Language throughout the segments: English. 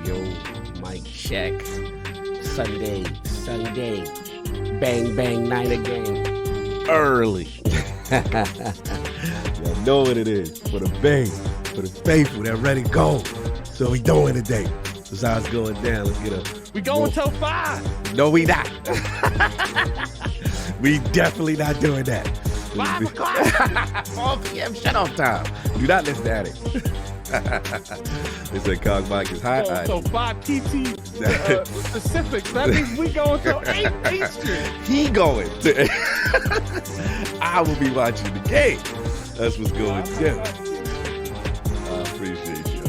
Yo, mic check. Sunday. Bang, bang, night again. Early. Y'all know what it is. For the bang, for the faithful that ready to go. So we doing today. That's how it's going down. Let's get a... We going till 5. No, we not. We definitely not doing that. 5 o'clock. 4 p.m. shut-off time. Do not listen to Attic. They said Cog Mike is hot. So 5 TT Pacific. That means we going till 8 Eastern. He going to... I will be watching the game. That's what's going down. I appreciate you.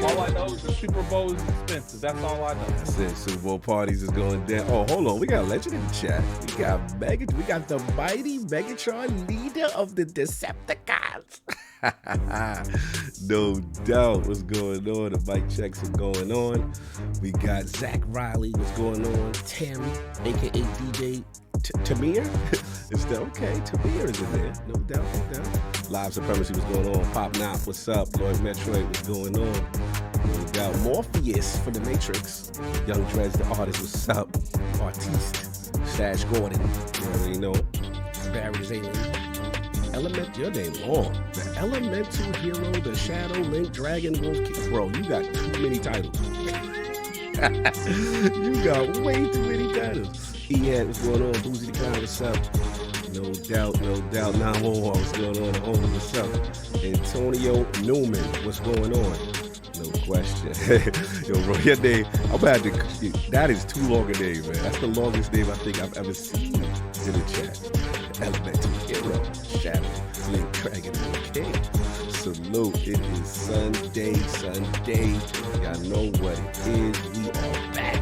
All I know is the Super Bowl is expensive. That's all I know. That's it. Super Bowl parties is going down. Oh, hold on. We got a legend in the chat. We got the mighty Megatron, leader of the Decepticons. No doubt what's going on. The mic checks are going on. We got Zach Riley. What's going on? Tim, aka DJ Tamir. Is that okay? Tamir is in there. No doubt. Live Supremacy was going on. Pop Knopf, what's up? Lloyd Metroid, what's going on? We got Morpheus for the Matrix. Young Dreads, the artist, what's up? Artiste. Stash Gordon. You already know. Barry Zaylen. Element, your name long. The Elemental Hero, the Shadow, Link, Dragon, Wolf King. Bro, you got too many titles. You got way too many titles. What's going on? Boozy the Clown, what's up? No doubt. 911, what's going on? Home, what's up? Antonio Newman, what's going on? No question. Yo, bro, your name, that is too long a name, man. That's the longest name I think I've ever seen in the chat. Elemental Hero, Shadow, Link, Dragon, King. Salute. It is Sunday. Y'all know what it is. We are back.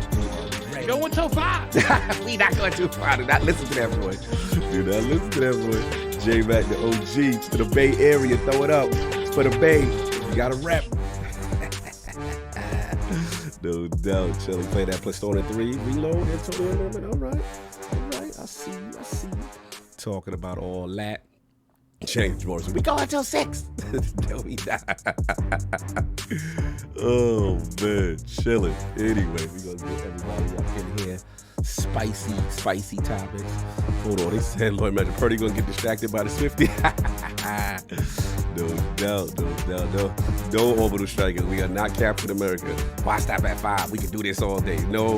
Going till 5. We not going too far. Do not listen to that voice. J-Mac, the OG, to the Bay Area. Throw it up. It's for the Bay. You got to rep. No doubt. Chilly play that Plastone 3. Reload. Antonio Norman. All right. I see you. Talking about all that. James Morrison. We going till 6. No, we not. Oh, man. Chilling. Anyway, we going to get everybody up in here. Spicy topics. Hold on. They said Lloyd Magic Purdy going to get distracted by the Swiftie. No doubt. No orbital strikers. We are not Captain America. Why stop at 5? We can do this all day. No.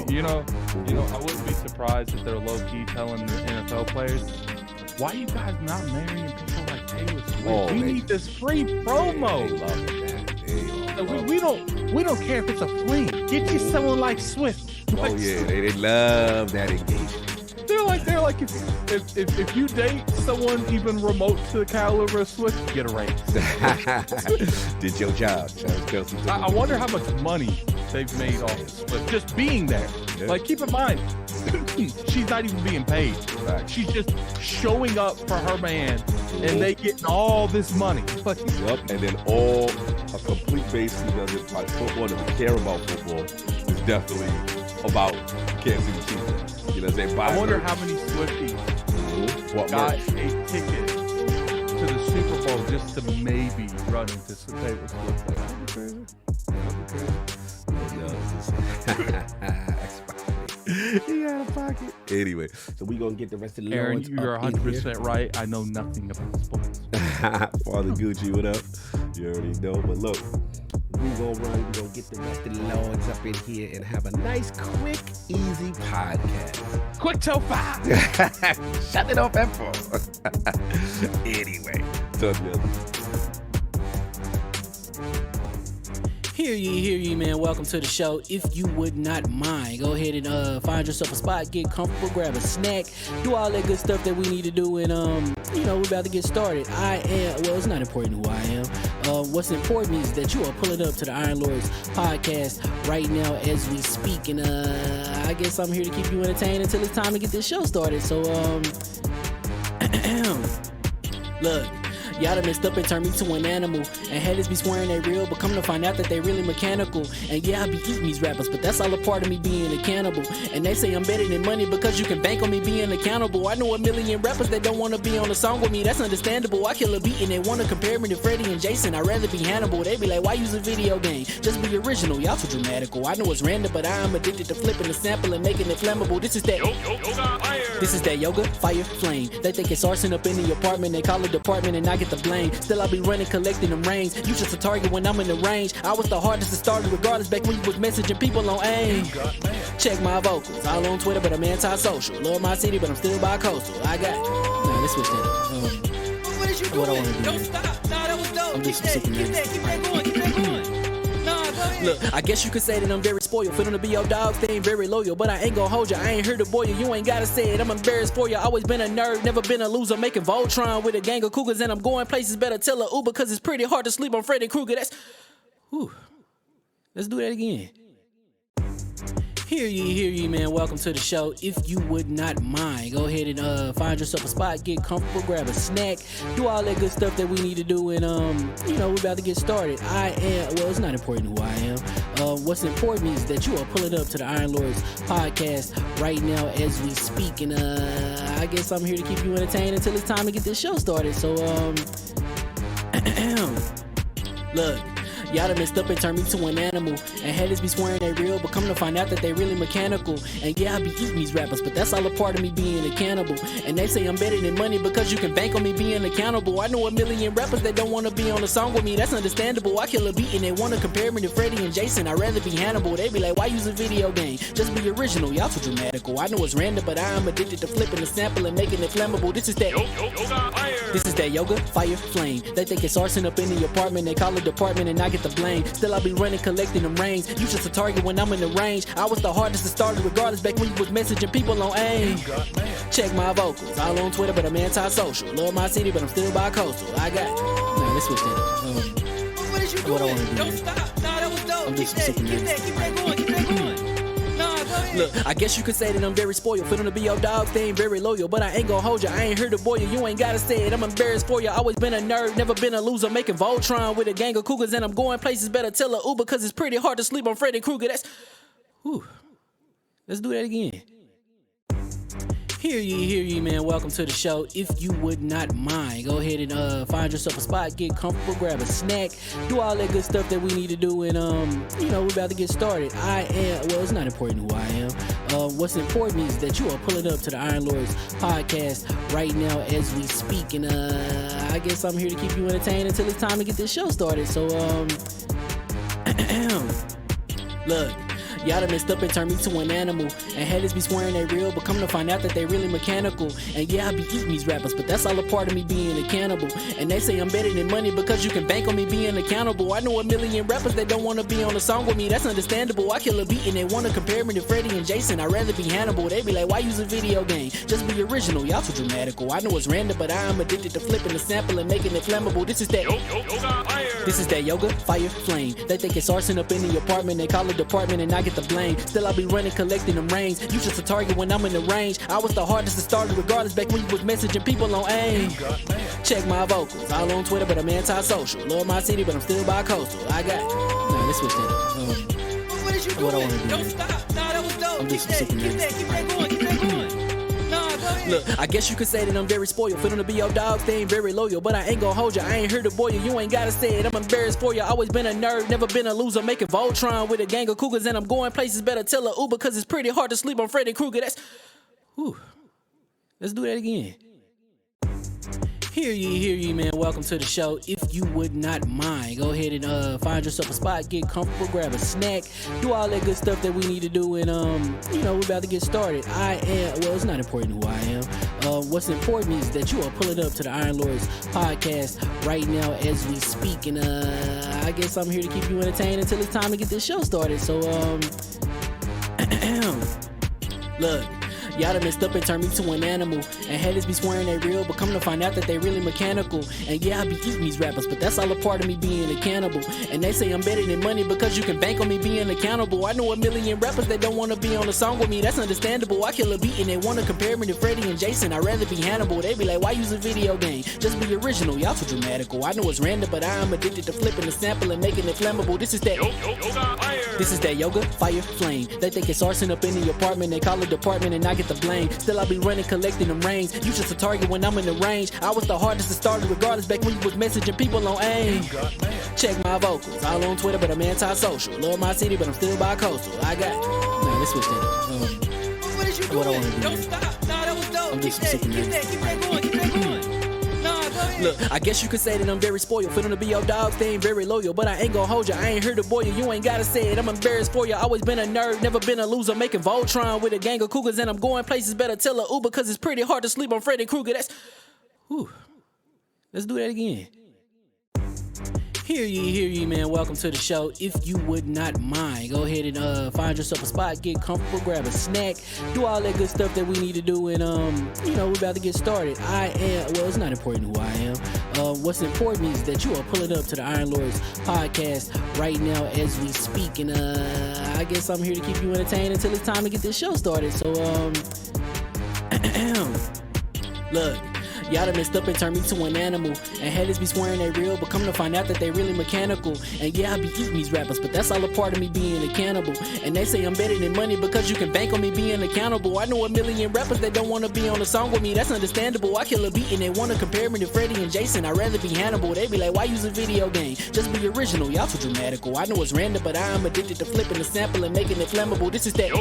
You know, I wouldn't be surprised if they're low-key telling the NFL players, why are you guys not marrying people like Taylor Swift? We need this free promo. They love it, man. We don't care if it's a fling. Get you someone like Swift. Oh yeah, they love that engagement. They're like if you date someone even remote to the caliber of Swift, you get a raise. Did your job. I wonder how much money they've made off of Swift just being there. Yeah. Like, keep in mind, she's not even being paid. Right. She's just showing up for her man, and they getting all this money. Like, yep, and then a complete base who doesn't like football, doesn't care about football, is definitely about Kansas City Chiefs. You know what I'm saying? I wonder how many Swifties got a ticket to the Super Bowl just to maybe run into Taylor Swift. That'd be crazy. He out of pocket. Anyway, so we gonna get the rest of the Aaron, Lords you're 100% right. I know nothing about sports. Father Gucci, what up? You already know, but look, we gonna get the rest of the Lords up in here and have a nice, quick, easy podcast. Quick till 5. Shut it off at 4. Anyway, talk to you. Hear ye, man. Welcome to the show. If you would not mind, go ahead and find yourself a spot, get comfortable, grab a snack, do all that good stuff that we need to do, and we're about to get started. It's not important who I am. What's important is that you are pulling up to the Iron Lords podcast right now as we speak, and I guess I'm here to keep you entertained until it's time to get this show started. So, look, y'all done messed up and turned me to an animal. And haters be swearing they real, but come to find out that they really mechanical. And yeah, I be eating these rappers, but that's all a part of me being a cannibal. And they say I'm better than money because you can bank on me being accountable. I know a million rappers that don't want to be on a song with me, that's understandable. I kill a beat and they want to compare me to Freddie and Jason. I'd rather be Hannibal. They be like, why use a video game? Just be original, y'all too dramatical. I know it's random, but I am addicted to flipping the sample and making it flammable. This is that This is that yoga, fire, flame. They think it's arson up in the apartment. They call it department and I get the blame. Still I be running, collecting them rains. You just a target when I'm in the range. I was the hardest to start regardless back when you was messaging people on AIM. Check my vocals, all on Twitter, but I'm anti-social. Love my city, but I'm still bi-coastal. I got nah, let's switch that up. What is you doing? What I wanna do? Don't stop. Nah, that was dope. I'm Keep just that super going. Keep that going. Nah, go ahead. Look, I guess you could say that I'm very spoiled. For them to be your dogs, they ain't very loyal. But I ain't gon' hold ya, I ain't here to boil you. You ain't gotta say it, I'm embarrassed for ya. Always been a nerd, never been a loser. Making Voltron with a gang of cougars. And I'm going places, better tell a Uber. Cause it's pretty hard to sleep on Freddy Krueger. That's, whew. Let's do that again. Hear ye, man. Welcome to the show. If you would not mind, go ahead and find yourself a spot, get comfortable, grab a snack, do all that good stuff that we need to do, and we're about to get started. It's not important who I am. What's important is that you are pulling up to the Iron Lords podcast right now as we speak, and I guess I'm here to keep you entertained until it's time to get this show started. So look. Y'all done messed up and turned me to an animal. And haters be swearing they real, but come to find out that they really mechanical. And yeah, I be eating these rappers, but that's all a part of me being a cannibal. And they say I'm better than money because you can bank on me being accountable. I know a million rappers that don't want to be on a song with me, that's understandable. I kill a beat and they want to compare me to Freddie and Jason. I'd rather be Hannibal. They be like, why use a video game? Just be original, y'all too dramatical. I know it's random, but I am addicted to flipping the sample and making it flammable. This is that yoga, fire, flame. They think it's arson up in the apartment. They call it department and I get the blame. Still I be running, collecting them rains. You just a target when I'm in the range. I was the hardest to start regardless back when you was messaging people on AIM. Check my vocals, all on Twitter, but I'm anti-social. Love my city, but I'm still bi-coastal. I got nah, let's switch that up. What is you doing? What I wanna do? Don't stop. Nah, that was dope. I'm Keep just that super going. Keep that going. Nah, go ahead. Look, I guess you could say that I'm very spoiled. For them to be your dogs, they ain't very loyal. But I ain't gon' hold ya, I ain't here to boil you. You ain't gotta say it, I'm embarrassed for ya. Always been a nerd, never been a loser. Making Voltron with a gang of cougars. And I'm going places, better tell a Uber. Cause it's pretty hard to sleep on Freddy Krueger. That's, whew. Let's do that again. Hear ye, man. Welcome to the show. If you would not mind, go ahead and find yourself a spot, get comfortable, grab a snack, do all that good stuff that we need to do, and we're about to get started. It's not important who I am. What's important is that you are pulling up to the Iron Lords podcast right now as we speak, and I guess I'm here to keep you entertained until it's time to get this show started. So look. Y'all done messed up and turned me to an animal. And haters be swearing they real, but come to find out that they really mechanical. And yeah, I be eating these rappers, but that's all a part of me being a cannibal. And they say I'm better than money because you can bank on me being accountable. I know a million rappers that don't want to be on a song with me, that's understandable. I kill a beat and they want to compare me to Freddie and Jason. I'd rather be Hannibal. They be like, why use a video game? Just be original, y'all too dramatical. I know it's random, but I am addicted to flipping the sample and making it flammable. This is that yoga, fire, flame. They think it's arson up in the apartment. They call it department and I get the blame. Still I be running, collecting them rains. You just a target when I'm in the range. I was the hardest to start regardless back when you was messaging people on AIM. Check my vocals, all on Twitter, but I'm anti-social. Love my city, but I'm still bi-coastal. I got nah, let's switch that up. What is you doing? What I wanna do? Don't stop. Nah, that was dope. I'm Keep just that super going. Nah, go ahead. Look, I guess you could say that I'm very spoiled. For them to be your dogs, they ain't very loyal. But I ain't gon' hold ya, I ain't here to boil you. You ain't gotta say it, I'm embarrassed for ya. Always been a nerd, never been a loser. Making Voltron with a gang of cougars. And I'm going places, better tell a Uber. Cause it's pretty hard to sleep on Freddy Krueger. That's, whew. Let's do that again. Hear ye, man. Welcome to the show. If you would not mind, go ahead and find yourself a spot, get comfortable, grab a snack, do all that good stuff that we need to do, and we're about to get started. It's not important who I am. What's important is that you are pulling up to the Iron Lords podcast right now as we speak, and I guess I'm here to keep you entertained until it's time to get this show started. So look. Y'all done messed up and turned me to an animal. And haters be swearing they real, but come to find out that they really mechanical. And yeah, I be eating these rappers, but that's all a part of me being a cannibal. And they say I'm better than money because you can bank on me being accountable. I know a million rappers that don't want to be on a song with me, that's understandable. I kill a beat and they want to compare me to Freddie and Jason. I'd rather be Hannibal. They be like, why use a video game? Just be original, y'all too dramatical. I know it's random, but I am addicted to flipping the sample and making it flammable. This is that This is that yoga, fire, flame. They think it's arson up in the apartment. They call it department and I get the blame. Still I be running, collecting them rings. You just a target when I'm in the range. I was the hardest to start regardless back when you was messaging people on AIM. Check my vocals, all on Twitter, but I'm anti-social. Love my city, but I'm still bi-coastal. I got... Nah, let's switch that up. What is you doing? What I wanna do Don't here. stop. Nah, that was dope. I'm Keep just that sick of going. Keep that going. Nah, go ahead. Look, I guess you could say that I'm very spoiled. For them to be your dogs, they ain't very loyal. But I ain't gonna hold you, I ain't here to boil you. You ain't gotta say it, I'm embarrassed for you. Always been a nerd, never been a loser. Making Voltron with a gang of cougars. And I'm going places, better tell a Uber. Cause it's pretty hard to sleep on Freddy Krueger. That's... Whew. Let's do that again. Hear ye, man. Welcome to the show. If you would not mind, go ahead and find yourself a spot, get comfortable, grab a snack, do all that good stuff that we need to do, and we're about to get started. It's not important who I am. What's important is that you are pulling up to the Iron Lords podcast right now as we speak, and I guess I'm here to keep you entertained until it's time to get this show started. So look. Y'all done messed up and turned me to an animal. And haters be swearing they real, but come to find out that they really mechanical. And yeah, I be eating these rappers, but that's all a part of me being a cannibal. And they say I'm better than money because you can bank on me being accountable. I know a million rappers that don't want to be on a song with me, that's understandable. I kill a beat and they want to compare me to Freddie and Jason. I'd rather be Hannibal. They be like, why use a video game? Just be original, y'all too dramatical. I know it's random, but I am addicted to flipping the sample and making it flammable. This is that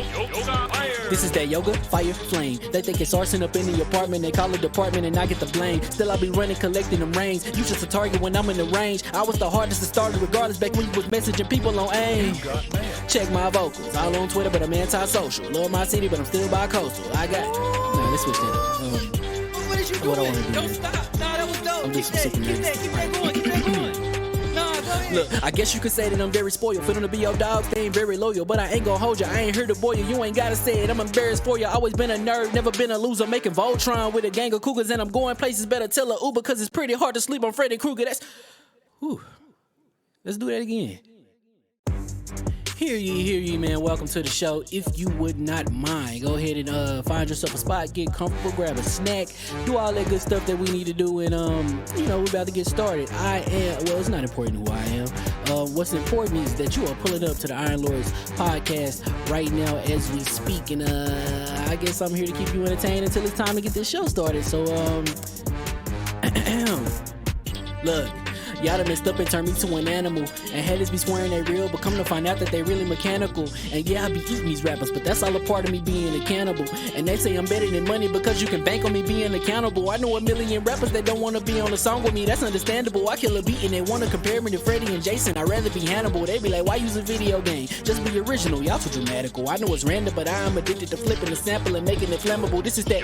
This is that yoga, fire, flame. They think it's arson up in the apartment. They call it department and I get the blame. Still I be running, collecting them rings. You just a target when I'm in the range. I was the hardest to start regardless back when you was messaging people on AIM. Check my vocals, all on Twitter, but I'm anti-social. Love my city, but I'm still bi-coastal. I got... Nah, let's switch that up. What is you What I doing? wanna do Don't here. stop. Nah, that was dope. I'm Keep just that sick of going. Keep that going. Nah, go ahead. Look, I guess you could say that I'm very spoiled. For them to be your dogs, they ain't very loyal. But I ain't gonna hold you, I ain't here to boil you. You ain't gotta say it, I'm embarrassed for you. Always been a nerd, never been a loser. Making Voltron with a gang of cougars. And I'm going places, better tell a Uber. Cause it's pretty hard to sleep on Freddy Krueger. That's... Whew. Let's do that again. Hear ye, man. Welcome to the show. If you would not mind, go ahead and find yourself a spot, get comfortable, grab a snack, do all that good stuff that we need to do, and we're about to get started. It's not important who I am. What's important is that you are pulling up to the Iron Lords podcast right now as we speak, and I guess I'm here to keep you entertained until it's time to get this show started. So look. Y'all done messed up and turned me to an animal. And haters be swearing they real, but come to find out that they really mechanical. And yeah, I be eating these rappers, but that's all a part of me being a cannibal. And they say I'm better than money because you can bank on me being accountable. I know a million rappers that don't want to be on a song with me, that's understandable. I kill a beat and they want to compare me to Freddie and Jason. I'd rather be Hannibal. They be like, why use a video game? Just be original, y'all too dramatical. I know it's random, but I am addicted to flipping the sample and making it flammable. This is that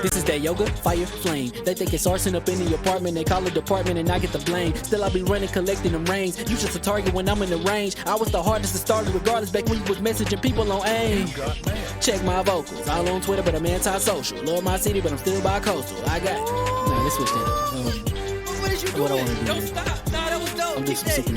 This is that yoga, fire, flame. They think it's arson up in the apartment. They call it department and I get the blame. Still I be running, collecting them rings. You just a target when I'm in the range. I was the hardest to start regardless back when you was messaging people on AIM. Check my vocals, all on Twitter, but I'm anti-social. Love my city, but I'm still bi-coastal. I got... Nah, let's switch that up. What is you What I doing? wanna do Don't here. stop. Nah, that was dope. I'm Keep just that sick of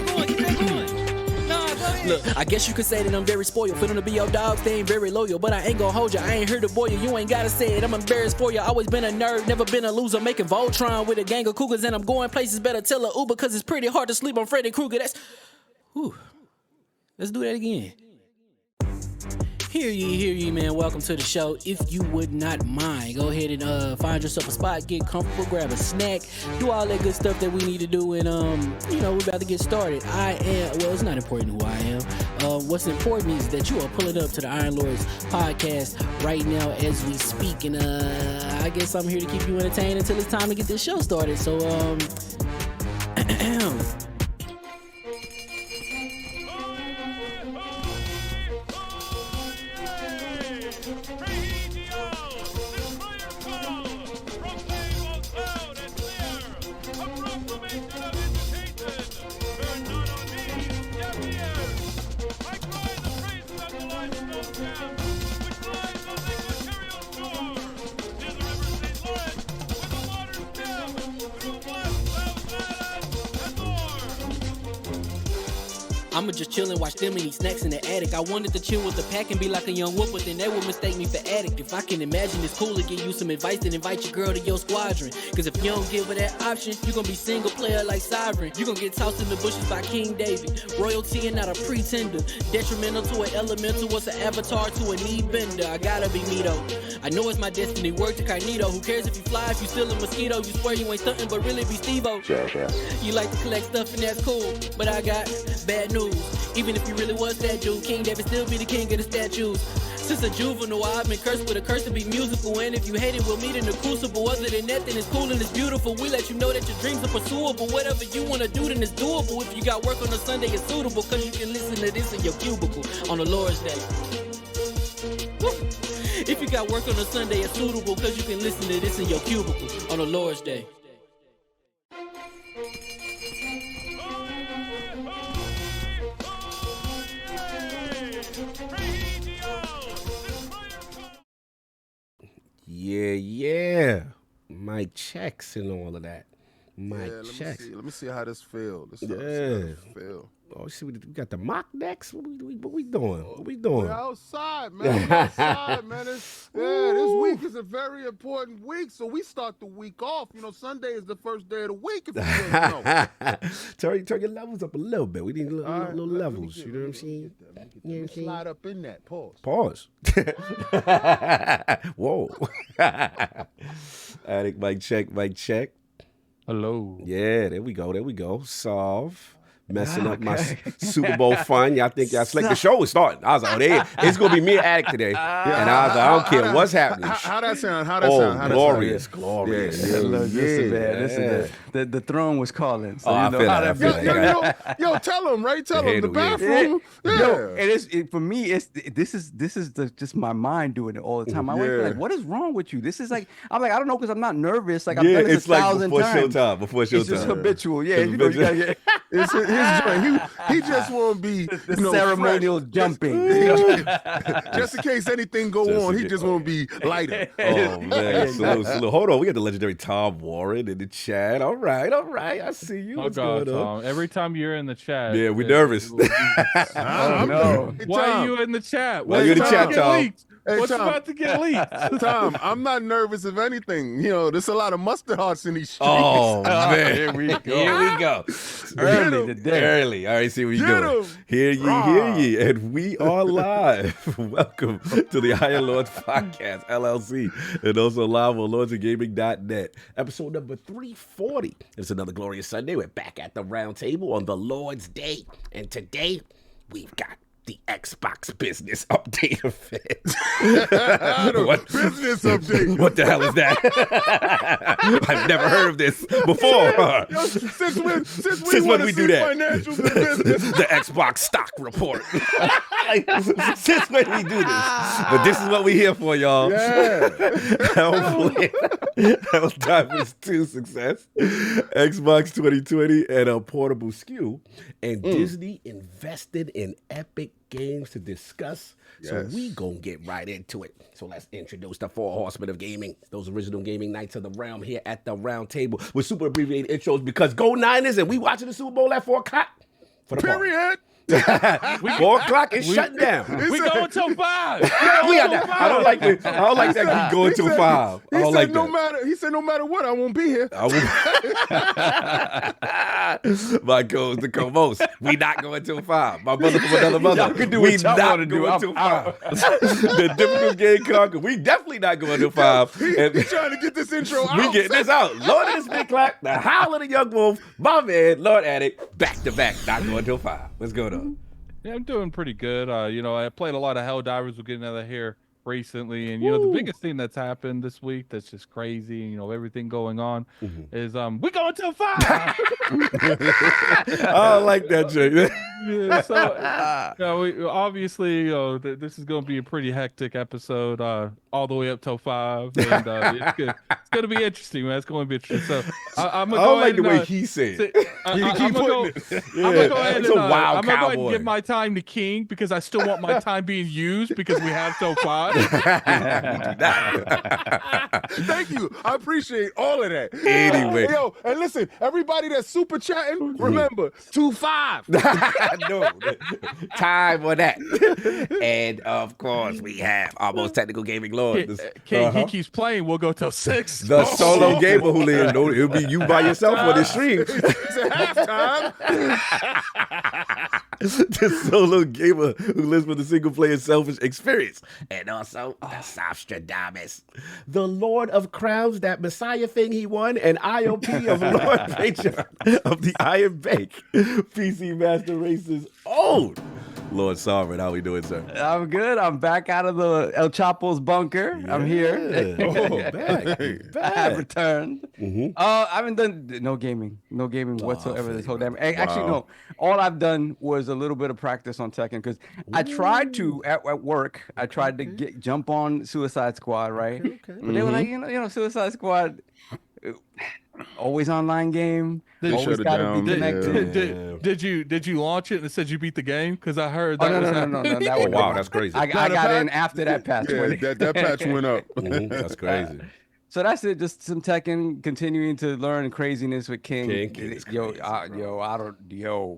going. Keep that going. Nah, go ahead. Look, I guess you could say that I'm very spoiled. For them to be your dogs, they ain't very loyal. But I ain't gonna hold you, I ain't here to boil you. You ain't gotta say it, I'm embarrassed for you. Always been a nerd, never been a loser. Making Voltron with a gang of cougars. And I'm going places, better tell a Uber. Cause it's pretty hard to sleep on Freddy Krueger. That's... Whew. Let's do that again. Hear ye, man. Welcome to the show. If you would not mind, go ahead and find yourself a spot, get comfortable, grab a snack, do all that good stuff that we need to do, and we're about to get started. It's not important who I am. What's important is that you are pulling up to the Iron Lords podcast right now as we speak, and I guess I'm here to keep you entertained until it's time to get this show started. So I cry the praises of the limestone camp, which lies on I'ma just chill and watch them and eat snacks in the attic. I wanted to chill with the pack and be like a young whoop, but then they would mistake me for addict. If I can imagine it's cool to give you some advice, then invite your girl to your squadron. Cause if you don't give her that option, you gonna be single player like Sovereign. You gonna get tossed in the bushes by King David. Royalty and not a pretender. Detrimental to an elemental, what's an avatar to a knee bender? I gotta be me though. I know it's my destiny, word to Cognito. Who cares if you fly, if you still a mosquito? You swear you ain't stunting, but really be Steve-O. You like to collect stuff and that's cool, but I got bad news. Even if you really was that dude, King David still be the king of the statues. Since a juvenile, I've been cursed with a curse to be musical. And if you hate it, we'll meet in the crucible. Other than that, then it's cool and it's beautiful. We let you know that your dreams are pursuable. Whatever you wanna do, then it's doable. If you got work on a Sunday, it's suitable. Cause you can listen to this in your cubicle on the Lord's Day. Woo. If you got work on a Sunday, it's suitable. Cause you can listen to this in your cubicle on the Lord's Day. Yeah. Mic checks and all of that. Mic checks. Let me see how this feels. Oh, see, we got the mock decks. What we doing? What we doing? We're outside, man. This week is a very important week, so we start the week off. You know, Sunday is the first day of the week, if you didn't know. Turn your levels up a little bit. We need little levels. You know what I'm saying? Let me slide up in that. Pause. Whoa. Addict, mic check. Hello. Yeah, there we go. Solve. Messing up my Super Bowl fun. Y'all think y'all slick? The show was starting. I was like, it's going to be me and Addict today. And I was like, I don't care what's happening. How that sound? Glorious. Listen, the throne was calling. So I feel that. Yo, tell him, right? Tell him. The bathroom. Yo, for me, this is just my mind doing it all the time. I wake up like, what is wrong with you? This is like, I'm like, I don't know, because I'm not nervous. Like, I've done this 1,000 times. Before showtime. It's just habitual. Yeah, you know, you gotta get... It's his joint. He just want to be the ceremonial jumping. Just in case anything go on, he just want to be lighter. Oh man, salute. Hold on, we got the legendary Tom Warren in the chat. All right. I see you. What's going on? Tom. Every time you're in the chat, yeah, we're nervous. No. Why are you in the chat? Why are you in the chat, Tom? Hey, What's Tom, about to get leaked? Tom, I'm not nervous of anything. You know, there's a lot of mustard hearts in these streets. Oh, man. Here we go. Early today. Early. All right, see what you're doing. Hear ye. And we are live. Welcome to the Higher Lords Podcast, LLC. And also live on lordsofgaming.net. Episode number 340. It's another glorious Sunday. We're back at the round table on the Lord's Day. And today, we've got the Xbox business update event. What business update? What the hell is that? I've never heard of this before. Yo, since when we do that? Financials and business. The Xbox stock report. Since when we do this? But this is what we're here for, y'all. Yeah. Helldivers 2 success, Xbox 2020, and a portable SKU. And Disney invested in Epic Games to discuss. Yes. So we gonna get right into it. So let's introduce the 4 horsemen of gaming, those original gaming knights of the realm here at the round table with super abbreviated intros because go Niners and we watching the Super Bowl at 4 o'clock. For the Period. 4 o'clock is shutting down. We go until 5. I don't like that. I don't like that. We go until 5. I don't like that. He said no matter what, I won't be here. My co-host, the co-most. We not going till 5. My brother from another mother. Y'all can do we what y'all not want to do. going till 5. The difficult game conquer. We definitely not going till 5. He trying to get this intro out. We getting this out. Lord of this big clap. The howl of the young wolf. My man, Lord Addict. Back to back. Not going till 5. What's going on? Yeah, I'm doing pretty good. I played a lot of Helldivers. We're getting out of here recently, and the biggest thing that's happened this week that's just crazy, everything going on is we going till 5. I like that, Jay. Yeah, so we obviously this is going to be a pretty hectic episode all the way up till 5, and it's going to be interesting, man. It's going to be interesting. So I'm gonna I don't like the way and, he said it. I'm gonna go ahead It's a wild I'm gonna go ahead and cowboy. give my time to King because I still want my time being used because we have till 5. Thank you. I appreciate all of that. Anyway. Yo, and listen, everybody that's super chatting, remember, 2-5. No. Time for that. And of course, we have our most technical gaming lord. King, he keeps playing. We'll go till 6. The solo gamer who lives. No, it'll be you by yourself on this stream. It's at halftime. The solo gamer who lives for the single player selfish experience. And also the Nostradamus, the Lord of Crowns, that Messiah thing he won, and ILP of Lord Patreon of the Iron Bank, PC Master Race's own Lord Sovereign. How we doing, sir? I'm good. I'm back out of the El Chapo's bunker. I'm here. Oh, back. I have returned. Mm-hmm. I haven't done no gaming whatsoever this whole damn. Actually, no. All I've done was a little bit of practice on Tekken because I tried to at work. I tried to jump on Suicide Squad, right? But they were like, you know, Suicide Squad. Always online game. Always gotta be connected. Did you launch it and it said you beat the game? Because I heard Oh, that. no. That Oh, was wow, that's crazy. I got in after that patch. Yeah, that patch went up. That's crazy. So that's it. Just some Tekken, continuing to learn craziness with King. King is Yo, crazy,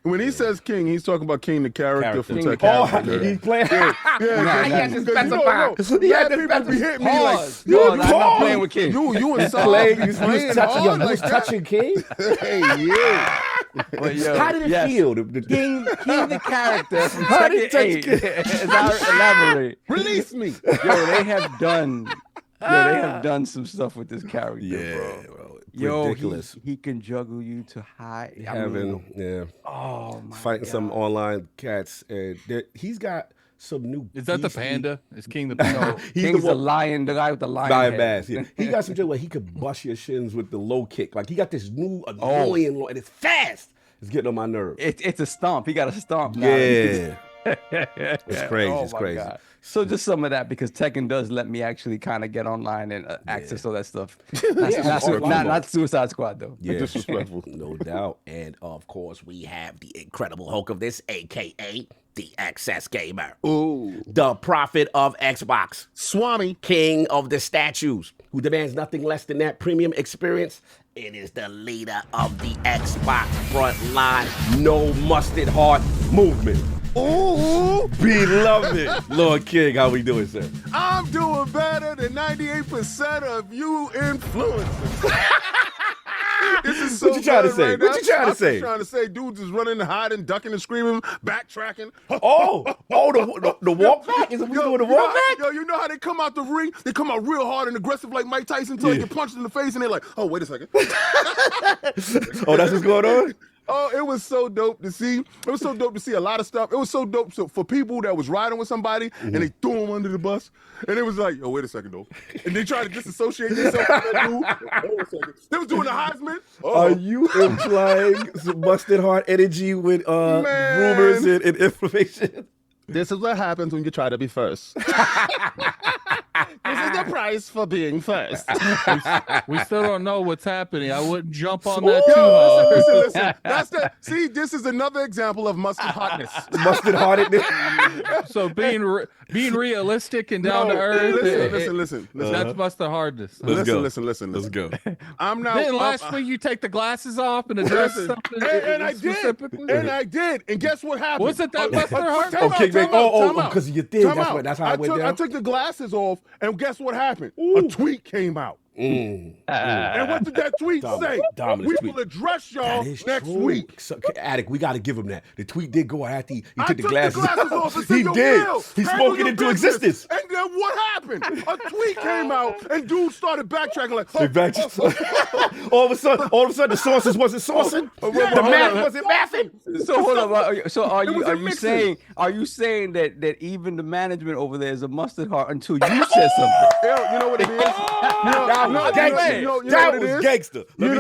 When he says King, he's talking about King, the character from King. Tekken. Oh, he's playing. Yeah, He had to specify. He had people be hitting me like, Pause. No, I'm not playing with King. you and Saul Playing, be playing hard like that. touching King. Hey, yeah. But, yo, How did it yes. feel? King, the character from How did Tekken 8. As I elaborate. Release me. Yo, they have done some stuff with this character, Bro. Yo, Ridiculous. he can juggle you to high. Oh my Fighting God. some online cats, and he's got some new. Is that the beastly- panda? Is King the panda? He's King's the the one. lion, the guy with the lion Lion head. Bass, yeah. He got some shit where he could bust your shins with the low kick. Like he got this new annoying, and it's fast. It's getting on my nerves. It's a stomp. He got a stomp now. Yeah. It's crazy. Oh It's my crazy. God. So just some of that because Tekken does let me actually kind of get online and access all that stuff. Not Suicide Squad though. Yeah, Disrespectful. no doubt. And of course, we have the Incredible Hulk of this, aka the XS Gamer, Ooh. the prophet of Xbox, Swami. king of the statues, who demands nothing less than that premium experience. It is the leader of the Xbox frontline, no mustard heart movement. Ooh. Beloved Lord King, how we doing, sir? I'm doing better than 98% of you influencers. This is so What you trying to good say? right What now. you trying to I'm say? trying to say dudes is running, hiding, ducking, and screaming, backtracking. The walk back? Is it we doing the walk back? Yo, you know how they come out the ring? They come out real hard and aggressive like Mike Tyson until they get punched in the face and they're like, oh, wait a second. Oh, that's what's going on? Oh, it was so dope to see. It was so dope to see a lot of stuff. It was so dope for people that was riding with somebody and they threw them under the bus. And it was like, oh, wait a second, though. And they tried to disassociate themselves from that dude. Wait a second. They was doing the Heisman. Are you implying some busted heart energy with rumors and information? This is what happens when you try to be first. This is the price for being first. We still don't know what's happening. I wouldn't jump on that too hard. Listen. See, this is another example of mustard hotness. Mustard heartedness. So being realistic and down to earth. Listen. That's mustard hardness. Listen. Let's go. I'm not. Didn't last week you take the glasses off and address something? And I did. specifically? And I did. And guess what happened? Was it that mustard hard? Time out, Okay, time out. because you did. Time out. That's how it went I down. took the glasses off, and guess what happened? A tweet came out. And what did that tweet say? Dominant We tweet. will address y'all That is next true. week. So, Attic, we got to give him that. The tweet did go after he I took the glasses off and said, He "Yo, did. Will, He handle spoke it your into business." existence. And then what happened? A tweet came out, and dudes started backtracking like, They back- all of a sudden, the sources wasn't sourcing. The math wasn't mathing. So hold on. So are was a you mixing. saying that even the management over there is a mustard heart until you said something? Yo, you know what it is? That was gangster. You know That what it was is? gangster. Let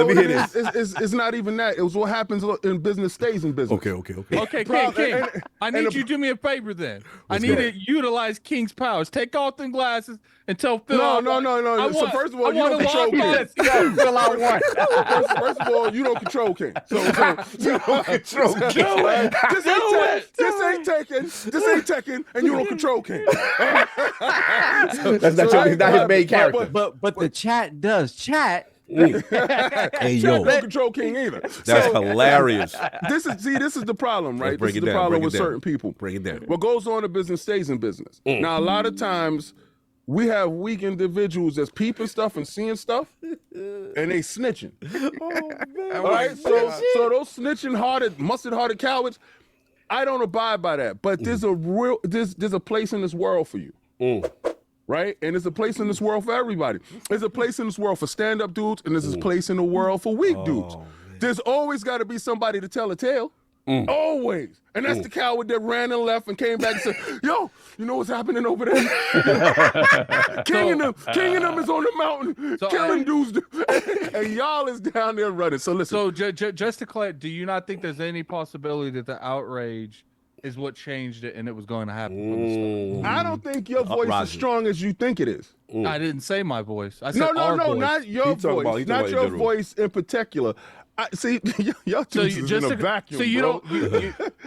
me hear this. It's not even that. It was what happens in business stays in business. Okay. Okay, Proud- King. and- I need you to do me a favor then. I Let's need go. to utilize King's powers. Take off them glasses and tell Phil. No. I So want- first of all, I you want don't to control lock King. Fill out one. First of all, you don't control King. So You don't control King. this ain't Tekken, and you don't control King. That's not his main character. But the chat does. Chat Hey, yo. No control king either. That's hilarious. This is the problem, right? Break This is it the down, problem break with it down. certain people. Break it down. What goes on in business stays in business. Now, a lot of times we have weak individuals that's peeping stuff and seeing stuff, and they snitching. All right, so those snitching mustard-hearted cowards, I don't abide by that. But there's a place in this world for you. Right? And there's a place in this world for everybody. There's a place in this world for stand-up dudes, and there's a place in the world for weak dudes. There's always got to be somebody to tell a tale. Always. And that's the coward that ran and left and came back and said, yo, you know what's happening over there? King and them is on the mountain, killing dudes. And y'all is down there running. So listen. So just to clarify, do you not think there's any possibility that the outrage is what changed it and it was going to happen from the start? I don't think your voice is as strong as you think it is. I didn't say my voice. I said No, our voice. not your voice. Not your voice in particular. See, y'all dudes is in a vacuum, so you bro.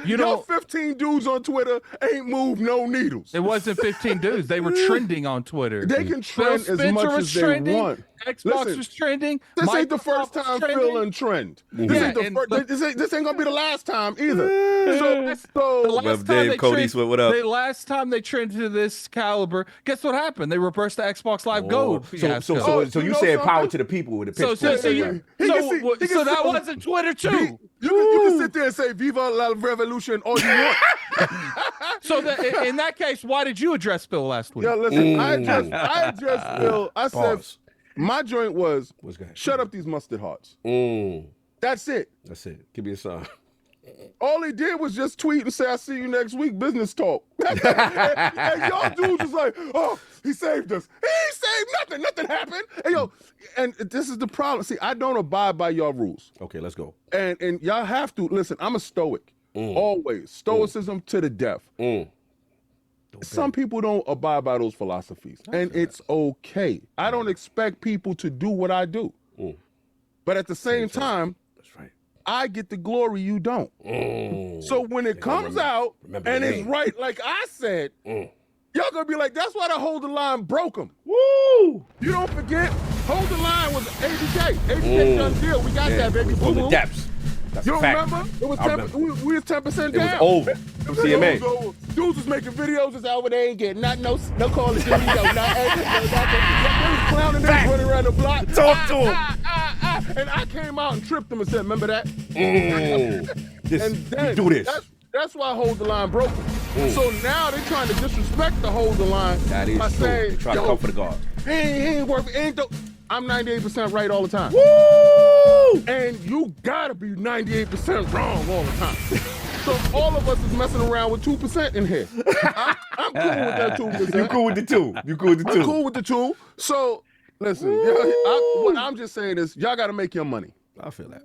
you don't 15 dudes on Twitter ain't moved no needles. It wasn't 15 dudes. They were trending on Twitter. They can trend as much as they want. Xbox was trending. This ain't the first time Phil and trend. This ain't gonna be the last time either. The last time Dave, Cody Swift, what up? The last time they trended to this caliber, guess what happened? They reversed the Xbox Live Gold fiasco. So you saying power to the people with the pitch. So that wasn't Twitter too. You can sit there and say "Viva la Revolution" all you want. So in that case, why did you address Phil last week? Yeah, listen, I addressed Phil. I said my joint was shut up these mustard hearts. That's it. That's it. Give me a sign. All he did was just tweet and say, "I see you next week, business talk." and y'all dudes was like, "Oh, he saved us. He ain't saved nothing. Nothing happened." And this is the problem. See, I don't abide by y'all rules. Okay, let's go. And y'all have to listen. I'm a stoic, always stoicism to the death. Some people don't abide by those philosophies, and it's okay. I don't expect people to do what I do, but at the same time, I get the glory, you don't. So when it comes out and it's right, like I said, y'all gonna be like, that's why the Hold the Line broke him. Woo! You don't forget, Hold the Line was 80K. 80K done deal. We got that, baby. On the depths. That's You a don't fact. remember? It was 10%, we was 10% down. It was over. CMA. Dudes was making videos just over there, ain't getting no call of duty, they was clowning them, running around the block. Talk to him. And I came out and tripped them and said, remember that? And then do this. That's why Hold the Line broke them. So now they're trying to disrespect the Hold the Line That is by true. saying, They try to come for the guard. he ain't worth it. I'm 98% right all the time. Woo! And you gotta be 98% wrong all the time. So all of us is messing around with 2% in here. I'm cool with that 2%. You cool with the two. You cool with the two. I'm cool with the 2. So listen, what I'm just saying is y'all gotta make your money. I feel that.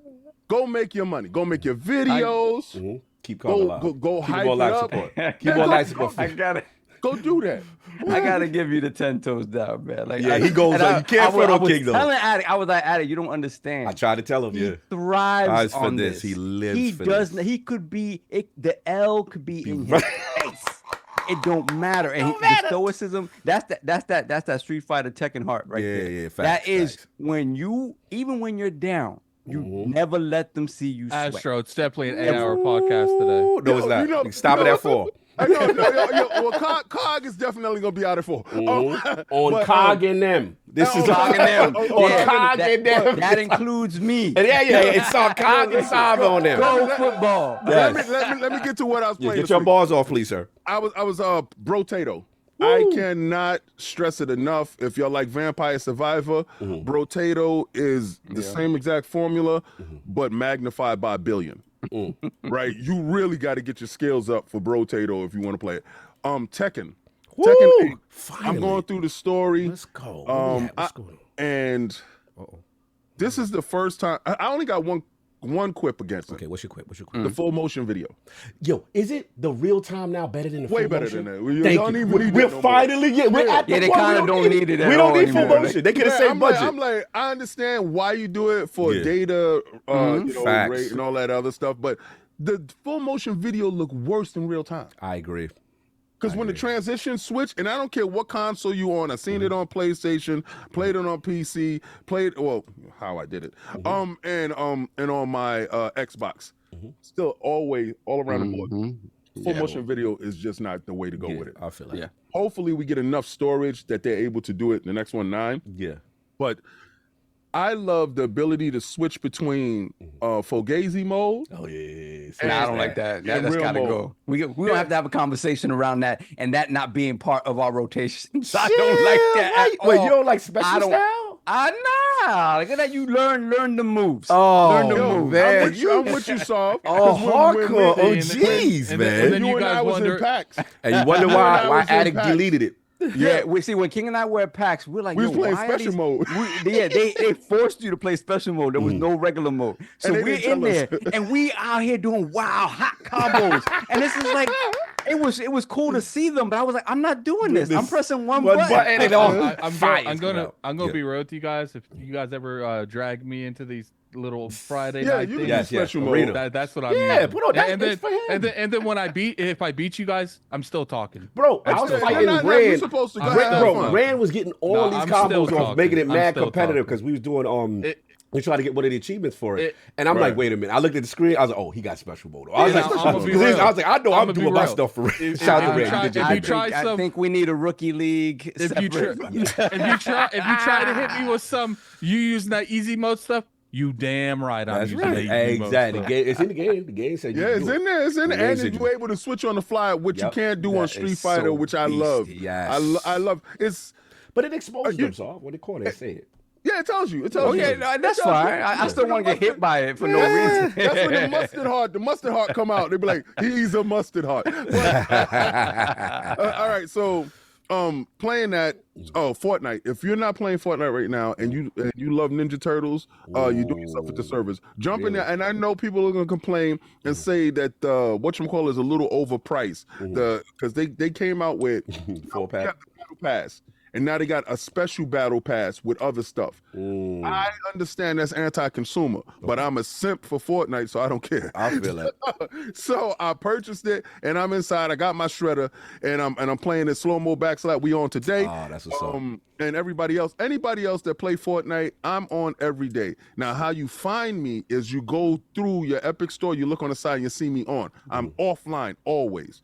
Go make your money. Go make your videos. Keep calling alive. Go Keep hype on it live up. support. Keep on live support. I got it. Go do that. I gotta give you the 10 toes down, man. Like, Yeah, he goes on. You can't front on King, though. I was like, Addict, you don't understand. I tried to tell him, He thrives for on this. He lives for does. this. He could be. The L could be in his face. It don't matter. And the stoicism. That's that Street Fighter Tekken heart right there. Yeah. That is when you, even when you're down, you never let them see you sweat. Astro, it's definitely an 8-hour podcast today. No, it's not. You stop it at 4. Well, Cog is definitely gonna be out at 4. On Cog and them. This is Cog and them. Cog and them. That includes me. Yeah. It's all Cog and Sav on them. Go football. Let me get to what I was playing. Get your balls off, please, sir. I was Brotato. I cannot stress it enough. If y'all like Vampire Survivor, Brotato is the same exact formula, but magnified by a billion. Right? You really got to get your skills up for Brotato if you want to play it. Tekken. Tekken 8. I'm going through the story. Let's go. And this is the first time. I only got one quip against it. Okay, what's your quip? The full motion video. Yo, is it the real time now better than the Way full better motion? than that. Thank Y'all you. need what he did We're no finally we're at the they point kind of don't need it at We all don't need full anymore. motion. They could have saved budget. I'm like, I understand why you do it for data, Facts. rate and all that other stuff, but the full motion video look worse than real time. I agree. Because when the transition switch, and I don't care what console you on, I seen it on PlayStation, played it on PC, how I did it, and on my Xbox. Still, always all around the board. Full motion video is just not the way to go with it. I feel like. Yeah. Hopefully, we get enough storage that they're able to do it. The next one 9. Yeah. But I love the ability to switch between Fugazi mode. Oh yeah. Nah, I don't like that. That's real gotta mode. go. We don't have to have a conversation around that, and that not being part of our rotations. I don't like that. At Wait, all. you don't like special I don't- style? Nah. Like that, you learn the moves. Oh, learn the Yo, moves. man. I'm with you, Saul. Oh, 'Cause when- hardcore. Oh, and- jeez, and man. then you you and I guys was wonder- in PAX. And you wonder You and I why was in Addict PAX. deleted it. Yeah, when King and I were at PAX, we're like, We was yo, playing why are special these- mode. They forced you to play special mode. There was no regular mode. So And they we're didn't in tell there, us. and we out here doing wild hot combos. And this is like, it was cool to see them, but I was like, I'm not doing this. I'm pressing one button. and all I'm fire gonna come out. be real with you guys. If you guys ever drag me into these little Friday Yeah, night you things, can do Yes, yes, special mode. arena. that's what I'm. Yeah, using. put on that. and then, It's for him. and then when if I beat you guys, I'm still talking. Bro, I was You're fighting not- you're Rand. supposed to go I'm ahead, have Bro, fun. Rand was getting all No, these I'm still combos off, talking. making it I'm mad still competitive talking. because we was doing It- we tried to get one of the achievements for it. It- And I'm Right. like, wait a minute. I looked at the screen. I was like, oh, he got special mode. I was Yeah, like, I'm gonna be because real. I was like, I know I'm I'ma be doing my real. stuff for Rand. If- Shout out if to you Rand. try- He did if your you thing. try I some- think we need a rookie league. If you try to hit me with some you using that easy mode stuff, you damn right I'm That's using right. the easy mode Exactly. stuff. It's in the game. The game said you Yeah, can it's do in it. there. It's in there. Yeah, And it's if in you're able to switch on the fly, which Yep. you can't do on That Street is Fighter, so which I beastie. love. Yes. I love. It's But it exposed you- them, so what they call it? Say it. yeah. It tells you. It tells Oh you. yeah, no, that's It tells fine. you. I still want to get hit by it for no Yeah, reason. that's when the mustard heart come out. They be like, he's a mustard heart. But, all right, so playing that Fortnite. If you're not playing Fortnite right now and you love Ninja Turtles, you're doing yourself with the service. Jump in there, and I know people are gonna complain and say that whatchamacallit is a little overpriced. Because they came out with 4-pack. got the battle pass. And now they got a special battle pass with other stuff. I understand that's anti-consumer, but I'm a simp for Fortnite, so I don't care. I feel it. So I purchased it, and I'm inside. I got my shredder, and I'm playing it slow-mo backslap we on today. Oh, that's what's up. And anybody else that play Fortnite, I'm on every day. Now, how you find me is you go through your Epic store, you look on the side, and you see me on. I'm offline always.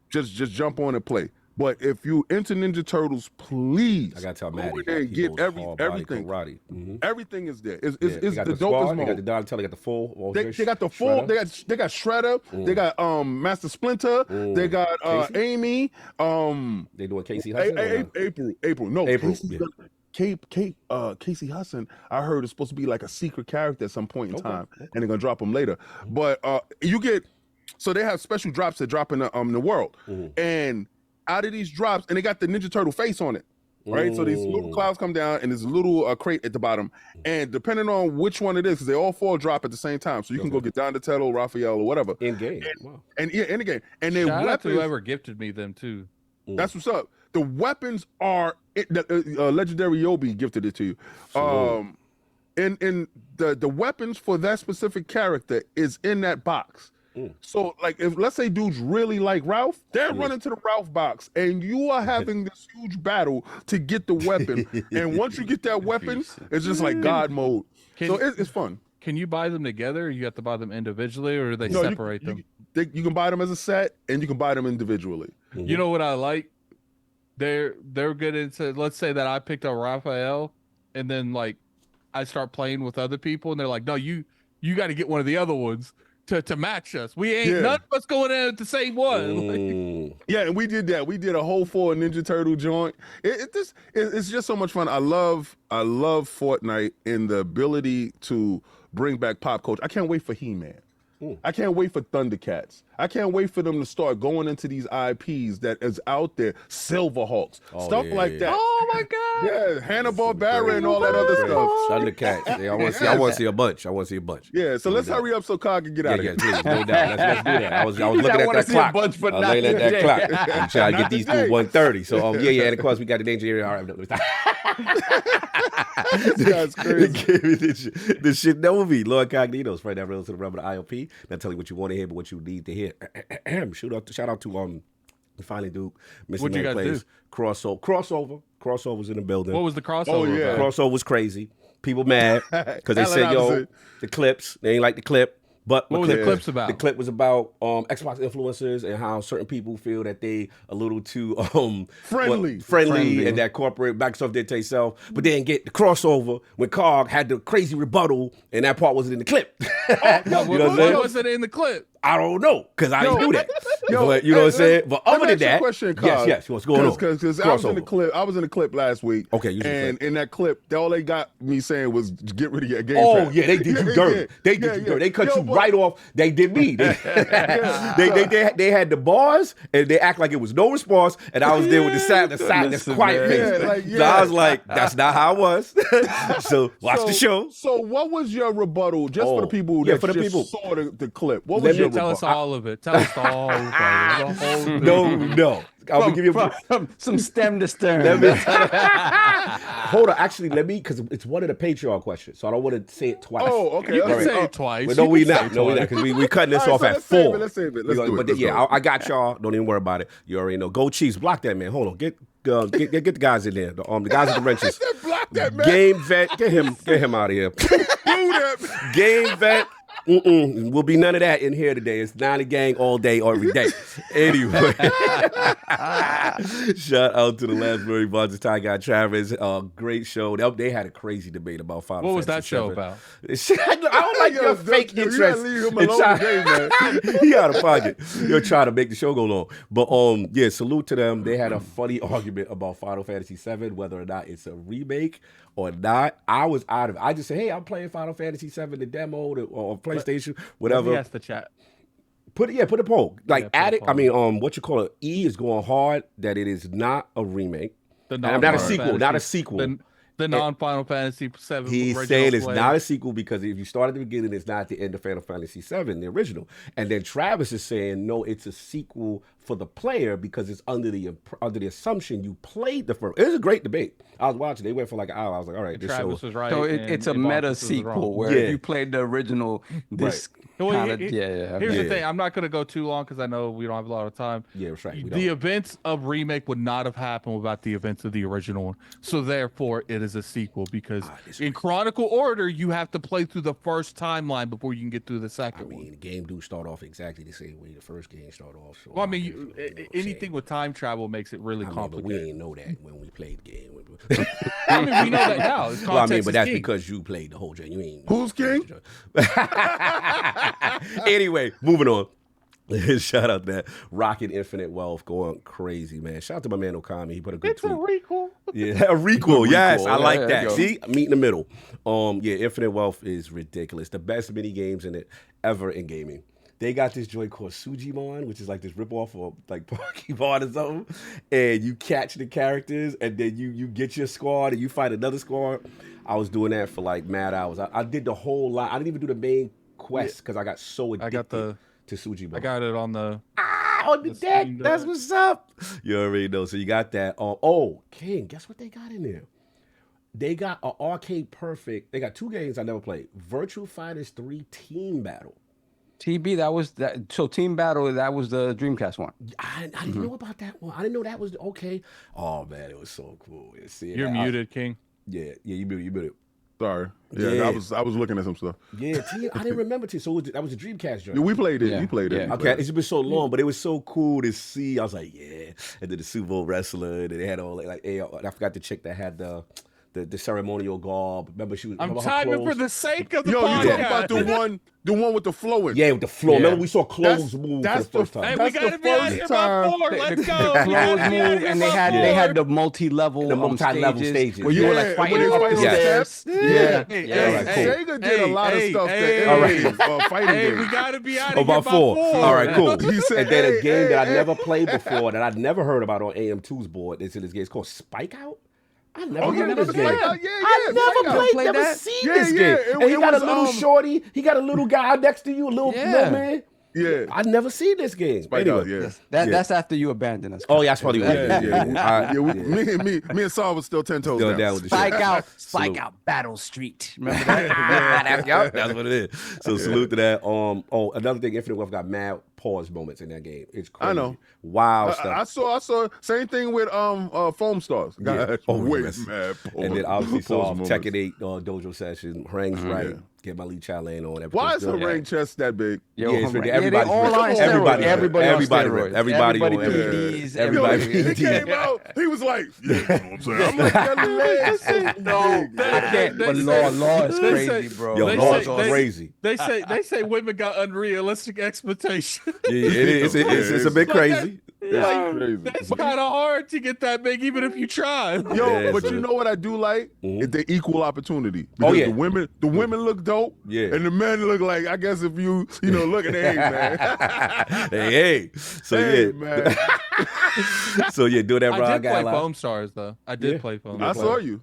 Just jump on and play. But if you into Ninja Turtles, please I gotta tell go Maddie. in there and he get goes hard body everything. karate. Mhm. Everything is there. It's Yeah, it's they the got dopest squad, They got mode. the Donatello, they got the full. They got the full. Shredder. They got Shredder. They got Master Splinter. They got Casey? Amy. They doing Casey Hudson? or not? April. No, April, Casey's yeah. Casey Hudson. I heard is supposed to be like a secret character at some point in time, and they're gonna drop him later. But you get so they have special drops that drop in the world, and out of these drops, and they got the Ninja Turtle face on it. Right, so these little clouds come down, and there's a little crate at the bottom, and depending on which one it is, because they all four drop at the same time, so you can go get Donatello, Raphael, or whatever. In game. Wow. And yeah, in the game, and their Shout out to weapons. whoever gifted me them too. That's what's up. The weapons are legendary. Yobi gifted it to you. And the weapons for that specific character is in that box. So, like, if let's say dudes really like Ralph, they're running to the Ralph box, and you are having this huge battle to get the weapon. And once you get that weapon, it's just like God mode. So it's fun. Can you buy them together? Or you have to buy them individually, or do they No, separate them? You can buy them as a set, and you can buy them individually. You know what I like? They're good into. Let's say that I picked up Raphael, and then like I start playing with other people, and they're like, "No, you got to get one of the other ones to match us. We ain't none of us going in at the same one." Like, Yeah, and we did that. We did a whole full Ninja Turtle joint. It's just so much fun. I love Fortnite and the ability to bring back pop culture. I can't wait for He-Man. I can't wait for Thundercats. I can't wait for them to start going into these IPs that is out there, Silverhawks, stuff like that. oh my god! Yeah, Hanna-Barbera and all that other stuff. Thundercats. Yeah, I want to see a bunch. Yeah, so let's hurry up so Cog can get out of here. Please, no doubt. Let's do that. I was I looking at wanna that see a clock. bunch, but I was not looking at that today. clock. I'm trying to get these today. through 1:30. So yeah, and of course we got the danger area. All right, That's crazy. Give me this shit never be. LordCognito, spread that real to the realm of the ILP. Not telling you what you want to hear, but what you need to hear. Shout out to We finally do. What'd you guys plays crossovers in the building. What was the crossover? Oh, yeah. about? Crossover was crazy. People mad because they Hella said, yo, opposite. the clips, they ain't like the clip. But What was the clips about? The clip was about Xbox influencers and how certain people feel that they a little too friendly and that corporate back stuff did to themselves, but they didn't get the crossover when Cog had the crazy rebuttal and that part wasn't in the clip. You know what I'm saying? What was it in the clip? I don't know because I didn't do that. But you know what I'm saying? But other than that, question, yes, what's going on? Because I was in the clip. I was in the clip last week. Okay, you was in the and clip. in that clip, all they got me saying was get rid of your game. Oh pass. yeah, they did you dirty. They did you dirty. They cut you right off. They did me. They had the bars and they act like it was no response, and I was there with the silence, quiet face. So I was like, that's not how it was. So watch the show. So what was your rebuttal? Just for the people that saw the clip. What was your Tell us rebuttal? all of it. Tell us the whole thing. No. I'm gonna give you some stem to stern. Hold on, actually, because it's one of the Patreon questions, so I don't want to say it twice. Oh, okay. You can okay. say it twice. But no, You we can say not. it No, we twice. not. Because we cutting this All right, off so at let's save 4. it, let's save it. Let's do it. But Let's yeah, do it. I got y'all. Don't even worry about it. You already know. Go Chiefs. Block that man. Hold on. Get the guys in there. The guys with the wrenches. Block that man. Game vet. Get him out of here. Do that. Game vet. Will be none of that in here today. It's 90 gang all day, every day. Anyway, shout out to the Labrie Bunch, Ty Guy Travis. Great show. They had a crazy debate about Final What was Fantasy that show VII. about? I don't like your fake You gotta interest. leave him alone today, man. He out of pocket. You're trying to make the show go long. But yeah, salute to them. They had a funny argument about Final Fantasy VII, whether or not it's a remake or not. I was out of it. I just said, hey, I'm playing Final Fantasy VII, the demo or PlayStation, whatever. Let me ask the chat. Put a poll. Like Yeah, add put it. a poll. I mean, what you call it? E is going hard that it is not a remake. Not a sequel. Not a sequel. The non-Final Fantasy VII. He's original saying it's play. not a sequel because if you start at the beginning, it's not the end of Final Fantasy VII, the original. And then Travis is saying, no, it's a sequel for the player because it's under the assumption you played the first. It was a great debate. I was watching. They went for like an hour. I was like, all right, this Travis show. was right. So and it's a Marcus meta was sequel wrong. where Yeah. if you played the original, this Well, kind of Here's the thing. I'm not going to go too long because I know we don't have a lot of time. Yeah, that's right. We The don't. events of remake would not have happened without the events of the original one. So therefore, it is a sequel because in chronicle order, you have to play through the first timeline before you can get through the second one. The game do start off exactly the same way the first game started off. So Well, I mean, anything with time travel makes it really but complicated. we ain't know that when we played the game. I mean, we know that now. It's Well, I mean, context but is that's king. because you played the whole game. You ain't. Who's king? Anyway, moving on. Shout out that Rocket Infinite Wealth going crazy, man. Shout out to my man Okami. He put a good It's a tweet. requel. Yeah, a requel. Yes, I like there that. you go. See, meet in the middle. Yeah, Infinite Wealth is ridiculous. The best mini games in it ever in gaming. They got this joint called Sujimon, which is like this ripoff of like Pokemon or something. And you catch the characters, and then you get your squad, and you fight another squad. I was doing that for like mad hours. I did the whole lot. I didn't even do the main quest because I got so addicted to Sujimon. I got it on the. On the deck. Steam That's Deck. what's up. You already know. So you got that. King, guess what they got in there? They got an Arcade Perfect. They got 2 games I never played. Virtual Fighters 3 Team Battle. TB, that was that. So Team Battle, that was the Dreamcast one. I didn't know about that one. I didn't know that was okay. Oh man, it was so cool. You're muted, King. Yeah, you muted. Sorry. Yeah, Yeah. I was looking at some stuff. Yeah, I didn't remember Team. So that was a Dreamcast joint. Yeah, we played it. Yeah, We played it. yeah. We Okay, played it. it's been so long, but it was so cool to see. I was like, yeah. And then the Super Bowl wrestler, and they had all like I forgot the chick that had the ceremonial garb. Remember she was. I'm remember her timing for clothes? the sake of the Yo, you podcast. talking about the one with the flowing? Yeah, with the floor. Yeah. Remember we saw clothes move that's for the first the- time. Hey, we That's gotta the be out of first here time by 4. The- Let's the- go. the We gotta clothes be out of moved, here and by they 4. had the multi-level, The multi-level stages. where you were like Yeah, fighting when they up fight the on the stairs. steps. Yeah, Hey, yeah. hey, All right, hey, cool. Sega did a lot of stuff hey, that hey, fighting Hey, games. we gotta be out of Oh, here by 4. All right, cool. He said, And then hey, a game that I hey, never played before, that I'd never heard about on AM2's board, is in this game. It's called Spike Out. I never Oh, you heard of never this game. played that? Yeah, I yeah, never Spike Out. played, Played never that? seen Yeah, this yeah, game. it- And he it got a was, little shorty. He got a little guy next to you, a little Yeah. man. Yeah. I never seen this game. Spike Anyway. out, yeah. That's after you abandoned us. Oh, yeah, that's probably what it is. Me and Saul was still 10 toes Still down. down with the Spike shit. out, Salute. Spike out, Battle Street. Remember that? That's what it is. So salute to that. Another thing, Infinite Wealth got mad pause moments in that game. It's crazy. I know. Wild stuff. I saw same thing with Foam Stars. Yeah. God, Oh, way yes. mad pause. And then obviously Pause saw moments. Tekken 8 dojo session. Harangue's right. Yeah. Get my Lee Chalan on. Why is her everything's ring chest that big? Yo, Yeah, it's Harangue. everybody's they all rich. on steroids. Everybody- Everybody on everybody steroids. rich. Everybody on PEDs. everybody He came out, he was like, yeah, you know what I'm saying? I'm like, that leg so No, big. I can't. But law is they crazy, say- bro. Yo, They Lord's say- crazy. They say women got unrealistic expectations. Yeah, it is. It's a bit crazy. Like, crazy. that's kind of hard to get that big, even if you try. Yo, Yeah, but son. you know what I do like? Is the equal opportunity. Oh, Because yeah. the women look dope. Yeah. And the men look like, I guess if you look at hey, man. hey. So Hey, yeah. man. So yeah, do that I Rod did play guy. Foam Stars though. I did Yeah. play Foam. I Stars. saw you.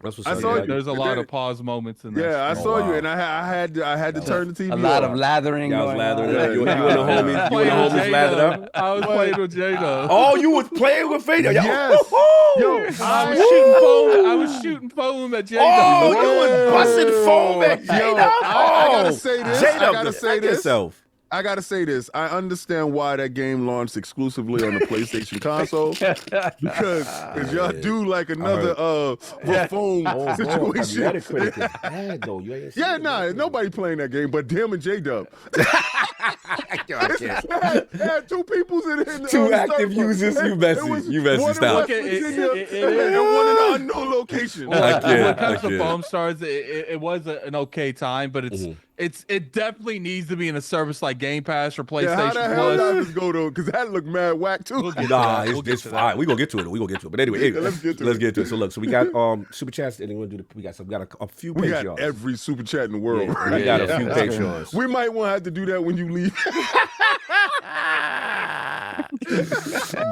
That's what's I up. saw Yeah. you. There's a And lot then- of pause moments in that. Yeah, I show. saw you, wow. and I had to turn the TV A lot off. of lathering. Y'all was going lathering on. up. You and the homies, Playing with lathered Jada. up. I was playing with Jada. Oh, you was playing with Fader. Yes. Yo, I was shooting foam at Jada. Oh, you was busting foam at Yo, Jada. I gotta say this. Jada, I gotta say this. Yourself. I gotta say this. I understand why that game launched exclusively on the PlayStation console because y'all do like another foam situation. Metacritic is bad though. You ain't Yeah, seen nah, it. nobody playing that game but them and J-Dub. I can't. Had two peoples in Two active users. You messy. You messy. One in Stop. West Virginia and one in an unknown location. When I it can't. comes to Foam Stars, it was an okay time, but it definitely needs to be in a service like Game Pass or Yeah, how PlayStation the hell Plus. Divers go though? Because that looked mad whack too. Nah, We'll get it's to fine. We gonna get to it. But anyway, Let's get to let's get to it. So look, so we got super chats, and we got a few We Patreons. got every super chat in the world. Yeah, right? we got a few Patreons. We might want to have to do that when you leave.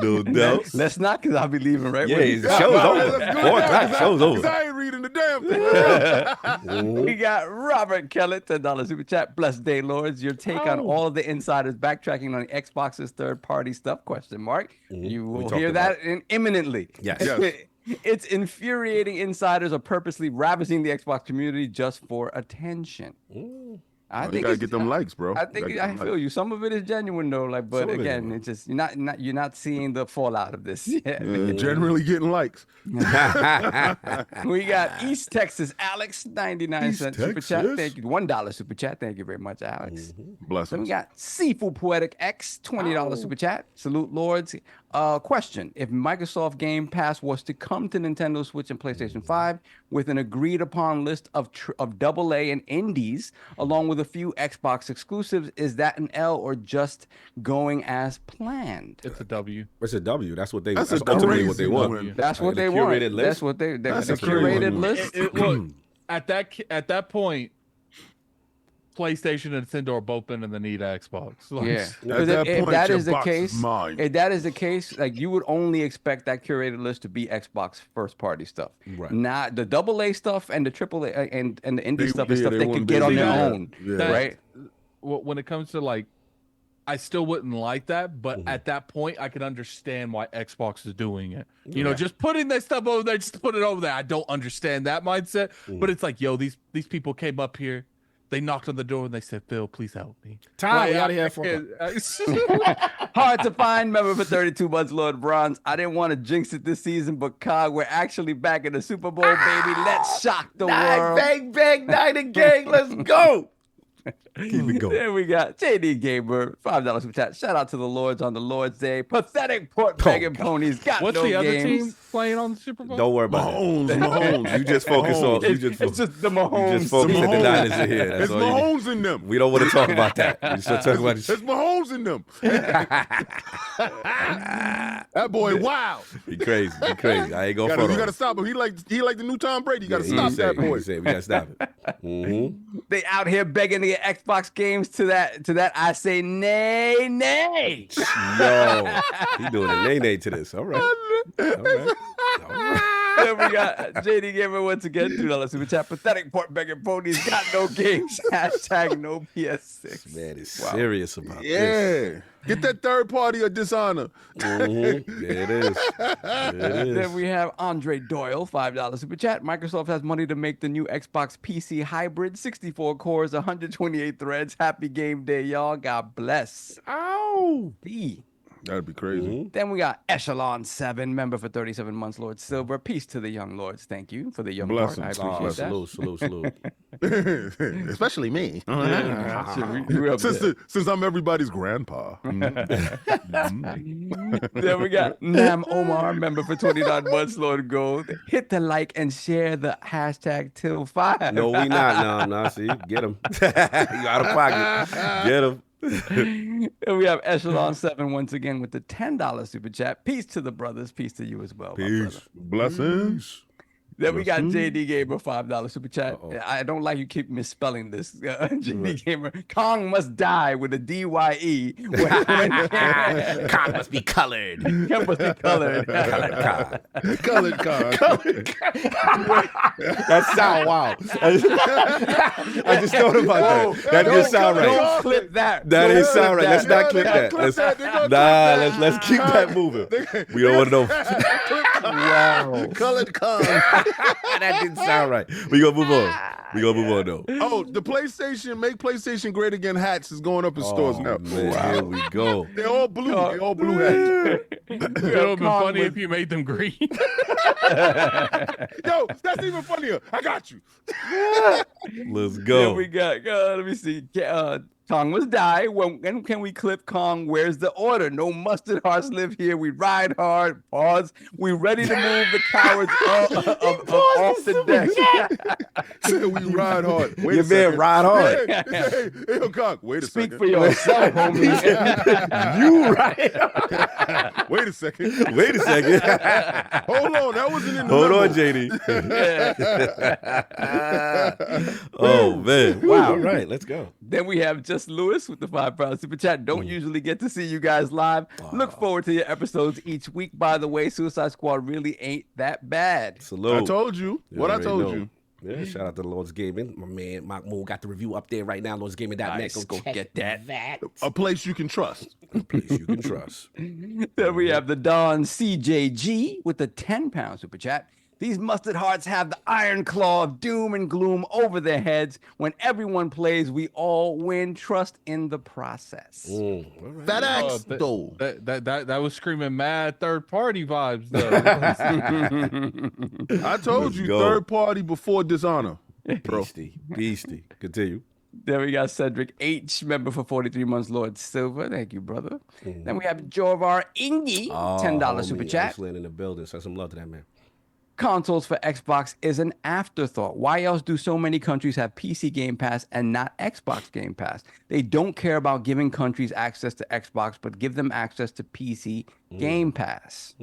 No doubt. Let's not, because I'll be leaving right Yeah, when the show's over. Let's go 4 now, o'clock, show's 'cause over. I ain't reading the damn thing. We got Robert Kellett, $10 super chat. Blessed day, Lords. Your take on all of the insiders backtracking on Xbox's third-party stuff? Question mark. You will talked hear about that imminently. Yes. Yes. It's infuriating insiders are purposely ravaging the Xbox community just for attention. I You think gotta it's- get them likes, bro. I think I feel you. Some of it is genuine though, like, but Some of it is, again, bro. it's just you're not seeing the fallout of this yet. Generally getting likes. We got East Texas Alex, 99-cent super chat. Texas? Thank you. $1 super chat. Thank you very much, Alex. Bless Then we them. got Seafood Poetic X, $20 super chat. Salute, Lords. Question: if Microsoft Game Pass was to come to Nintendo Switch and PlayStation 5 with an agreed upon list of AA and indies, along with a few Xbox exclusives, is that an L or just going as planned? It's a W. It's a W. That's what they. That's That's a ultimately what crazy they want. one. That's what The they want. curated list? That's what they. That's The a crazy curated one. list. Look, at that point, PlayStation and Nintendo are both in the need of Xbox. Like, Yeah, At because that if point, that your is the box is case, mine. if that is the case, like you would only expect that curated list to be Xbox first party stuff, Right. not the AA stuff and the AAA and the indie They- stuff is yeah, stuff they they wouldn't could be get on able their to do that. own, Yeah. That- right? when it comes to like, I still wouldn't like that, but at that point, I can understand why Xbox is doing it. You know, just putting that stuff over there, just to put it over there. I don't understand that mindset, but it's like, yo, these people came up here, they knocked on the door and they said, "Phil, please help me." Ty, we out of here for. Hard to find member for 32 months, Lord Bronze. I didn't want to jinx it this season, but Cog, we're actually back in the Super Bowl, baby. Let's shock the world. Bang, bang, night and gang. Let's go. Keep it going. Then we got JD Gamer, $5 super chat. Shout out to the Lords on the Lord's Day. Pathetic port begging ponies. Got What's no the other games. team playing on the Super Bowl? Don't worry about it. Mahomes. You just focus on. You It's just just the You Mahomes. just focus The at the Mahomes. Niners in here. That's It's all you need. Mahomes in them. We don't want to talk about that. We still talk about It's Mahomes in them. That boy, wow. He crazy. He crazy. I ain't gonna You front on gotta him. stop him. He like the new Tom Brady. You gotta Yeah, stop he that said- boy. He said we gotta stop it. They out here begging to get Xbox games to that. I say nay, nay. Yo, he doing a nay-nay to this. All right. All right. All right. Then we got JD Gamer once again, $2 super chat. Pathetic pork begging ponies got no games. Hashtag no PS6. Man is serious about this. Yeah. Get that third party of dishonor. Mm-hmm. There it is. There it is. Then we have Andre Doyle, $5 super chat. Microsoft has money to make the new Xbox PC hybrid, 64 cores, 128 threads. Happy game day, y'all. God bless. Ow. B. That'd be crazy. Then we got Echelon 7, member for 37 months, Lord Silver. Peace to the young lords. Thank you for the young part. I Blessings. appreciate that. Salute. Especially me. Shit, Since I'm everybody's grandpa. Then we got Nam Omar, member for 29 months, Lord Gold. Hit the like and share the hashtag till 5. No, we not. No. See, get him. You out of pocket. Get him. And we have Echelon 7 once again with the $10 super chat. Peace to the brothers. Peace to you as well. My brother. Peace. Blessings. Then we got JD Gamer, $5 super chat. I don't like you keep misspelling this. JD Gamer. Kong must die with a DYE. Kong must be colored. Kong must be colored. Colored Kong. That sound wild. I just thought about that. That didn't sound right. Don't clip that. That didn't sound right. Let's not They clip gonna that. clip that. They gonna Let's keep that moving. We don't want to know. Wow. Colored Kong. That didn't sound right. We gonna move on. Though. Oh, the PlayStation Make PlayStation Great Again hats is going up in stores now. Man, here we go. They're all blue. They're all blue hats. It would have been funny if you made them green. Yo, that's even funnier. I got you. Let's Then go. we got, let me see. Kong must die. When can we clip Kong? Where's the order? No mustard hearts live here. We ride hard. Pause. We ready to move the cowards off the deck. Said we ride hard. Wait Your a man second. ride hard. Hey, yo, Kong, wait a Speak second. for yourself, homie. You right. Wait a second. Wait a second. Hold on. That wasn't in the Hold memo. on, JD. Oh man. Wow. All right, let's go. Then we have Just Lewis with the $5 super chat. Don't usually get to see you guys live. Look forward to your episodes each week. By the way, Suicide Squad really ain't that bad. Salute. I told you. What I already told know. you. Yeah, shout out to Lord's Gaming. My man, Mark Moon got the review up there right now. LordsGaming.net. Nice. Go get that. A place you can trust. A place you can trust. Then we have the Don CJG with the £10 super chat. These mustard hearts have the iron claw of doom and gloom over their heads. When everyone plays, we all win. Trust in the process. All right. That axe, though. That was screaming mad third party vibes though. I told Let's you, go. third party before dishonor. Bro. Beastie. Continue. Then we got Cedric H, member for 43 months, Lord Silver. Thank you, brother. Then we have Jorvar Ingy, $10 super homie, chat. Iceland in the building. Send some love to that man. Consoles for Xbox is an afterthought. Why else do so many countries have PC Game Pass and not Xbox Game Pass? They don't care about giving countries access to Xbox, but give them access to PC Game Pass.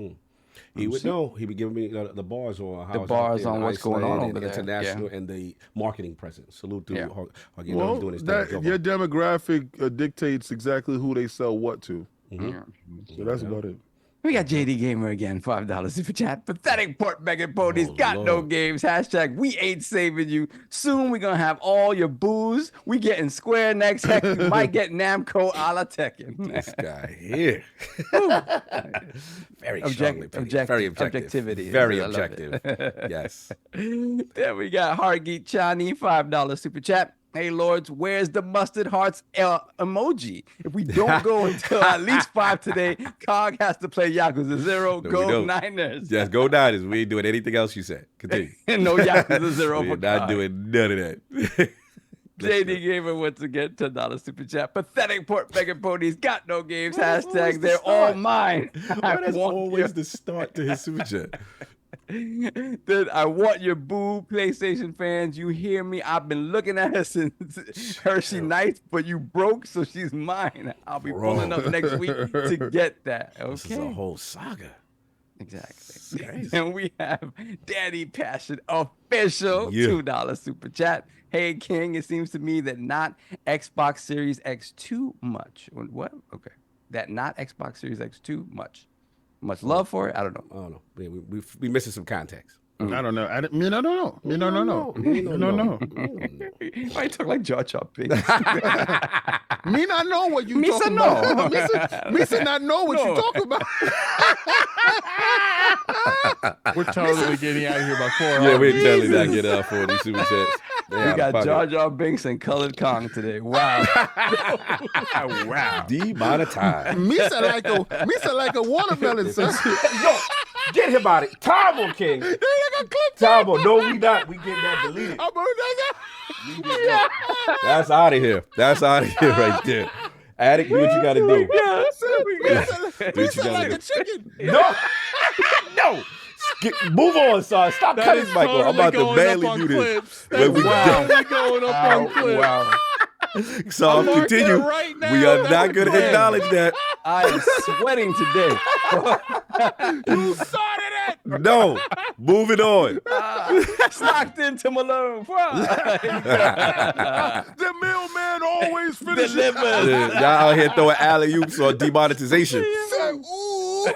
He would know. He would give me the bars on how The it's bars out there in on what's going on Iceland over and there. international and the marketing presence. Salute to Yeah. Hoggino Well, doing his that, thing. your demographic dictates exactly who they sell what to. Yeah. So that's about it. We got JD Gamer again, $5 super chat. Pathetic pork begging ponies, got no Lord. games. Hashtag we ain't saving you. Soon we gonna have all your booze. We getting Square next. Heck, we might get Namco a la Tekken. This guy here. Very strongly opinionated. Very objective. Objectivity. Very I love it. objective. Yes. Then we got Hargeet Chani, $5 super chat. Hey, Lords, where's the mustard hearts emoji? If we don't go until at least 5 today, Cog has to play Yakuza 0. No, we Go don't. Niners. Just go Niners. We ain't doing anything else you said. Continue. No Yakuza 0 We're for not Cog. doing none of that. JD Gamer once again, $10 super chat. Pathetic pork begging ponies, got no games. Hashtag they're all mine. Why that's want always the start to his super chat? Then I want your boo, PlayStation fans. You hear me? I've been looking at her since Hershey nice, but you broke, so she's mine. I'll be pulling up next week to get that. This is a Okay. whole saga. Exactly. And we have Daddy Passion Official, Yeah. $2 super chat. Hey King, it seems to me that not Xbox Series X too much. What? Okay. That not Xbox Series X too much. Much love for it? I don't know. I don't know. We missing some context. I don't know. I don't know. Me don't know. Why you talk like Jar Jar Binks? Me not know what you Misa talking know. about. Misa not know what you talking about. We're totally getting out of here by 4 hours. Yeah, we're totally not getting out for these super chats. We got Jar Jar Binks and Colored Kong today. Wow. Wow. Demonetized. Misa like a watermelon, son. Yo, get him out of it. Tabo King. They like a clip. Tabo, no, we not. We getting that deleted. That's out of here. That's out of here right there. Addict, do what you gotta do. Misa like a chicken. No. No. Move on, son. Stop That cutting is Michael. I'm about to totally badly going up do on this. clips. When That's we totally going up on clips. Wow. So I'm I'll marking continue. it right now. We are That's not a going to clip. acknowledge that. I am sweating today. You started it. No. Moving on. It's locked into Malone. The mailman always finishes. Yeah, y'all out here throwing alley-oops on demonetization. Ooh.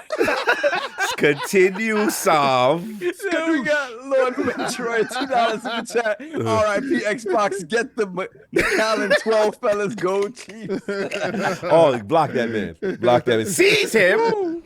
Continue, Solve. Then we got Lord Metroid, $2 super chat. R.I.P. Xbox, get the McAllen 12 fellas go Chiefs. Oh, block that man. Block that man. Seize him.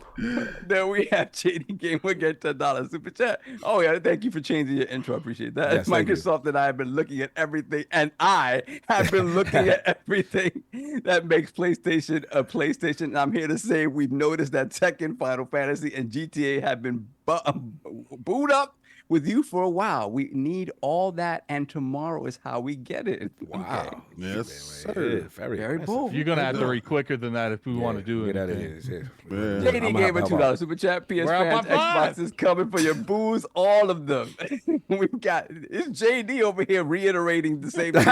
Then we have JD Gamer get $10 super chat. Oh yeah, thank you for changing your intro. I appreciate that. Yes, thank you. Microsoft and I have been looking at everything, and I have been looking at everything that makes PlayStation a PlayStation. And I'm here to say we've noticed that Tekken, Final Fantasy, and GTA have been booed up with you for a while. We need all that, and tomorrow is how we get it. Wow. Okay. Yes, Yeah, sir. very bold. You're going to have to read quicker than that if we want to do Get out of anything. here. Man. JD I'ma gave a help $2 out. super chat. PS We're up fans, by Xbox is coming for your booze, all of them. We got it's JD over here reiterating the same thing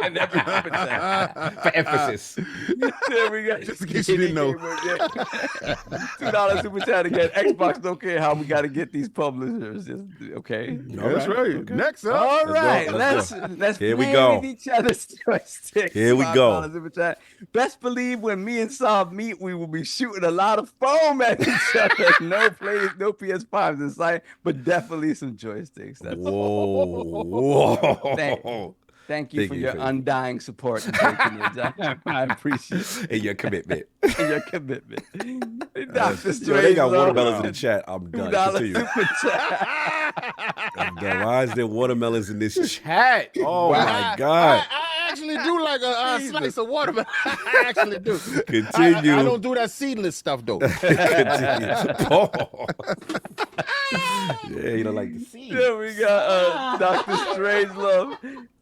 in every super chat. For emphasis. There we go. Just in case you didn't know. $2 super chat again. Xbox don't care how we got to get these publishers. Just, okay. That's right. Okay. Next up. All Let's right, go, let's let's play Here we go. with each other's joysticks. Here we go. $5 super chat. Best believe when me and Saab meet, we will be shooting a lot of foam at each other. No PS5s in sight, but definitely some joysticks. That's Whoa. Thank you Thank for you, your thank you. undying support and patronage. I appreciate it. And your commitment. And your commitment. Dr. Yo, they got Strangelove, watermelons in the chat. I'm done. $2 Continue. super chat. I'm done. Why is there watermelons in this chat? Oh Wow. my God. I actually do like a slice of watermelon. I actually do. Continue. I don't do that seedless stuff though. Continue. Paul. Yeah, you don't like the seed. Then we got Dr. Strangelove,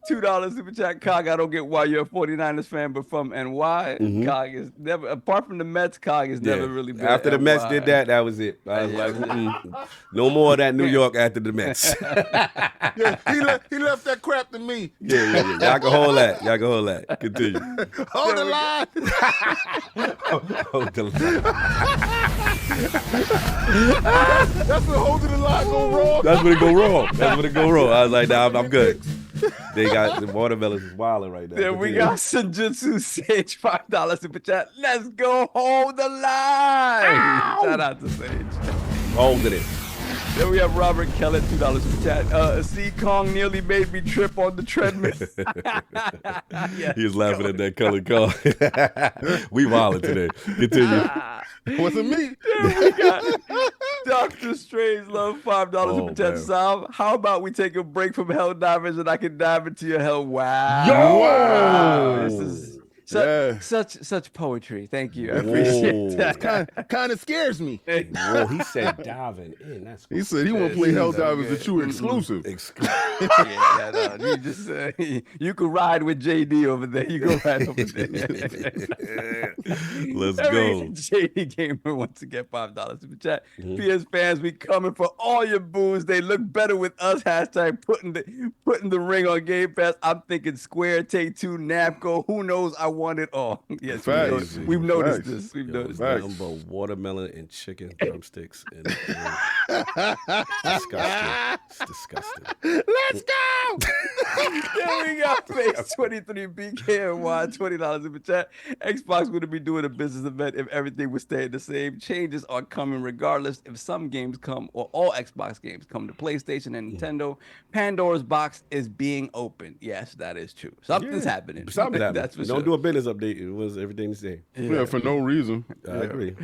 $2 super chat. Cog, I don't get why you're a 49ers fan, but from NY, Cog is never, apart from the Mets, Cog has never really been. After the Mets NY. did that, that was it. I was like, no more of that New York after the Mets. Yeah, he left that crap to me. Yeah. Y'all can hold that. Y'all can hold that. Continue. Hold the line. Hold the That's when holding the line go wrong. That's when it go wrong. That's when it go wrong. I was like, nah, I'm good. They got the watermelons is wilding right now. Then we Continue. got Senjutsu Sage, $5 super chat. Let's go hold the line. Shout out to Sage. Holding it. Then we have Robert Kellett, $2 super chat. C Kong nearly made me trip on the treadmill. Yes. He was laughing at that colored car. We wilding today. Continue. Wasn't me. Then we got Dr. Strangelove, $5 Oh, super chat. man. Sam, how about we take a break from Helldivers and I can dive into your hell? Wow. Yo! This is Yeah. such poetry. Thank you. I appreciate that. Kind of scares me. Whoa, he said diving in. That's He said he want to play Helldivers with you exclusive. Yeah, no, you just you can ride with JD over there. You go right over there. Let's Every go. JD Gamer wants to get $5 super chat. PS fans, we coming for all your boos. They look better with us. Hashtag putting the ring on Game Pass. I'm thinking Square, Take Two, Napco. Who knows? I want it all. Yes, Facts. we've noticed Facts. this. We've Yo, noticed it's this. Facts. nothing but watermelon and chicken drumsticks. And disgusting. It's disgusting. Let's go. There we go. Phase 23 BKNY, $20 super chat. Xbox wouldn't be doing a business event if everything was staying the same. Changes are coming regardless if some games come or all Xbox games come to PlayStation and Nintendo. Pandora's box is being opened. Yes, that is true. Something's happening. Something's happening. That's for Don't sure. do a business update. It was everything the same. Yeah, for no reason. I agree.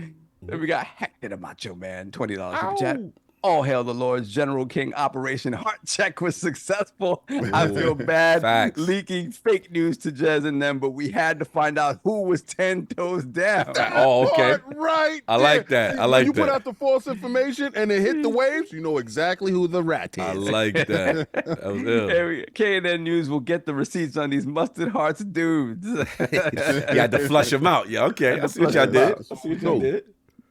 Then we got Hector the Macho Man, $20 super chat. All hail the Lord's General King. Operation Heart Check was successful. I feel bad Facts. leaking fake news to Jez and them, but we had to find out who was 10 toes down. Oh, okay. Right. I like there. that. I like when you that. put out the false information and it hit the waves, you know exactly who the rat is. I like that. That was ill. K&N News will get the receipts on these mustard hearts dudes. You had to flush them out. Yeah, okay. I see what y'all did. I see what y'all did.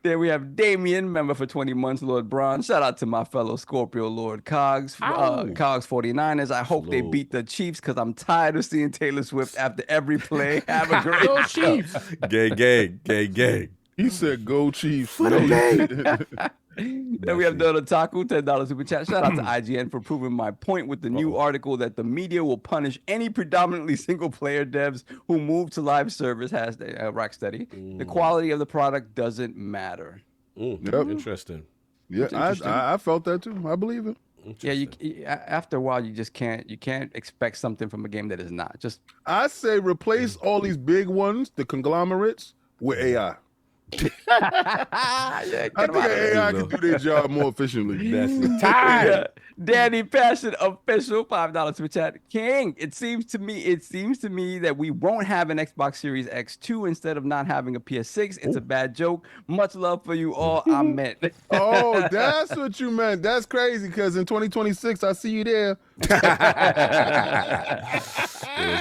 Then we have Damien, member for 20 months, Lord Braun. Shout out to my fellow Scorpio, Lord Cogs. Cogs 49ers. I hope they beat the Chiefs because I'm tired of seeing Taylor Swift after every play. Have a great Go show. Chiefs. Gang. He said, "Go Chiefs." Then we have Dodo Taku, $10 super chat. Shout out to IGN for proving my point with the new article that the media will punish any predominantly single player devs who move to live service. Rocksteady. The quality of the product doesn't matter. Yep. Interesting. Yeah, I felt that too. I believe it. Yeah, after a while, you just can't expect something from a game that is not. Just I say replace all these big ones, the conglomerates, with AI. I think AI can do their job more efficiently. That's the time. Yeah. Danny Passion official, $5 super chat. King, it seems to me that we won't have an Xbox Series X2 instead of not having a PS6. It's a bad joke. Much love for you all. I meant. Oh, that's what you meant. That's crazy because in 2026, I see you there. What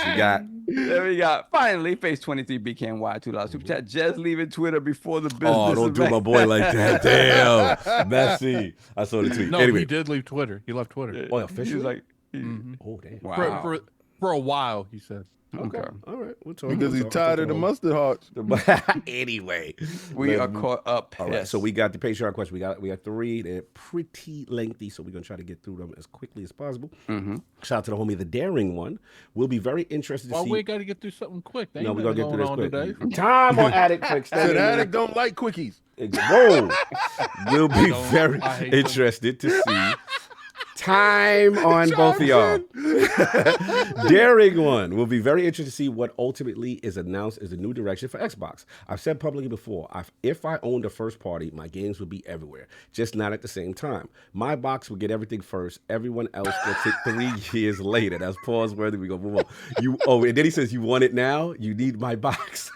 you got? There we go. Finally, Phase 23 BKNY, $2 super chat. Just leaving Twitter before the business. Oh, don't do event. my boy like that. Damn. Messy. I saw the tweet. No, Anyway. he did leave Twitter. He left Twitter. Oh, He officially? was like, Oh, damn. wow. For a while, he said. Okay. All right. We'll talk. Because he's tired of the mustard hearts. Anyway. We are caught up. All right, Yes. so we got the Patreon question. We got three. They're pretty lengthy, so we're gonna try to get through them as quickly as possible. Shout out to the homie, the daring one. We'll be very interested to Well, see. we got to get through something quick. There No, ain't we're gonna nothing get through going this on quick. today. Time on Addict for Said extended. addict don't like quickies. Whoa. We'll be very I hate them. interested to see. Time on both of y'all. Daring one. We'll be very interested to see what ultimately is announced as the new direction for Xbox. I've said publicly before, if I owned a first party, my games would be everywhere, just not at the same time. My box would get everything first. Everyone else gets it 3 years later. That's pause worthy. We go move on. And then he says, you want it now? You need my box.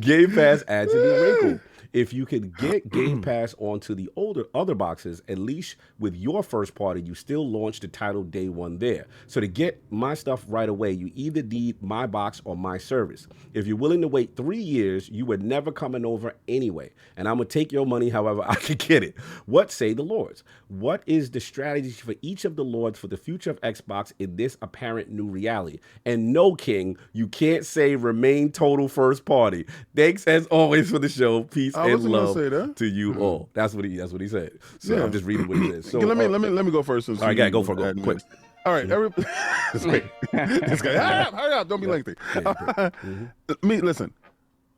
Game Pass adds a new wrinkle. If you could get Game Pass onto the other boxes, at least with your first party, you still launch the title day one there. So to get my stuff right away, you either need my box or my service. If you're willing to wait 3 years, you were never coming over anyway. And I'm going to take your money however I can get it. What say the Lords? What is the strategy for each of the Lords for the future of Xbox in this apparent new reality? And no, King, you can't say remain total first party. Thanks as always for the show. Peace I and wasn't gonna love say that. to you all. That's what he said. So Yeah. I'm just reading what he said. So let me go first. all right, go for it. Go quick. All right, this guy, hurry up, don't be lengthy. Listen.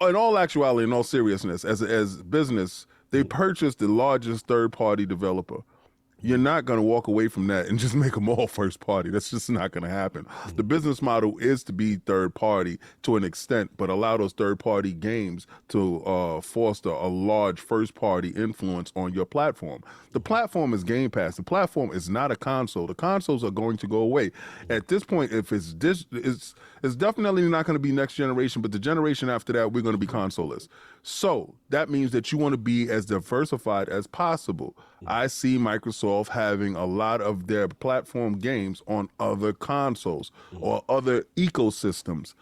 In all actuality, in all seriousness, as business, they purchased the largest third-party developer. You're not going to walk away from that and just make them all first party. That's just not going to happen. The business model is to be third party to an extent, but allow those third party games to foster a large first party influence on your platform. The platform is Game Pass. The platform is not a console. The consoles are going to go away. At this point, if it's definitely not going to be next generation, but the generation after that, we're going to be consoleless. So that means that you want to be as diversified as possible. I see Microsoft having a lot of their platform games on other consoles or other ecosystems,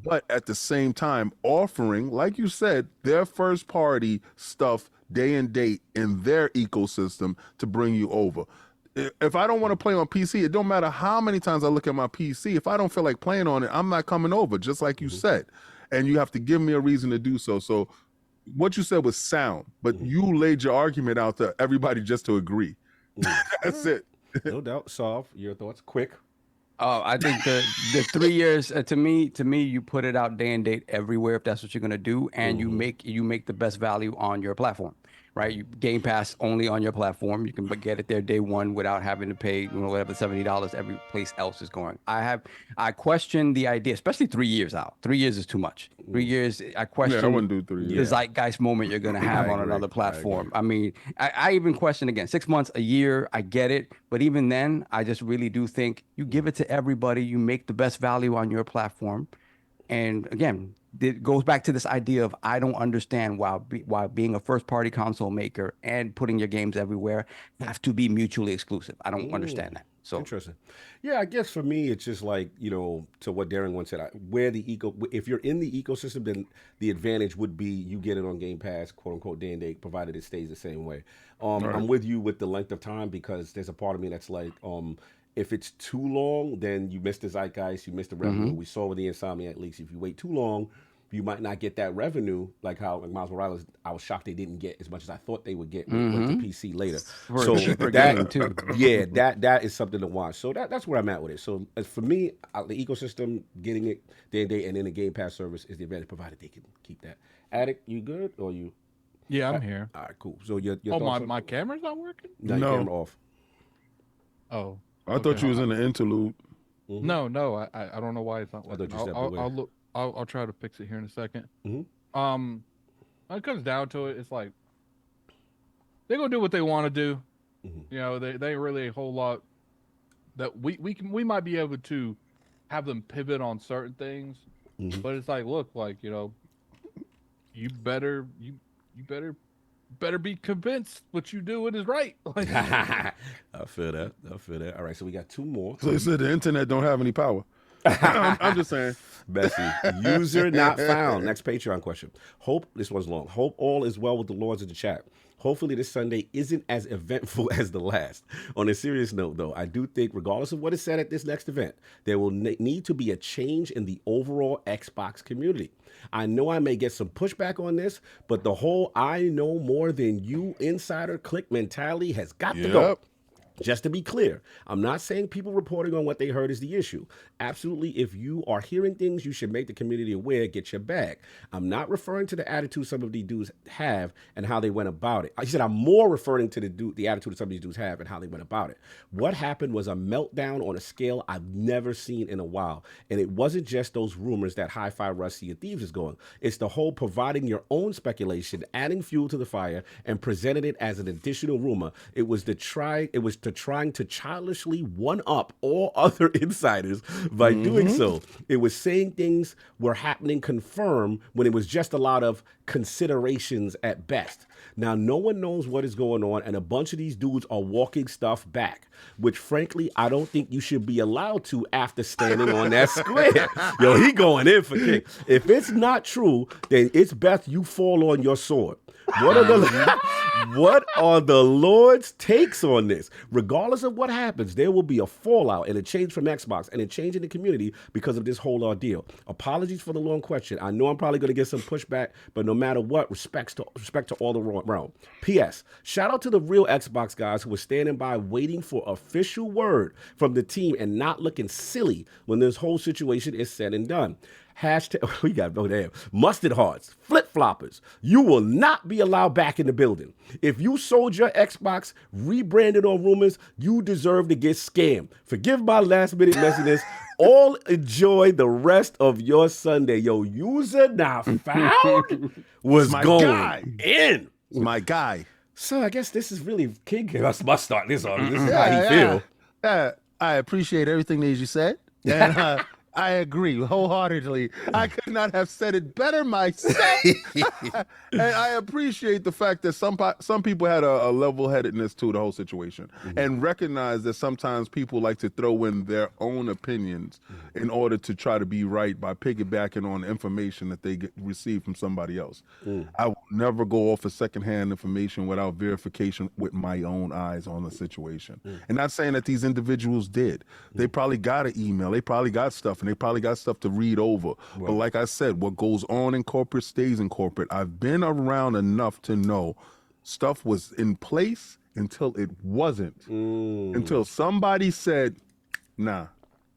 but at the same time offering, like you said, their first party stuff day and date in their ecosystem to bring you over. If I don't want to play on PC, it don't matter how many times I look at my PC. If I don't feel like playing on it, I'm not coming over, just like you said. and you have to give me a reason to do so. So what you said was sound, but you laid your argument out to everybody just to agree. That's it. No doubt. Solve your thoughts quick. I think the 3 years to me, you put it out day and date everywhere if that's what you're gonna do, and you make the best value on your platform, right? You Game Pass only on your platform. You can get it there day one without having to pay whatever $70 every place else is going. I question the idea, especially 3 years out. 3 years is too much. 3 years, I question. I wouldn't do 3 years. The zeitgeist moment you're gonna have on another platform. I mean, I even question again, 6 months, a year, I get it, but even then, I just really do think you give it to everybody, you make the best value on your platform, and again, it goes back to this idea of I don't understand why being a first-party console maker and putting your games everywhere have to be mutually exclusive. I don't understand that. So interesting. Yeah, I guess for me, it's just like, to what Darren once said, if you're in the ecosystem, then the advantage would be you get it on Game Pass, quote unquote, day and date, provided it stays the same way. I'm with you with the length of time, because there's a part of me that's like, if it's too long, then you miss the zeitgeist, you miss the revenue. We saw with the Insomniac leaks, if you wait too long, you might not get that revenue, like how Miles Morales, I was shocked they didn't get as much as I thought they would get when it went to PC later. So that is something to watch. So that's where I'm at with it. So as for me, the ecosystem, getting it day and day, and then the Game Pass service is the advantage, provided they can keep that. Addict, you good, or you? Yeah, I'm here. All right, cool. So your my camera's not working? No, your camera off. Oh. I thought you was in the interlude. No, I don't know why it's not working. I'll look. I'll try to fix it here in a second. Mm-hmm. When it comes down to it, it's like they're gonna do what they want to do. Mm-hmm. They really a whole lot that we might be able to have them pivot on certain things, but it's like, look, like you better be convinced what you doing is right. Like, I feel that. All right, so we got two more. So you said the internet don't have any power. I'm just saying. Bessie, user not found. Next Patreon question. Hope, this one's long. Hope all is well with the Lords of the chat. Hopefully this Sunday isn't as eventful as the last. On a serious note, though, I do think, regardless of what is said at this next event, there will need to be a change in the overall Xbox community. I know I may get some pushback on this, but the whole I know more than you insider click mentality has got to go. Just to be clear, I'm not saying people reporting on what they heard is the issue. Absolutely, if you are hearing things, you should make the community aware, get your bag. I'm not referring to the attitude some of these dudes have and how they went about it. I said I'm more referring to the attitude some of these dudes have and how they went about it. What happened was a meltdown on a scale I've never seen in a while. And it wasn't just those rumors that Hi-Fi Rush Sea of Thieves is going. It's the whole providing your own speculation, adding fuel to the fire, and presenting it as an additional rumor. It was to trying to childishly one-up all other insiders by doing so. It was saying things were happening confirmed when it was just a lot of considerations at best. Now, no one knows what is going on, and a bunch of these dudes are walking stuff back, which, frankly, I don't think you should be allowed to after standing on that square. Yo, he going in for kick. If it's not true, then it's best you fall on your sword. What are the Lord's takes on this? Regardless of what happens, there will be a fallout and a change from Xbox and a change in the community because of this whole ordeal. Apologies for the long question. I know I'm probably going to get some pushback, but no matter what, respect to all around. P.S. Shout out to the real Xbox guys who were standing by waiting for official word from the team and not looking silly when this whole situation is said and done. Hashtag, we got, mustard hearts, flip-floppers. You will not be allowed back in the building. If you sold your Xbox, rebranded on rumors, you deserve to get scammed. Forgive my last-minute messiness. All enjoy the rest of your Sunday. Yo, user not found was going in. My guy. So I guess this is really King. Must start this on. This is how he feel. I appreciate everything that you said. And I agree wholeheartedly. I could not have said it better myself. And I appreciate the fact that some people had a level-headedness to the whole situation and recognize that sometimes people like to throw in their own opinions in order to try to be right by piggybacking on information that they receive from somebody else. I will never go off of secondhand information without verification with my own eyes on the situation. And not saying that these individuals did. They probably got an email. They probably got stuff and they probably got stuff to read over. But like I said, what goes on in corporate stays in corporate. I've been around enough to know stuff was in place until it wasn't. Until somebody said, nah,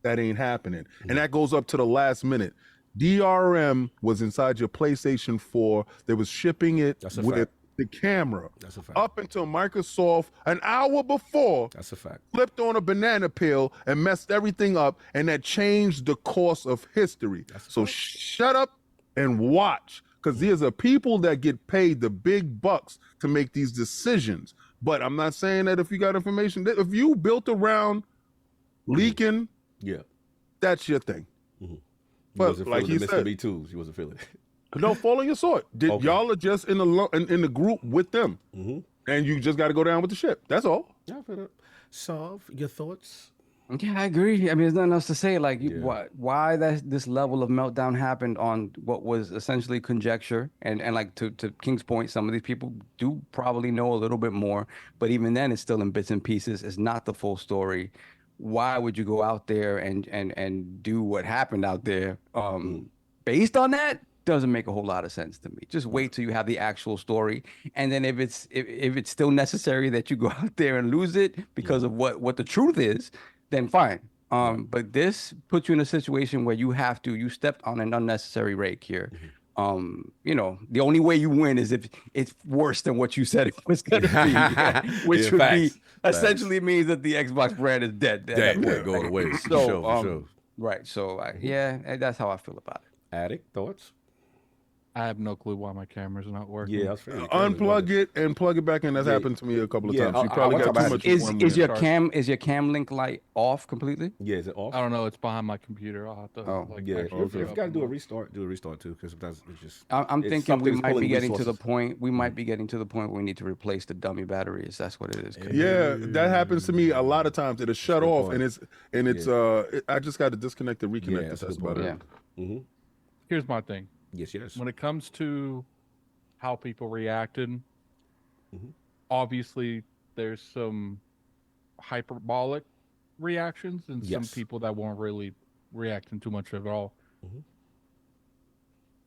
that ain't happening. And that goes up to the last minute. DRM was inside your PlayStation 4. They was shipping it with the camera. That's a fact. Up until Microsoft, an hour before, That's a fact. flipped on a banana peel and messed everything up, and that changed the course of history. So shut up and watch, because there's a people that get paid the big bucks to make these decisions. But I'm not saying that if you got information, if you built around leaking, that's your thing. But like he said, B2s, you wasn't feeling it. No, fall on your sword. Y'all are just in the group with them, and you just got to go down with the ship. That's all. Yeah, I feel it. Solve your thoughts. Yeah, I agree. I mean, there's nothing else to say. Like, why this level of meltdown happened on what was essentially conjecture, and like to King's point, some of these people do probably know a little bit more, but even then, it's still in bits and pieces. It's not the full story. Why would you go out there and do what happened out there? Based on that, doesn't make a whole lot of sense to me. Just wait till you have the actual story, and then if it's still necessary that you go out there and lose it because of what the truth is, then fine. But this puts you in a situation where you stepped on an unnecessary rake here. You know, the only way you win is if it's worse than what you said it was going to be, which would be essentially means that the Xbox brand is dead. Going away. So, right. So, yeah, that's how I feel about it. Addict thoughts? I have no clue why my camera's not working. Yeah, I was feeling unplug it and plug it back in. That's happened to me a couple of times. You probably got too much. Is your cam link light off completely? Yeah, is it off? I don't know. It's behind my computer. I'll have to. If you got to do a restart too, because sometimes it's just. I'm thinking we might be getting to the point. We might be getting to the point where we need to replace the dummy batteries. That's what it is. Yeah, that happens to me a lot of times. It'll shut off, and it's I just got to disconnect and reconnect. That's about it. Here's my thing. Yes. When it comes to how people reacted, obviously there's some hyperbolic reactions and some people that weren't really reacting too much at all.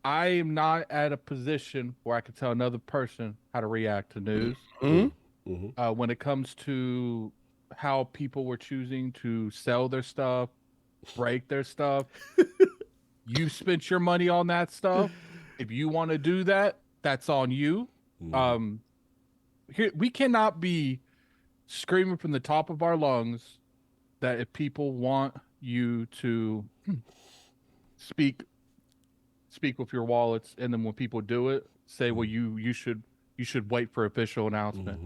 I am not at a position where I can tell another person how to react to news. When it comes to how people were choosing to sell their stuff, break their stuff, you spent your money on that stuff. If you want to do that, that's on you. Here, we cannot be screaming from the top of our lungs that if people want you to speak with your wallets, and then when people do it, say, well, you should wait for official announcement.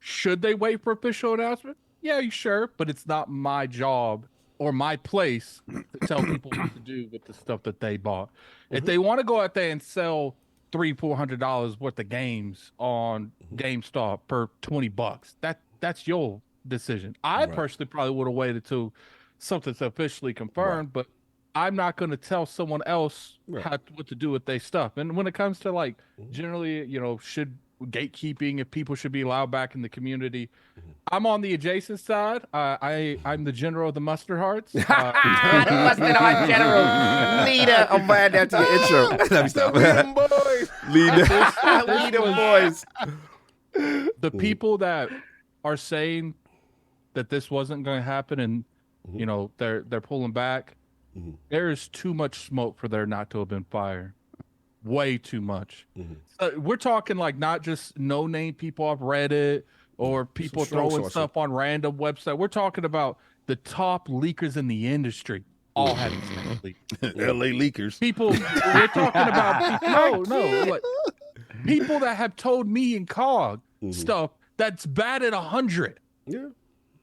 Should they wait for official announcement? Yeah, sure, but it's not my job or my place to tell people what to do with the stuff that they bought. If they want to go out there and sell $300-400 worth of games on GameStop for $20, that's your decision. I personally probably would have waited till something's officially confirmed, but I'm not going to tell someone else what to do with their stuff. And when it comes to like generally, should gatekeeping, if people should be allowed back in the community, I'm on the adjacent side. I'm the general of the Mustard Hearts. The Mustard Heart General, leader. I'm glad that's the intro. Let me stop. Leader boys. The people that are saying that this wasn't going to happen, and they're pulling back. There is too much smoke for there not to have been fire. Way too much. We're talking like not just no-name people off Reddit or people throwing stuff on random website. We're talking about the top leakers in the industry all having leaked. LA leakers. People, we're talking about people that have told me in COG stuff that's bad at 100. Yeah.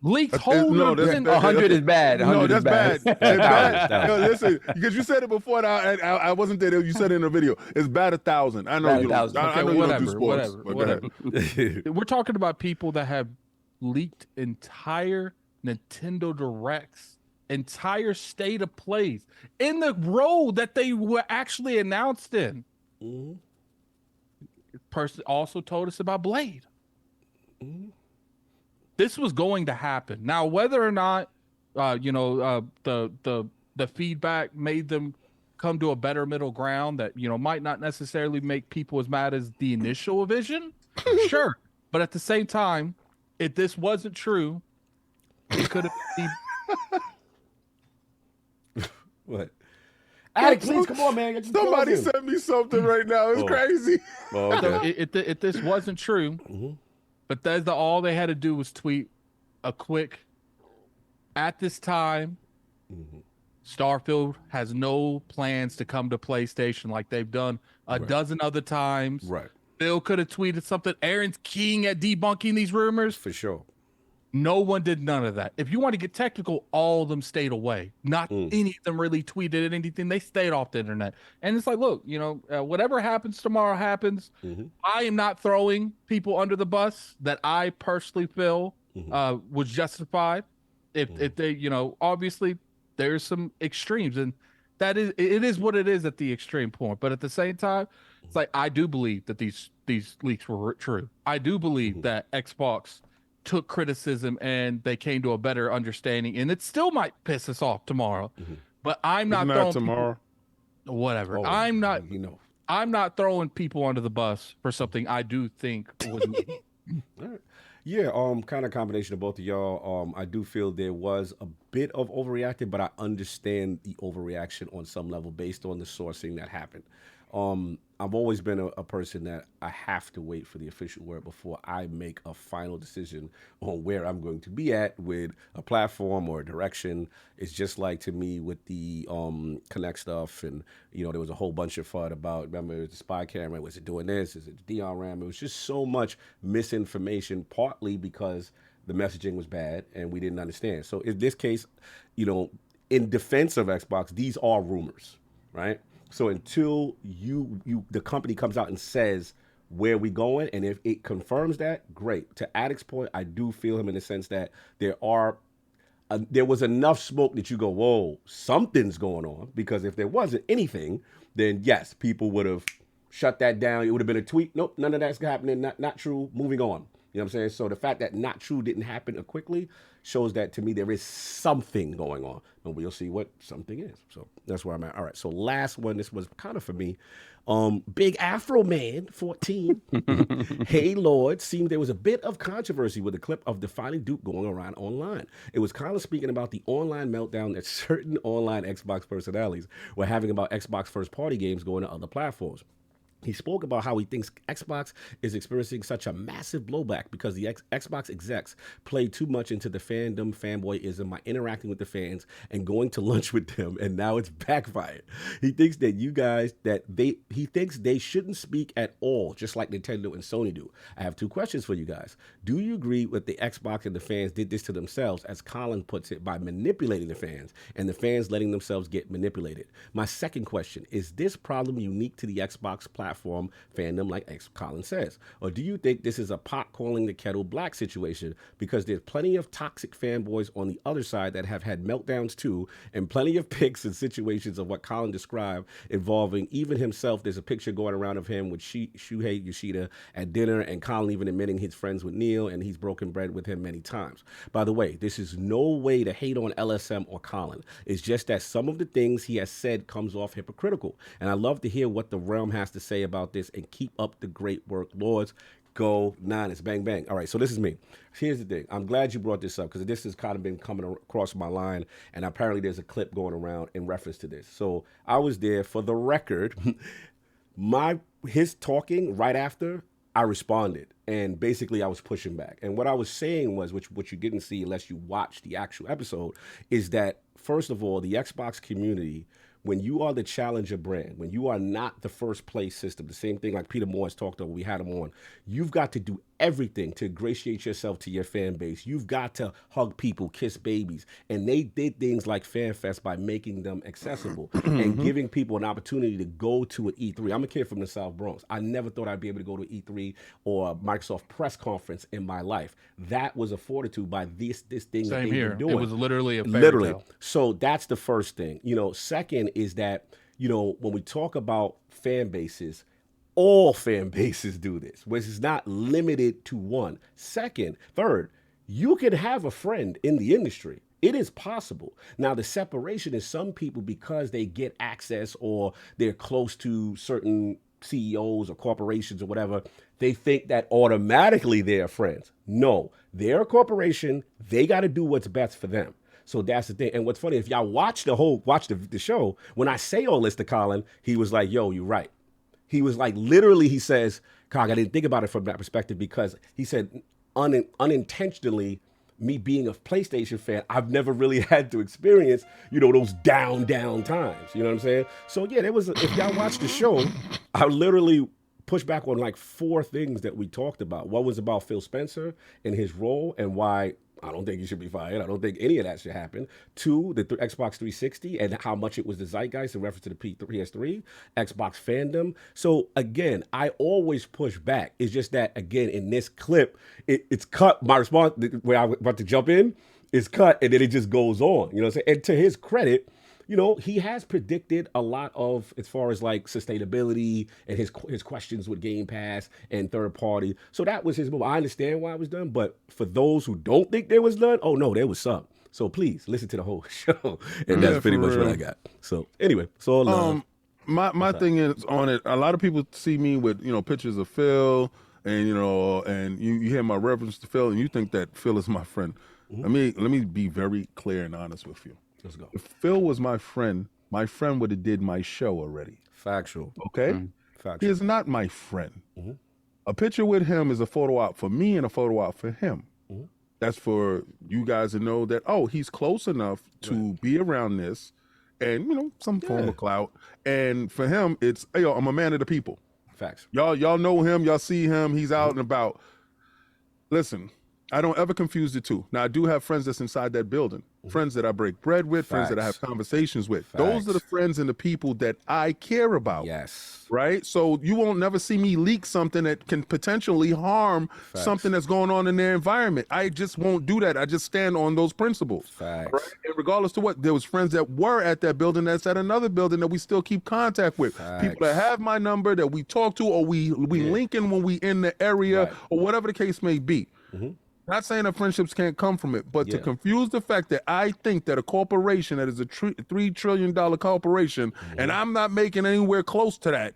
Leaked whole 100 is bad. 100 that's bad. It's bad. No. Listen, because you said it before, and I wasn't there. You said it in a video. It's bad 1,000. I know you don't. I know you don't do sports. Whatever. We're talking about people that have leaked entire Nintendo Directs, entire state of plays in the role that they were actually announced in. Person also told us about Blade. This was going to happen. Now, whether or not, the the feedback made them come to a better middle ground that, might not necessarily make people as mad as the initial vision. Sure. But at the same time, if this wasn't true, it could have been. What? Alex, please come on, man. Get your Somebody clothes in. sent me something right now. It's crazy. Oh, So okay. if this wasn't true, Bethesda, all they had to do was tweet a quick, at this time, Starfield has no plans to come to PlayStation like they've done a dozen other times. Right. Bill could have tweeted something. Aaron's keying at debunking these rumors. For sure. No one did none of that. If you want to get technical, all of them stayed away. Not any of them really tweeted anything. They stayed off the internet. And it's like, look, whatever happens tomorrow happens. I am not throwing people under the bus that I personally feel was justified. If they, obviously there's some extremes, and it is what it is at the extreme point. But at the same time, it's like, I do believe that these leaks were true. I do believe that Xbox took criticism and they came to a better understanding, and it still might piss us off tomorrow. But I'm not throwing tomorrow. Whatever. Oh, I'm not throwing people under the bus for something I do think was. All right. Yeah, kind of combination of both of y'all. I do feel there was a bit of overreacting, but I understand the overreaction on some level based on the sourcing that happened. I've always been a person that I have to wait for the official word before I make a final decision on where I'm going to be at with a platform or a direction. It's just like, to me, with the Connect stuff, and there was a whole bunch of FUD about, remember, it was the spy camera, was it doing this, is it DRM? It was just so much misinformation, partly because the messaging was bad and we didn't understand. So in this case, in defense of Xbox, these are rumors, right? So until the company comes out and says where we going, and if it confirms that, great. To Addict's point, I do feel him in the sense that there was enough smoke that you go, whoa, something's going on. Because if there wasn't anything, then yes, people would have shut that down. It would have been a tweet. Nope, none of that's happening. Not true. Moving on. You know what I'm saying? So the fact that not true didn't happen quickly shows that, to me, there is something going on. And we'll see what something is. So that's where I'm at. All right. So last one, this was kind of for me. Big Afro Man, 14. Hey, Lord, seemed there was a bit of controversy with a clip of Defining Duke going around online. It was kind of speaking about the online meltdown that certain online Xbox personalities were having about Xbox first-party games going to other platforms. He spoke about how he thinks Xbox is experiencing such a massive blowback because the Xbox execs play too much into the fanboyism by interacting with the fans and going to lunch with them, and now it's backfired. He thinks that he thinks they shouldn't speak at all, just like Nintendo and Sony do. I have two questions for you guys. Do you agree with the Xbox and the fans did this to themselves, as Colin puts it, by manipulating the fans, and the fans letting themselves get manipulated? My second question, is this problem unique to the Xbox platform fandom, like Colin says? Or do you think this is a pot calling the kettle black situation, because there's plenty of toxic fanboys on the other side that have had meltdowns too, and plenty of pics and situations of what Colin described involving even himself? There's a picture going around of him with Shuhei Yoshida at dinner, and Colin even admitting he's friends with Neil and he's broken bread with him many times. By the way, this is no way to hate on LSM or Colin. It's just that some of the things he has said comes off hypocritical, and I love to hear what the realm has to say about this, and keep up the great work, Lords. Go Niners. Bang, bang. All right, so this is me. Here's the thing. I'm glad you brought this up, because this has kind of been coming across my line, and apparently there's a clip going around in reference to this. So I was there. For the record, his talking right after, I responded, and basically I was pushing back. And what I was saying was, which you didn't see unless you watched the actual episode, is that, first of all, the Xbox community, when you are the challenger brand, when you are not the first place system, the same thing like Peter Moore has talked about, we had him on, you've got to do everything to ingratiate yourself to your fan base. You've got to hug people, kiss babies. And they did things like FanFest by making them accessible and giving people an opportunity to go to an E3. I'm a kid from the South Bronx. I never thought I'd be able to go to an E3 or a Microsoft press conference in my life. That was afforded to by this thing that they've been doing. It was literally a fairy tale. So that's the first thing. Second is that, when we talk about fan bases, all fan bases do this, which is not limited to one. Third, you can have a friend in the industry. It is possible. Now, the separation is some people, because they get access or they're close to certain CEOs or corporations or whatever, they think that automatically they're friends. No, they're a corporation. They got to do what's best for them. So that's the thing. And what's funny, if y'all watch the show, when I say all this to Colin, he was like, yo, you're right. He was like, literally, he says, Cog, I didn't think about it from that perspective, because he said unintentionally, me being a PlayStation fan, I've never really had to experience, those down times. You know what I'm saying? So yeah, if y'all watch the show, I literally pushed back on like 4 things that we talked about. One was about Phil Spencer and his role and why I don't think he should be fired. I don't think any of that should happen. 2, the Xbox 360 and how much it was the zeitgeist in reference to the PS3, Xbox fandom. So again, I always push back. It's just that, again, in this clip, it's cut. My response, where I was about to jump in, is cut, and then it just goes on. You know what I'm saying? And to his credit, he has predicted a lot of, as far as like sustainability and his questions with Game Pass and third party. So that was his move. I understand why it was done, but for those who don't think there was none, oh no, there was some. So please listen to the whole show, and that's pretty much what I got. So anyway, so my thing is on it. A lot of people see me with pictures of Phil, and and you hear my reference to Phil, and you think that Phil is my friend. Mm-hmm. Let me be very clear and honest with you. Let's go. If Phil was my friend would have did my show already. Factual. Okay? Mm-hmm. Factual. He is not my friend. Mm-hmm. A picture with him is a photo op for me and a photo op for him. Mm-hmm. That's for you guys to know that, he's close enough to be around this and, some form of clout. And for him, it's, hey, yo, I'm a man of the people. Facts. Y'all know him. Y'all see him. He's out and about. Listen, I don't ever confuse the two. Now, I do have friends that's inside that building. Friends that I break bread with, friends that I have conversations with. Those are the friends and the people that I care about. Yes. Right? So you won't never see me leak something that can potentially harm something that's going on in their environment. I just won't do that. I just stand on those principles. Facts. Right? And regardless to what, there was friends that were at that building that's at another building that we still keep contact with. People that have my number that we talk to, or we link in when we in the area, or whatever the case may be. Mm-hmm. Not saying that friendships can't come from it, but to confuse the fact that I think that a corporation that is a $3 trillion corporation, and I'm not making anywhere close to that,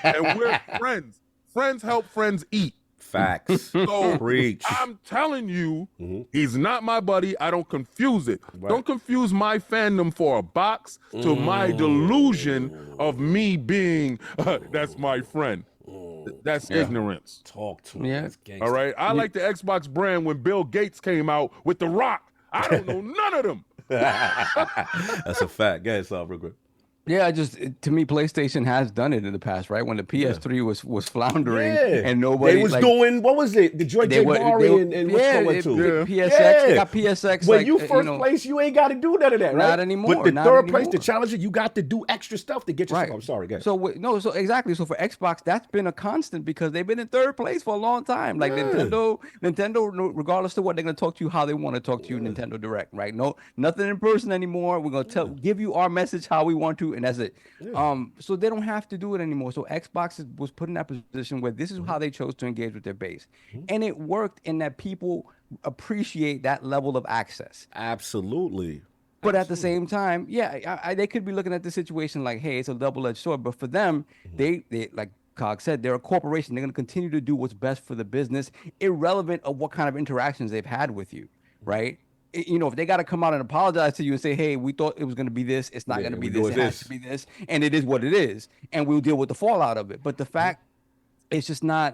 and we're friends. Friends help friends eat. Facts. So Preach. I'm telling you, he's not my buddy. I don't confuse it. Right. Don't confuse my fandom for a box to my delusion of me being, that's my friend. That's ignorance. Talk to him. Yeah. All right. I like the Xbox brand when Bill Gates came out with The Rock. I don't know none of them. That's a fact. Go ahead, Saul, real quick. Yeah, to me, PlayStation has done it in the past, right? When the PS3 was floundering and nobody they was doing, what was it? The Joy J. Mari and what's going to? PSX, they got PSX. When you first place, you ain't got to do none of that, right? Not anymore. But the third place, the challenger, you got to do extra stuff to get your stuff. I'm sorry, guys. So exactly. So for Xbox, that's been a constant because they've been in third place for a long time. Like Nintendo, regardless of what they're going to talk to you, how they want to talk to you, Nintendo Direct, right? No, nothing in person anymore. We're going to give you our message how we want to, and that's it. So they don't have to do it anymore. So Xbox was put in that position where this is how they chose to engage with their base, and it worked in that people appreciate that level of access. Absolutely. But at the same time, they could be looking at the situation like, hey, it's a double-edged sword. But for them, they like Cog said, they're a corporation. They're going to continue to do what's best for the business, irrelevant of what kind of interactions they've had with you, right? If they got to come out and apologize to you and say, hey, we thought it was going to be this, it's not going to be this, it has to be this, and it is what it is, and we'll deal with the fallout of it. But the fact, it's just not,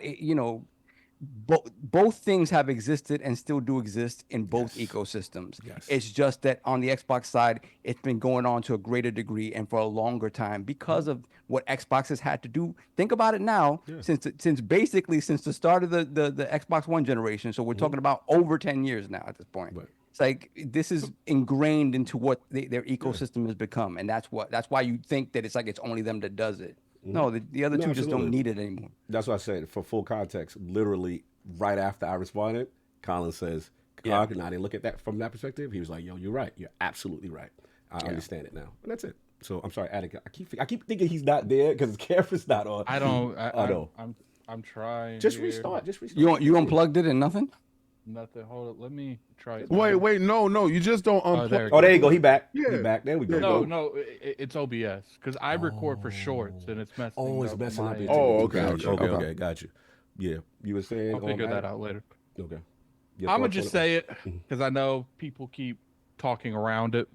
both things have existed and still do exist in both ecosystems. It's just that on the Xbox side, it's been going on to a greater degree and for a longer time because of what Xbox has had to do. Think about it now, since the start of the Xbox One generation. So we're talking about over 10 years now at this point. Right. It's like this is ingrained into what their ecosystem has become, and that's why you think that it's like it's only them that does it. No, the other two just don't need it anymore. That's what I said. For full context, literally right after I responded, Colin says, and I didn't look at that from that perspective. He was like, yo, you're right. You're absolutely right. I understand it now. And that's it. So I'm sorry, Attic. I keep thinking he's not there because his camera's not on. I know. I'm trying. Just here. restart. You unplugged it and nothing? Nothing. Hold up. Let me try it. Wait, no. You just don't unplug. there it Oh, there you go. He back. Yeah. He back. There we go. No, it's OBS because I record for shorts and it's messing. Oh, it's up messing my up. end. Oh, okay. Okay. Got you. Yeah, you were saying. I'll figure that out later. Okay. I'm gonna just say it because I know people keep talking around it.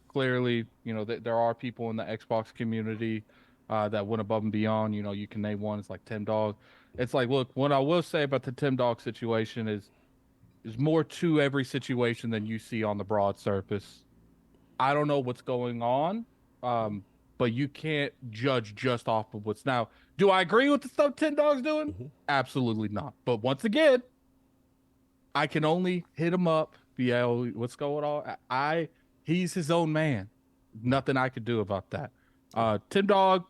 Clearly, you know, there are people in the Xbox community that went above and beyond. You know, you can name one. It's like Tim Dog. It's like, look, what I will say about the Tim Dog situation is more to every situation than you see on the broad surface. I don't know what's going on, but you can't judge just off of what's now. Do I agree with the stuff Tim Dog's doing? Absolutely not. But once again, I can only hit him up. Yeah, what's going on? He's his own man. Nothing I could do about that. Tim Dog,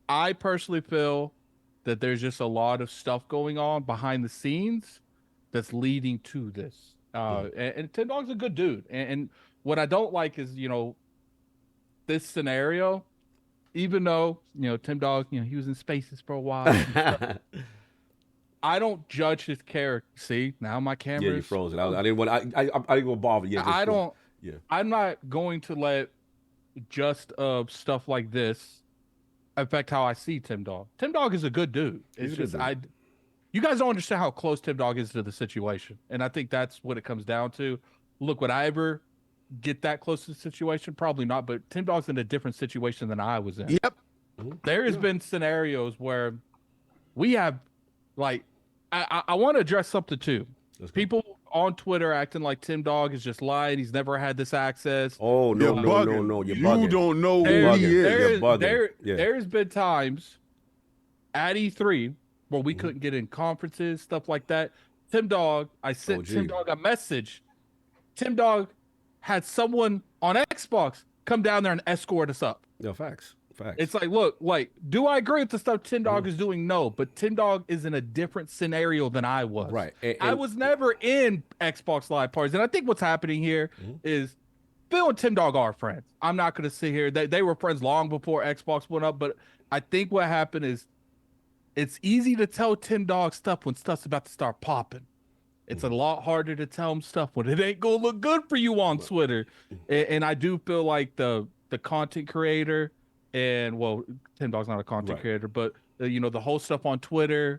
I personally feel that there's just a lot of stuff going on behind the scenes that's leading to this. And Tim Dog's a good dude. And what I don't like is, you know, this scenario, even though, you know, Tim Dog, you know, he was in Spaces for a while. I don't judge his character. See, now my camera. Yeah, you froze it. I didn't want. I didn't want to bother you. I don't. Yeah. I'm not going to let just stuff like this affect how I see Tim Dog. Tim Dog is a good dude. It's just you guys don't understand how close Tim Dog is to the situation, and I think that's what it comes down to. Look, would I ever get that close to the situation? Probably not. But Tim Dog's in a different situation than I was in. Yep. There has been scenarios where we have, like, I want to address something too. People on Twitter acting like Tim Dog is just lying. He's never had this access. Oh, no. You're bugging. You don't know who he is. There's been times at E3 where we couldn't get in conferences, stuff like that. Tim Dog, I sent Tim Dog a message. Tim Dog had someone on Xbox come down there and escort us up. No, facts. It's like, look, like, do I agree with the stuff Tim Dog is doing? No, but Tim Dog is in a different scenario than I was. Right. I was never in Xbox Live parties. And I think what's happening here is Phil and Tim Dog are friends. I'm not going to sit here. They were friends long before Xbox went up. But I think what happened is it's easy to tell Tim Dog stuff when stuff's about to start popping. It's a lot harder to tell him stuff when it ain't going to look good for you on Twitter. And I do feel like the content creator, and well, Tim Dog's not a content creator, but you know, the whole stuff on Twitter,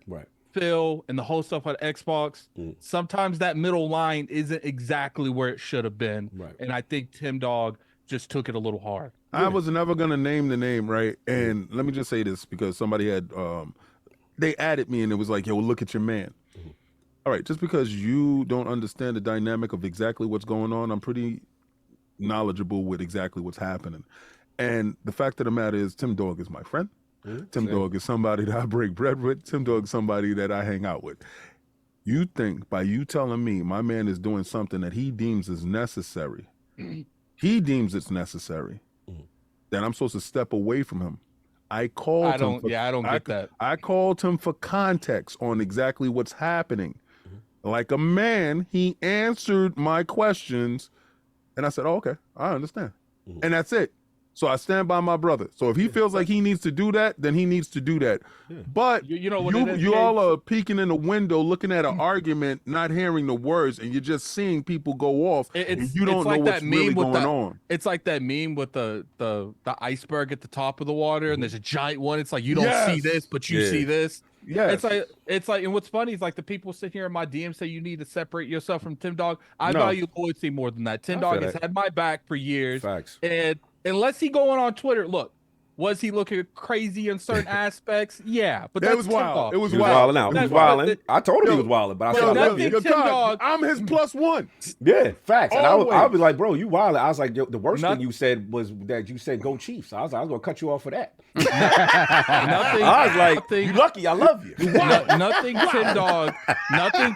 Phil, and the whole stuff on Xbox, sometimes that middle line isn't exactly where it should have been. And I think Tim Dog just took it a little hard. I was never gonna name the name, right? And let me just say this because somebody had they added me and it was like, yo, look at your man. All right, just because you don't understand the dynamic of exactly what's going on, I'm pretty knowledgeable with exactly what's happening. And the fact of the matter is, Tim Dog is my friend. Tim Dog is somebody that I break bread with. Tim Dog is somebody that I hang out with. You think by you telling me my man is doing something that he deems is necessary, he deems it's necessary, that I'm supposed to step away from him. I called him. I don't get that. I called him for context on exactly what's happening. Like a man, he answered my questions, and I said, "Oh, okay, I understand," and that's it. So I stand by my brother. So if he feels like he needs to do that, then he needs to do that. But you know what you all are peeking in the window, looking at an argument, not hearing the words, and you're just seeing people go off. And you don't know what's really going on. It's like that meme with the iceberg at the top of the water, and there's a giant one. It's like you don't see this, but you see this. Yeah, it's like, and what's funny is like the people sit here in my DM say you need to separate yourself from Tim Dog. I value loyalty more than that. Tim Dog has had my back for years. Facts. And unless he going on Twitter, look, was he looking crazy in certain aspects? Yeah, but that was wild. It was He was wild. wilding out. He was wilding. I told him he was wilding, but I said, I love you. Tim Dog. I'm his +1. Yeah, facts. And I Always. was like, bro, you wilding. I was like, the worst thing you said was that you said go Chiefs. I was like, I was gonna cut you off for that. I was like, you lucky. I love you. Nothing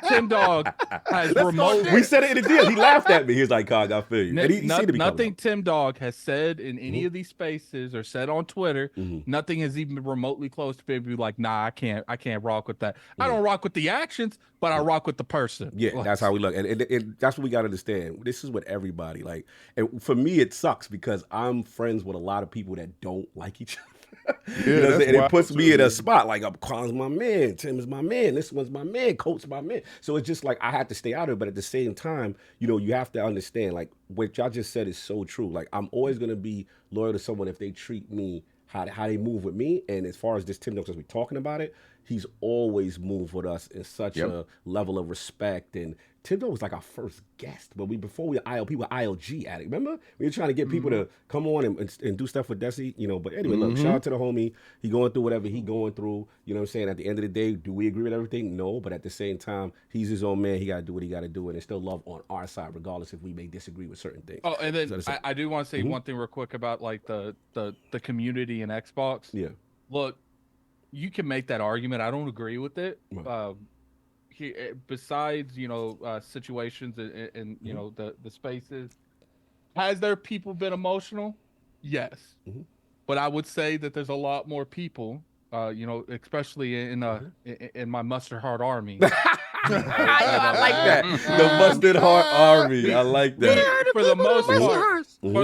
Tim Dog has remote. We said it in the deal. He laughed at me. He was like, "Cog, I feel you." And he Nothing Tim Dog has said in any of these spaces or said on Twitter, nothing has even been remotely close to being like, nah, I can't rock with that. I don't rock with the actions, but I rock with the person. Yeah, Like, that's how we look, and that's what we got to understand. This is what everybody like, and for me, it sucks because I'm friends with a lot of people that don't like each other. You know, and it puts me in a spot like, Kwan's my man, Tim is my man, this one's my man, Coach's my man. So it's just like I have to stay out of it, but at the same time, you know, you have to understand, like what y'all just said is so true. Like I'm always gonna be loyal to someone if they treat me how they move with me. And as far as this Tim knows, because we're talking about it, he's always moved with us in such a level of respect. And Tim was like our first guest, but before we were ILP, we were ILG at it. Remember? We were trying to get people to come on and do stuff with Desi, you know. But anyway, look, shout out to the homie. He going through whatever he going through. You know what I'm saying? At the end of the day, do we agree with everything? No, but at the same time, he's his own man. He got to do what he got to do, and there's still love on our side, regardless if we may disagree with certain things. Oh, and then I do want to say one thing real quick about like the community in Xbox. Yeah. Look, you can make that argument. I don't agree with it. Right. Besides, you know, situations and you know, the spaces, has there people been emotional? Yes. But I would say that there's a lot more people, you know, especially in my Mustard Heart Army. I like that. The Mustard Heart Army. I like that. For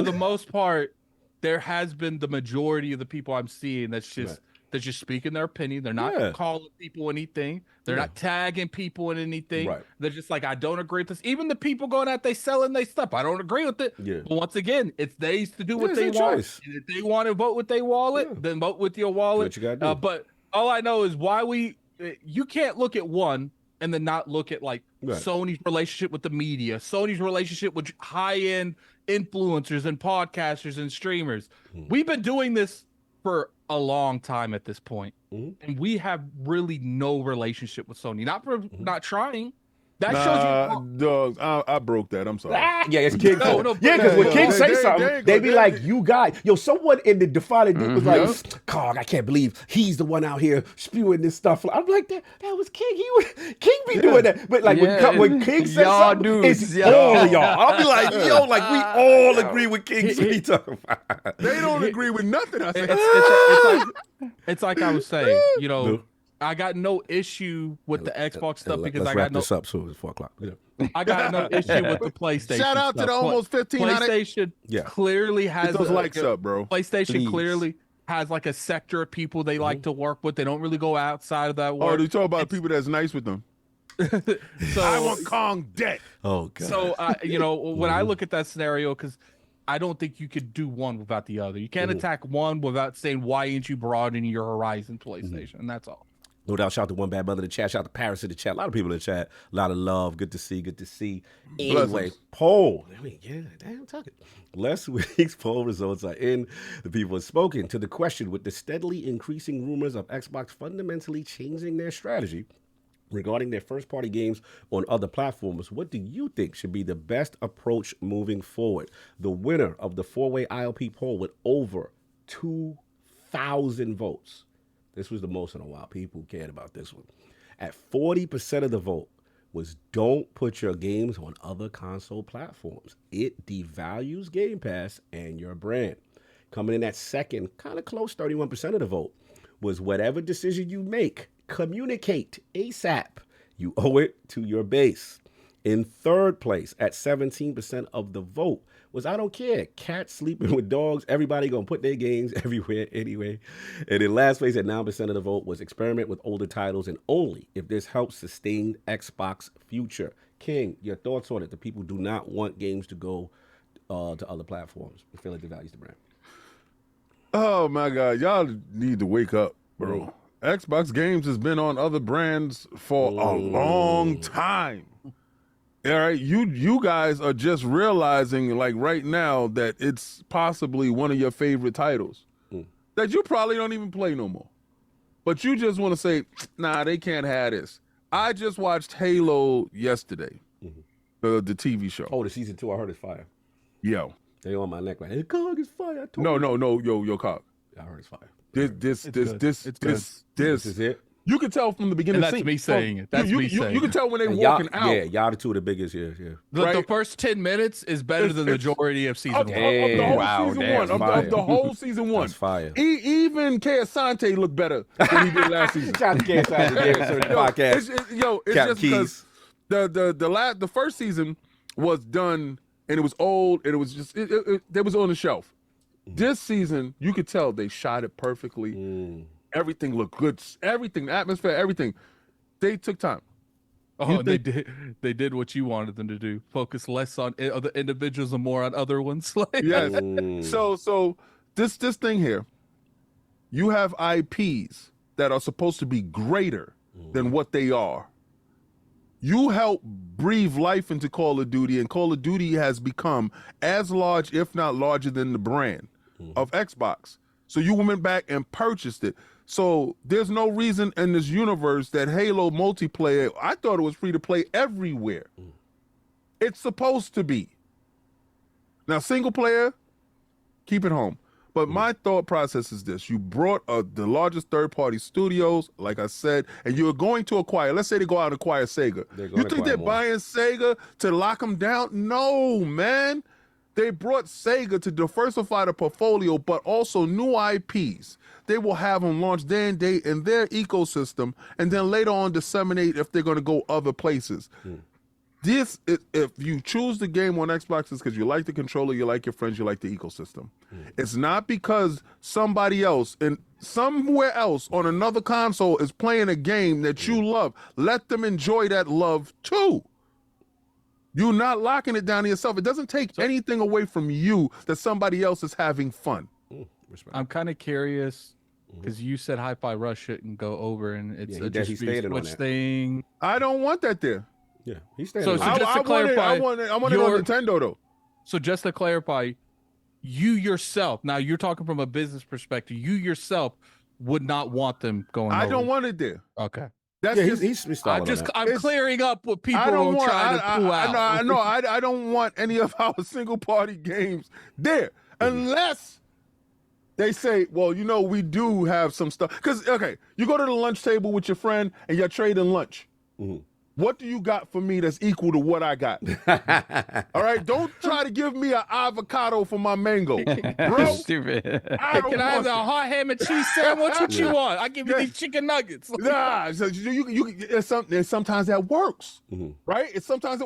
the most part, there has been the majority of the people I'm seeing that's just they're just speaking their opinion. They're not calling people anything. They're not tagging people in anything. Right. They're just like, I don't agree with this. Even the people going out, they selling their stuff. I don't agree with it. Yeah. But once again, it's theirs to do what they want. And if they want to vote with their wallet, then vote with your wallet. Do what you gotta do. But all I know is you can't look at one and then not look at like Sony's relationship with the media, Sony's relationship with high-end influencers and podcasters and streamers. We've been doing this for a long time at this point, and we have really no relationship with Sony. Not for not trying. That shows you. Dogs, I broke that. I'm sorry. Yeah, it's King. Because when King say something, they be like, "You guys, someone in the Defiant Dude was like, Cog, I can't believe he's the one out here spewing this stuff." I'm like, that was King. King be doing that. But like when King says something, it's all of y'all. I'll be like, like we all agree with King's speech. They don't agree with nothing I say. It's like I was saying, you know. I got no issue with the Xbox stuff because I got no. This up soon. It's 4 o'clock. I got no issue with the PlayStation. Shout out to the almost 1,500. PlayStation clearly has those likes up, bro. PlayStation clearly has like a sector of people they like to work with. They don't really go outside of that work. Oh, you talk about people that's nice with them. So I want Kong dead. Oh God. So you know, when I look at that scenario, because I don't think you could do one without the other. You can't attack one without saying why ain't you broadening your horizon, PlayStation, and that's all. No doubt. Shout out to One Bad Brother in the chat. Shout out to Paris in the chat. A lot of people in the chat. A lot of love. Good to see. Anyway, poll. Damn, talk it. Last week's poll results are in. The people have spoken to the question, with the steadily increasing rumors of Xbox fundamentally changing their strategy regarding their first-party games on other platforms. What do you think should be the best approach moving forward? The winner of the 4-way ILP poll with over 2,000 votes. This was the most in a while. People cared about this one. At 40% of the vote was don't put your games on other console platforms. It devalues Game Pass and your brand. Coming in at second, kind of close, 31% of the vote, was whatever decision you make, communicate ASAP. You owe it to your base. In third place, at 17% of the vote, was I don't care. Cats sleeping with dogs. Everybody gonna put their games everywhere anyway. And in last place, at 9% of the vote, was experiment with older titles and only if this helps sustain Xbox future. King, your thoughts on it? The people do not want games to go to other platforms. I feel like it devalues the brand. Oh my God, y'all need to wake up, bro. Xbox games has been on other brands for a long time. All right, you guys are just realizing, like right now, that it's possibly one of your favorite titles that you probably don't even play no more. But you just want to say, nah, they can't have this. I just watched Halo yesterday, the TV show. Oh, the season 2, I heard it's fire. Yo. They on my neck like, hey, Cog, it's fire. No, yo, Cog. I heard it's fire. This is it. You can tell from the beginning. And that's me saying it. That's me saying You can tell when they And walking out. Yeah, y'all the two of the biggest. Yeah. The first 10 minutes is better than the majority of season Of one. the whole Wow, season damn, one. Of fire. the whole season one. That's fire. Even Asante looked better than he did last season. Shout out to podcast. It's Captain just Keys. because the first season was done and it was old and it was just it was on the shelf. This season, you could tell they shot it perfectly. Everything looked good. Everything, atmosphere, everything. They took time. Oh, and they did what you wanted them to do. Focus less on other individuals and more on other ones. Yes. So this thing here, you have IPs that are supposed to be greater than what they are. You help breathe life into Call of Duty, and Call of Duty has become as large, if not larger, than the brand of Xbox. So you went back and purchased it. So there's no reason in this universe that Halo multiplayer, I thought it was free to play everywhere. It's supposed to be. Now, single player, keep it home. But my thought process is this. You brought the largest third-party studios, like I said, and you're going to acquire, let's say they go out and acquire Sega. You think they're buying Sega to lock them down? No, man. They brought Sega to diversify the portfolio, but also new IPs. They will have them launch day and date in their ecosystem, and then later on disseminate if they're going to go other places. If you choose the game on Xbox, it's because you like the controller, you like your friends, you like the ecosystem. It's not because somebody else and somewhere else on another console is playing a game that you love. Let them enjoy that love too. You're not locking it down to yourself. It doesn't take anything away from you that somebody else is having fun. I'm kind of curious because you said Hi-Fi Rush shouldn't go over, and it's a just Switch thing. I don't want that there. Yeah, he's staying. So just to clarify, I want it on Nintendo though. So just to clarify, you yourself, now you're talking from a business perspective, you yourself would not want them going over. I don't want it there. Okay. That's he's I'm clearing up what people are trying to pull out. I don't want any of our single party games there unless they say, well, we do have some stuff. Because, okay, you go to the lunch table with your friend and you're trading lunch. What do you got for me that's equal to what I got? All right, don't try to give me an avocado for my mango, bro. Stupid. Can I have a hot ham and cheese sandwich? What you want? I give you these chicken nuggets. Nah, so sometimes that works, right? It's sometimes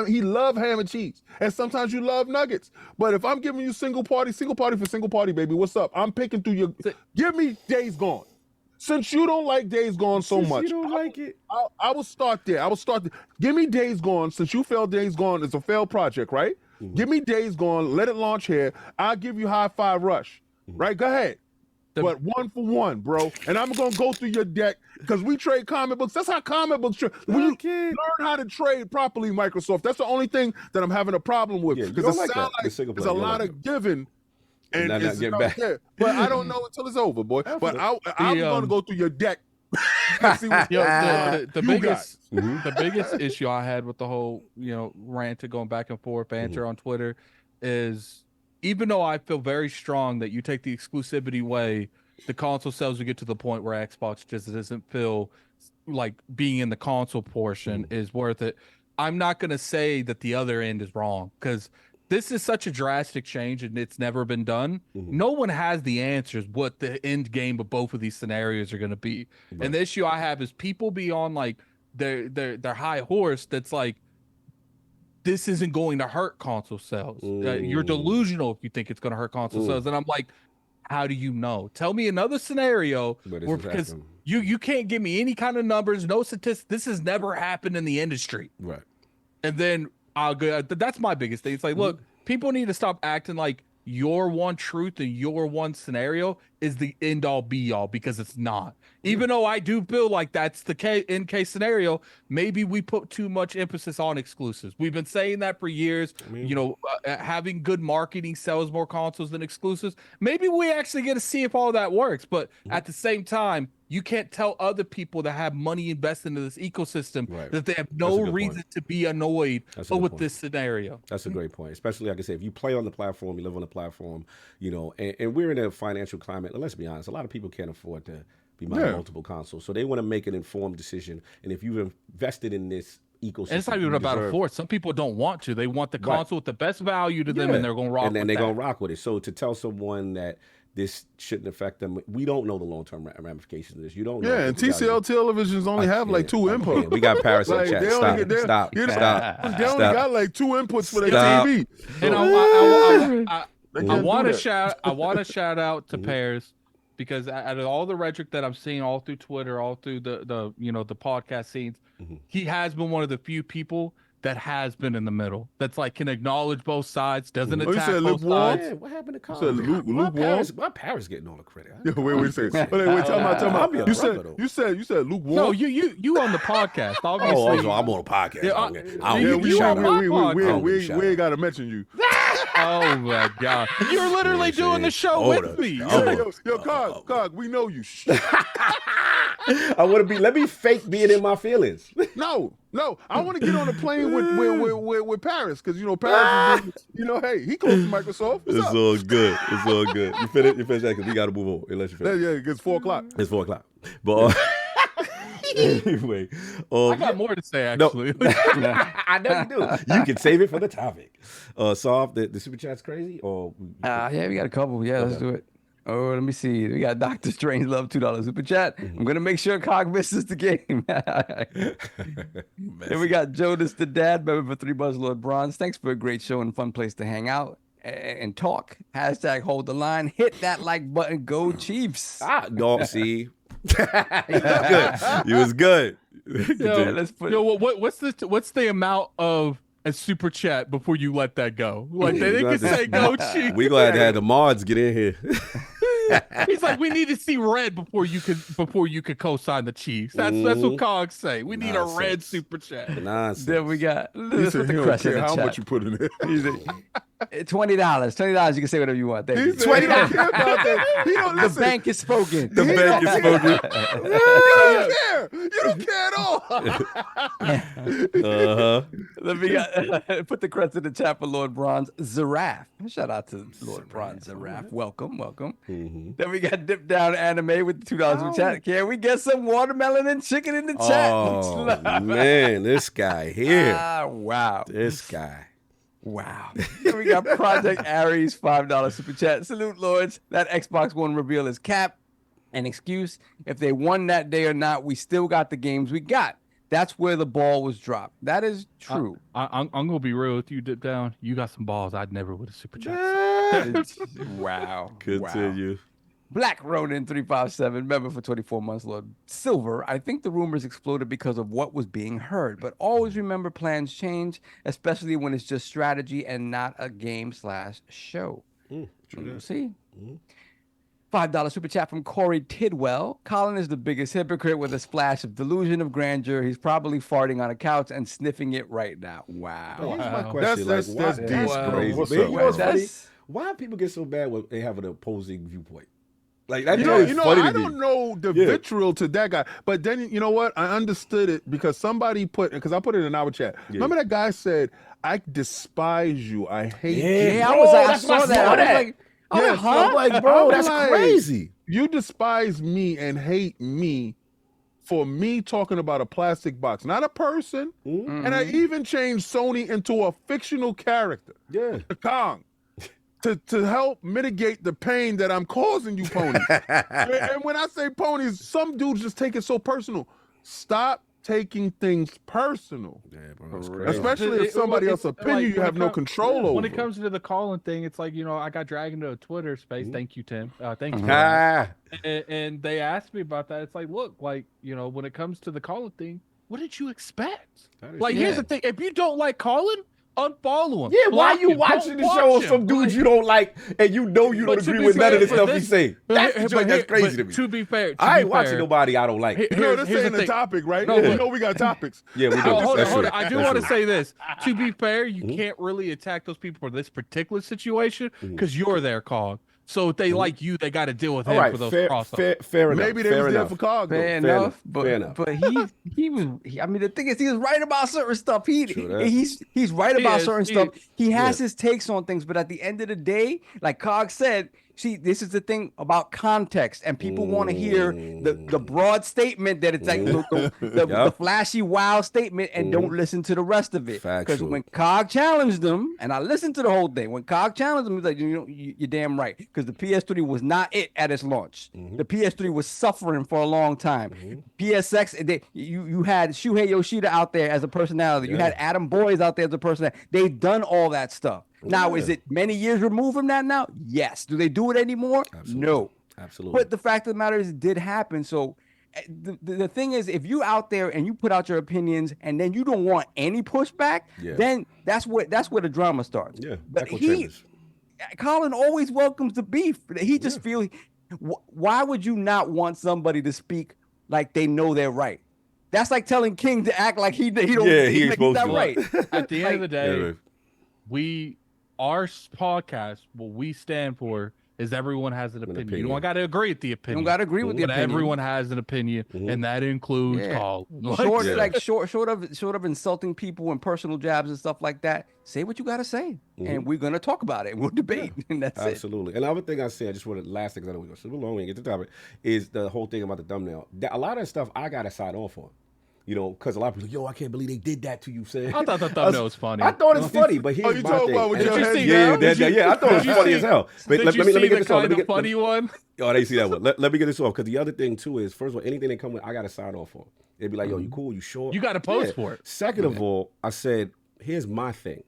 he love ham and cheese, and sometimes you love nuggets. But if I'm giving you single party for single party, baby, what's up? I'm picking through your. Give me Days Gone. Since you don't like Days Gone so much, you don't like it. I will start there. Give me Days Gone. Since you felt Days Gone is a failed project, right? Give me Days Gone. Let it launch here. I'll give you Hi-Fi Rush, right? Go ahead. But 1 for 1, bro. And I'm gonna go through your deck because we trade comic books. That's how comic books trade. We learn how to trade properly, Microsoft. That's the only thing that I'm having a problem with. Because there's a lot of giving. And it's not back. But I don't know until it's over, boy. But I'm gonna go through your deck. See the biggest issue I had with the whole rant going back and forth banter on Twitter is, even though I feel very strong that you take the exclusivity way, the console sales will get to the point where Xbox just doesn't feel like being in the console portion is worth it. I'm not gonna say that the other end is wrong, because this is such a drastic change and it's never been done. No one has the answers what the end game of both of these scenarios are going to be. Right. And the issue I have is people be on like their high horse that's like, this isn't going to hurt console sales. You're delusional if you think it's going to hurt console sales. And I'm like, how do you know? Tell me another scenario where, because you can't give me any kind of numbers, no statistics. This has never happened in the industry. Right. And then I'll go. That's my biggest thing. It's like, look, people need to stop acting like your one truth and your one scenario is the end all be all, because it's not. Even though I do feel like that's the end case scenario, maybe we put too much emphasis on exclusives. We've been saying that for years. Having good marketing sells more consoles than exclusives. Maybe we actually get to see if all that works. But at the same time, you can't tell other people that have money invested into this ecosystem that they have no reason to be annoyed with this scenario. That's a great point. Especially, like I said, if you play on the platform, you live on the platform, and we're in a financial climate. Let's be honest, a lot of people can't afford to be buying multiple consoles. So they want to make an informed decision. And if you've invested in this ecosystem, and it's not even about a force. Some people don't want to. They want the console with the best value to them, and they're going to rock with it. And then they're going to rock with it. So to tell someone that this shouldn't affect them, we don't know the long-term ramifications of this. You don't know. Yeah, and TCL televisions only have like 2 inputs. We got Paris in chat. Stop. They only got like 2 inputs for their TV. And I want to shout out to Paris, because out of all the rhetoric that I'm seeing all through Twitter, all through the podcast scenes, he has been one of the few people that has been in the middle. That's like can acknowledge both sides, doesn't attack both sides. Yeah, what happened to Colin? Why Paris getting all the credit? Yeah, wait a second. Wait, tell me. You said lukewarm. No, you on the podcast, obviously. I'm on a podcast. We ain't gotta mention you. Oh my God! You're literally doing the show with me. Yo, Cog, we know you. I want to be. Let me fake being in my feelings. No, I want to get on a plane with Paris, because Paris is, hey, he close to Microsoft. What's up? All good. It's all good. You finish that, because we got to move on unless you finish. Yeah, it's 4:00. It's 4:00. But anyway, I got more to say actually. No, I know you do. You can save it for the topic. Soft, the super chat's crazy, or yeah, we got a couple. Yeah, let's do it. Oh, let me see. We got Dr. Strange Love $2 super chat. I'm gonna make sure Cog misses the game. And we got Jonas the Dad member for $3 Lord Bronze. Thanks for a great show and fun place to hang out and talk. # hold the line. Hit that like button. Go Chiefs. Don't see. He was good. What's the amount of a super chat before you let that go? Like they can say go Chiefs. We gonna have the mods get in here. He's like, we need to see red before you could co-sign the Chiefs. That's what Cogs say. We need a red super chat. Nonsense. Then we got how much you put in there. $20. $20. You can say whatever you want. Thank you. $20. The bank is spoken. The bank is spoken. You don't care at all. Let me put the credits in the chat for Lord Bronze Zaraf. Shout out to Lord Bronze Zaraf. Welcome. Then we got Dip Down Anime with the $2 in chat. Can we get some watermelon and chicken in the chat? Oh man, this guy here. Wow. This guy. Wow. Then we got Project Aries $5 super chat. Salute, Lords. That Xbox One reveal is cap. An excuse. If they won that day or not, we still got the games we got. That's where the ball was dropped. That is true. I'm gonna be real with you, Dip Down. You got some balls I'd never would have super chat. Wow. Continue. Wow. Black Ronin 357, member for 24 months, Lord Silver. I think the rumors exploded because of what was being heard, but always remember plans change, especially when it's just strategy and not a game/show. See? $5 super chat from Corey Tidwell. Colin is the biggest hypocrite with a splash of delusion of grandeur. He's probably farting on a couch and sniffing it right now. Wow. Here's my question. That's deep, bro. What's up? Why people get so bad when they have an opposing viewpoint? Like that, funny I don't know the vitriol to that guy, but then you know what? I understood it because somebody because I put it in our chat. Yeah. Remember that guy said, "I despise you. I hate you." Yeah, I saw that. I'm like, bro, that's crazy. You despise me and hate me for me talking about a plastic box, not a person. Mm-hmm. And I even changed Sony into a fictional character. Yeah, Kong. To help mitigate the pain that I'm causing you, ponies. And when I say ponies, some dudes just take it so personal. Stop taking things personal. Yeah, bro, that's crazy. Especially if somebody else's opinion you have no control over. When it comes to the calling thing, it's like, I got dragged into a Twitter space. Thank you, Tim. Thank you. And they asked me about that. It's like, look, like, when it comes to the calling thing, what did you expect? Like, here's the thing. If you don't like calling, unfollow him. Yeah, why you watching the show with some dudes you don't like and you don't agree with none of the stuff he say? That's crazy to me. To be fair, I ain't watching nobody I don't like. This ain't the topic, right? No, we got topics. Yeah, we do. Hold on. I do want to say this. To be fair, you can't really attack those people for this particular situation because you're their cog. So if they like you, they got to deal with him for those crossovers. Fair enough. Maybe they was there for Cog. Fair enough. But he was. I mean, the thing is, he was right about certain stuff. He's right about certain stuff. He has his takes on things, but at the end of the day, like Cog said, see, this is the thing about context, and people want to hear the broad statement that it's like the flashy, wild statement, and don't listen to the rest of it. Because when Cog challenged them, and I listened to the whole thing, when Cog challenged them, he was like, you're damn right, because the PS3 was not it at its launch. The PS3 was suffering for a long time. PSX, you had Shuhei Yoshida out there as a personality. You had Adam Boyes out there as a personality. They've done all that stuff. Now, is it many years removed from that now? Yes. Do they do it anymore? Absolutely. No. Absolutely. But the fact of the matter is it did happen. So the thing is, if you out there and you put out your opinions and then you don't want any pushback, then that's where the drama starts. Yeah. But Colin always welcomes the beef. He just feels, why would you not want somebody to speak like they know they're right? That's like telling King to act like he don't. He's supposed not to. Right. At the end of the day, our podcast, what we stand for is everyone has an opinion. You don't got to agree with the opinion. You don't got to agree with the opinion. Everyone has an opinion, and that includes Colin. Short of insulting people and personal jabs and stuff like that. Say what you got to say, and we're gonna talk about it. We'll debate, and that's Absolutely. And the other thing I said, I just want to last thing, because I know we're super long and get to the topic, is the whole thing about the thumbnail. A lot of stuff I got to sign off on. You know, because a lot of people, yo, I can't believe they did that to you, Sam. I thought the thumbnail was funny. I thought it's funny, but here's my thing. I thought it was funny as hell. But let me get this off. Funny one. Oh, they see that one. Let me get this off, because the other thing too is, first of all, anything they come with, I got to sign off on. They'd be like, yo, you cool? You sure? You got to post for it. Second of all, I said, here's my thing.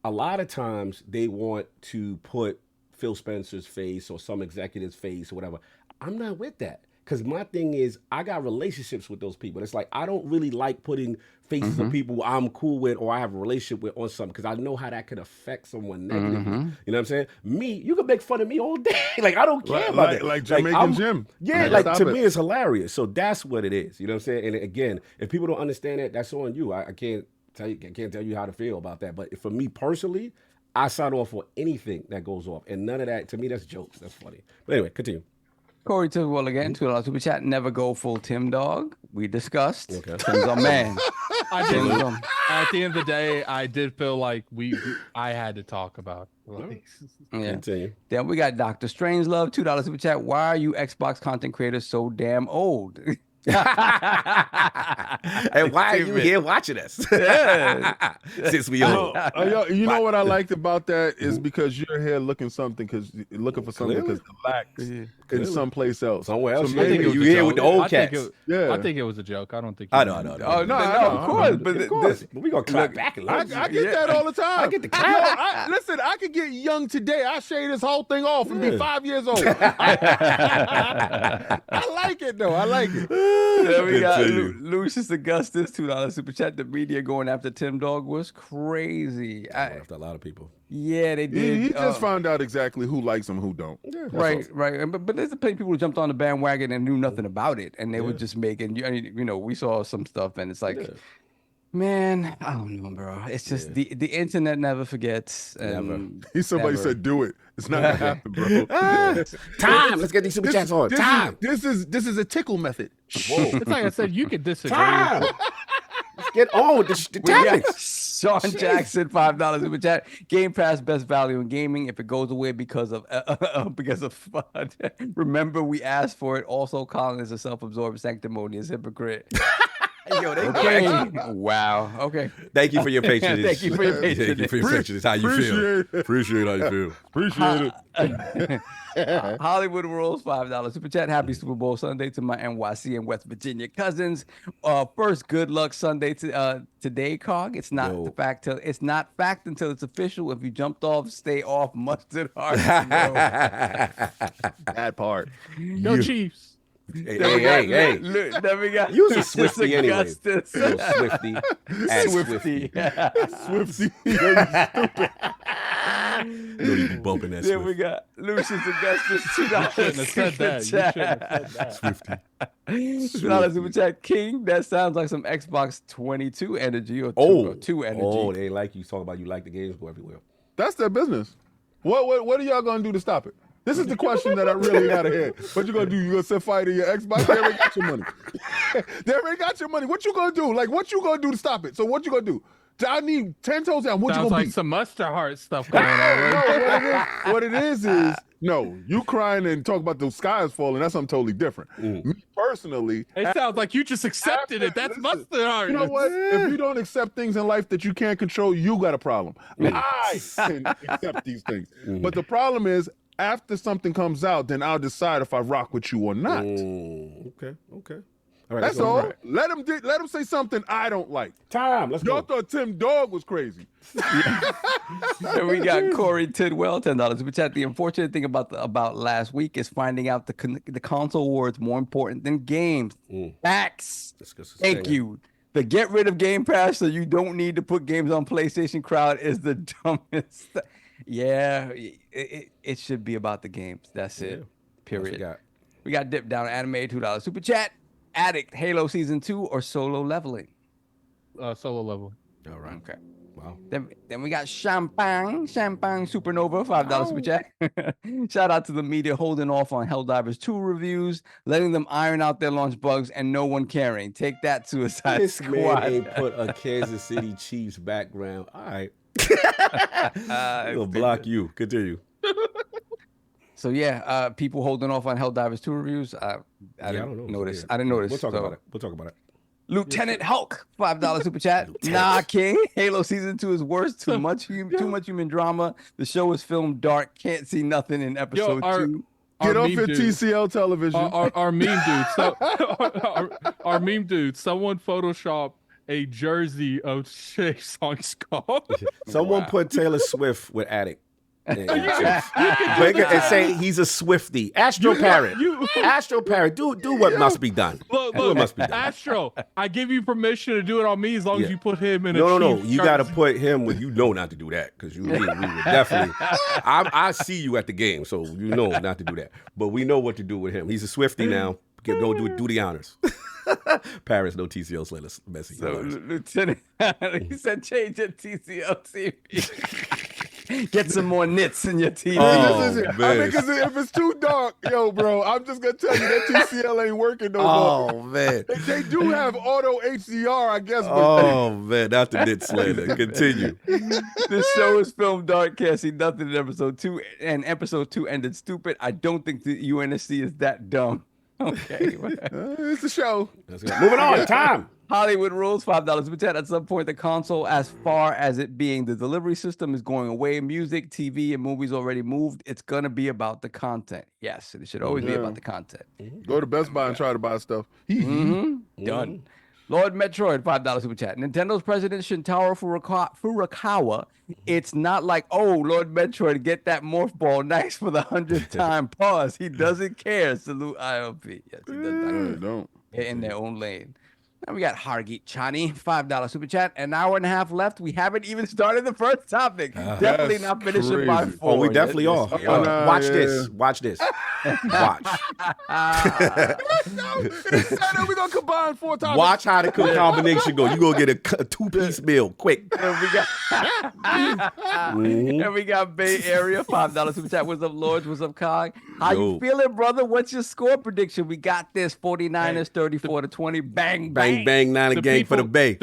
A lot of times they want to put Phil Spencer's face or some executive's face or whatever. I'm not with that. Because my thing is, I got relationships with those people. It's like, I don't really like putting faces of people I'm cool with or I have a relationship with on something, because I know how that could affect someone negatively. You know what I'm saying? Me, you can make fun of me all day. Like, I don't care about it. Like Jamaican Jim. Yeah, like to me, it's hilarious. So that's what it is. You know what I'm saying? And again, if people don't understand it, that's on you. I can't tell you how to feel about that. But for me personally, I sign off for anything that goes off. And none of that, to me, that's jokes. That's funny. But anyway, continue. Corey took well again. $2 super chat. Never go full Tim dog. We discussed. Okay. Tim's our man. At the end of the day, I did feel like I had to talk about it. Continue. Then we got Dr. Strangelove. $2 super chat. Why are you Xbox content creators so damn old? And why are you here watching us? Since we old. You know what I liked about that is because you're here looking for something because the lack in someplace else. Somewhere else. So maybe you here with the old cats. I think it was a joke. I don't think. I know. Oh no, of course. But we gonna clap back a lot. I get that all the time. I get the clap. Listen, I could get young today. I shave this whole thing off and be 5 years old. I like it though. I like it. Then we got Lucius Augustus, $2 super chat. The media going after Tim Dog was crazy. After a lot of people. Yeah, they did. He just found out exactly who likes him, who don't. Yeah, right. But there's plenty of people who jumped on the bandwagon and knew nothing about it, and they were just making. We saw some stuff, and it's like, man, I don't know, bro. It's just the internet never forgets. Somebody said, "Do it." It's not gonna happen, bro. Time. Let's get these super chats on. Time. This is a tickle method. Whoa. It's like I said, you could disagree. Time. Let's get on with the topics. Sean Jackson, $5 super chat. Game Pass best value in gaming. If it goes away because of fun, remember we asked for it. Also, Colin is a self-absorbed, sanctimonious hypocrite. Yo, wow. Okay. Thank you for your patience. Thank you for your patience. Thank you for your patience. How you feel? Appreciate how you feel. Appreciate it. Hollywood Rules, $5 super chat. Happy Super Bowl Sunday to my NYC and West Virginia cousins. First, good luck Sunday today, Cog. It's not fact until it's official. If you jumped off, stay off. Mustard hard. That part. No Chiefs. Hey. Then we got you was a Swifty anyway. Swifty. Swifty. Swifty. You be bumping that. Then we got Lucius Augustus, $2 super chat. Swifty. $2 super chat. King, that sounds like some Xbox 22 energy or 2 energy. Oh, they like you talking about you like the games go everywhere. That's their business. What are y'all gonna do to stop it? This is the question that I really gotta hear. What you gonna do? You gonna set fire to your Xbox? They already got your money. They already got your money. What you gonna do? Like, what you gonna do to stop it? So what you gonna do? I need 10 toes down. What Sounds you gonna like be? some mustard heart stuff going on. Right? No, what it is No, you crying and talk about the sky is falling. That's something totally different. Me personally, It sounds like you just accepted it. That's mustard you know what? If you don't accept things in life that you can't control, you got a problem. I can accept these things. But the problem is, after something comes out, then I'll decide if I rock with you or not. Okay. All right, That's all. Let him say something I don't like. Time. Let's Y'all go. thought Tim Dog was crazy. And we got Corey Tidwell, $10. Which the unfortunate thing about last week is finding out the console wars more important than games. Facts. Thank you. The get rid of Game Pass so you don't need to put games on PlayStation crowd is the dumbest. Yeah, it should be about the games. That's it. Period. We got Dip Down Anime, $2 super chat. Addict, Halo Season 2 or solo leveling? Solo leveling. All right. Okay. Wow. Then we got Champagne Supernova, $5 super chat. Shout out to the media holding off on Helldivers 2 reviews, letting them iron out their launch bugs, and no one caring. Take that, Suicide This Squad. man ain't put a Kansas City Chiefs background. All right. He'll block you. Continue. So yeah, people holding off on Helldivers 2 reviews. I didn't notice. I didn't notice. We'll talk about it. Lieutenant Hulk, $5 super chat. Nah, King. Halo Season 2 is worse. Too much human drama. The show is filmed dark. Can't see nothing in episode 2. Get off your TCL television. Our meme dude. Our meme dude. Someone photoshopped a jersey of Shaun Skull. Someone put Taylor Swift with Addict. And say he's a Swiftie. Astro Parrot. Astro Parrot. Do what must be done. Look, what must be done. Astro, I give you permission to do it on me as long as you put him in a No. Chiefs You got to jersey. put him with, not to do that, because we would definitely. I see you at the game, so you know not to do that. But we know what to do with him. He's a Swiftie now. Go do the honors. Paris, no TCL Slater messy. So Lieutenant, he said change your TCL TV. Get some more knits in your TV. Because if it's too dark, bro, I'm just gonna tell you that TCL ain't working no more. Oh man, they do have auto HDR, I guess. Oh man, not the knit Slater. Continue. This show is filmed dark. Can't see nothing in episode 2, and episode 2 ended stupid. I don't think the UNSC is that dumb. Okay, it's a show. Moving on. Time. Hollywood rules, $5 super chat. At some point, the console, as far as it being the delivery system, is going away. Music, TV, and movies already moved. It's gonna be about the content. Yes, it should always be about the content. Go to Best Buy and try to buy stuff. Done. Lord Metroid, $5 super chat. Nintendo's president Shintaro Furukawa. It's not like, Lord Metroid, get that morph ball nice for the 100th time. Pause. He doesn't care. Salute ILP. Yes, he does not. Don't. They're in their own lane. Now we got Hargeet Chani, $5 super chat. An hour and a half left. We haven't even started the first topic. Definitely not finishing by 4. Oh, we definitely are. Watch this. Watch. We're gonna combine 4 topics. Watch how the combination go. You gonna get a 2-piece meal quick. And we got Bay Area, $5 super chat. What's up, Lords? What's up, Cog? How you feeling, brother? What's your score prediction? We got this 49ers 34-20. Bang, bang. Bang, bang, 9 a game for the Bay.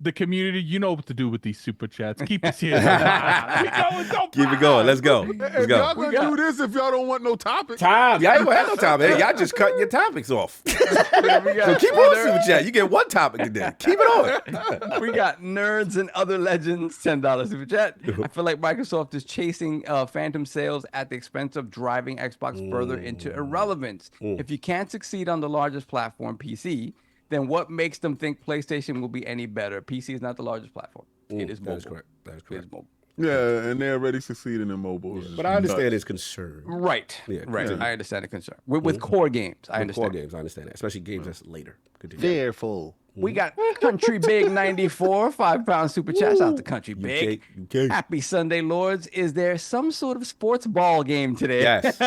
The community, you know what to do with these super chats. Keep this here. Keep it going. Let's go. If y'all gonna do this, if y'all don't want no topic. Time. Y'all ain't gonna have no topic. Y'all just cutting your topics off. So keep on super chat. You get one topic today. Keep it on. We got Nerds and Other Legends, $10 super chat. I feel like Microsoft is chasing phantom sales at the expense of driving Xbox further into irrelevance. If you can't succeed on the largest platform, PC, then what makes them think PlayStation will be any better? PC is not the largest platform. It is mobile. That is correct. It is mobile. Yeah, and they're already succeeding in mobile. But I understand his concern. Right. Yeah, right. I understand the concern. With core games, I understand. Core games, I understand that. Especially games that's later. Continue. Fearful. We got Country Big 94, £5 super chat. Shout out to Country Big. UK. Happy Sunday, Lords. Is there some sort of sports ball game today? Yes,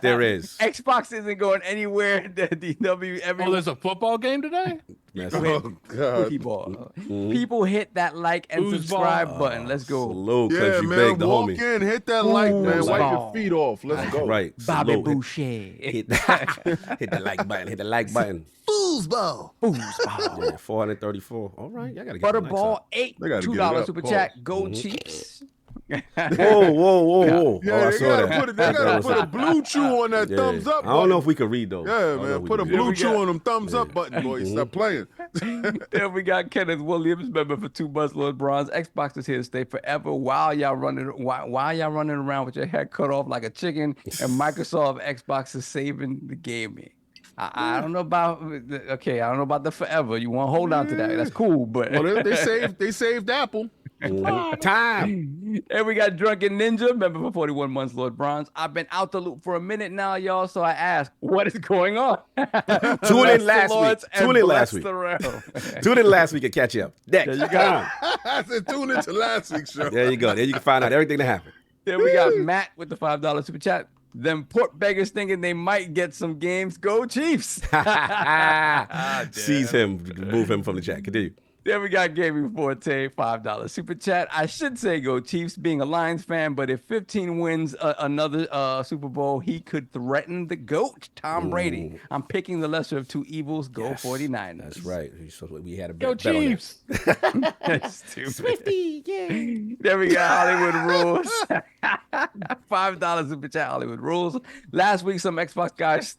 there is. Xbox isn't going anywhere. The DW. There's a football game today? Yes. Oh, God. Ball. People hit that like and subscribe button. Let's go. Salute, Yeah, Country man, Big, the walk homie. in, hit that like, man. Ooh, Wipe wow. your feet off. Let's go. Right. Bobby Salute. Boucher. Hit the like button. Hit the like button. Foosball. Yeah, 434. All right. Y'all gotta get the likes Butterball up. 8, They gotta get it $2 up. super Pause. chat. Go Chiefs. Whoa. Yeah, Oh, I they saw gotta that. put they gotta put a blue chew on that Yeah. thumbs up. I don't know button. if we can read those. Yeah, man, put a blue chew on them thumbs up button, boy. Stop playing. Then we got Kenneth Williams, member for 2 months, Lord Bronze. Xbox is here to stay forever. While y'all running around with your head cut off like a chicken, and Microsoft Xbox is saving the gaming. I don't know about I don't know about the forever. You want to hold on to that? That's cool, but Well, they saved Apple. Time. and we got Drunken Ninja, member for 41 months, Lord Bronze. I've been out the loop for a minute now, y'all. So I asked, what is going on? Tune in last week. Tune in last week. Tune in last week and catch up. Next. You got I said tune into last week's show. There you go. There you can find out everything that happened. Then we got Matt with the $5 super chat. Them port beggars thinking they might get some games. Go Chiefs. Seize him. Remove him from the chat. Continue. Then we got Gaming Forte, $5 super chat. I should say go Chiefs, being a Lions fan, but if 15 wins another Super Bowl, he could threaten the GOAT, Tom Brady. I'm picking the lesser of two evils. Go 49ers. That's right. So we had a Go bet on that. Chiefs. That's stupid. Swifty, yeah. Then we got Hollywood Rules. $5 super chat, Hollywood Rules. Last week, some Xbox guys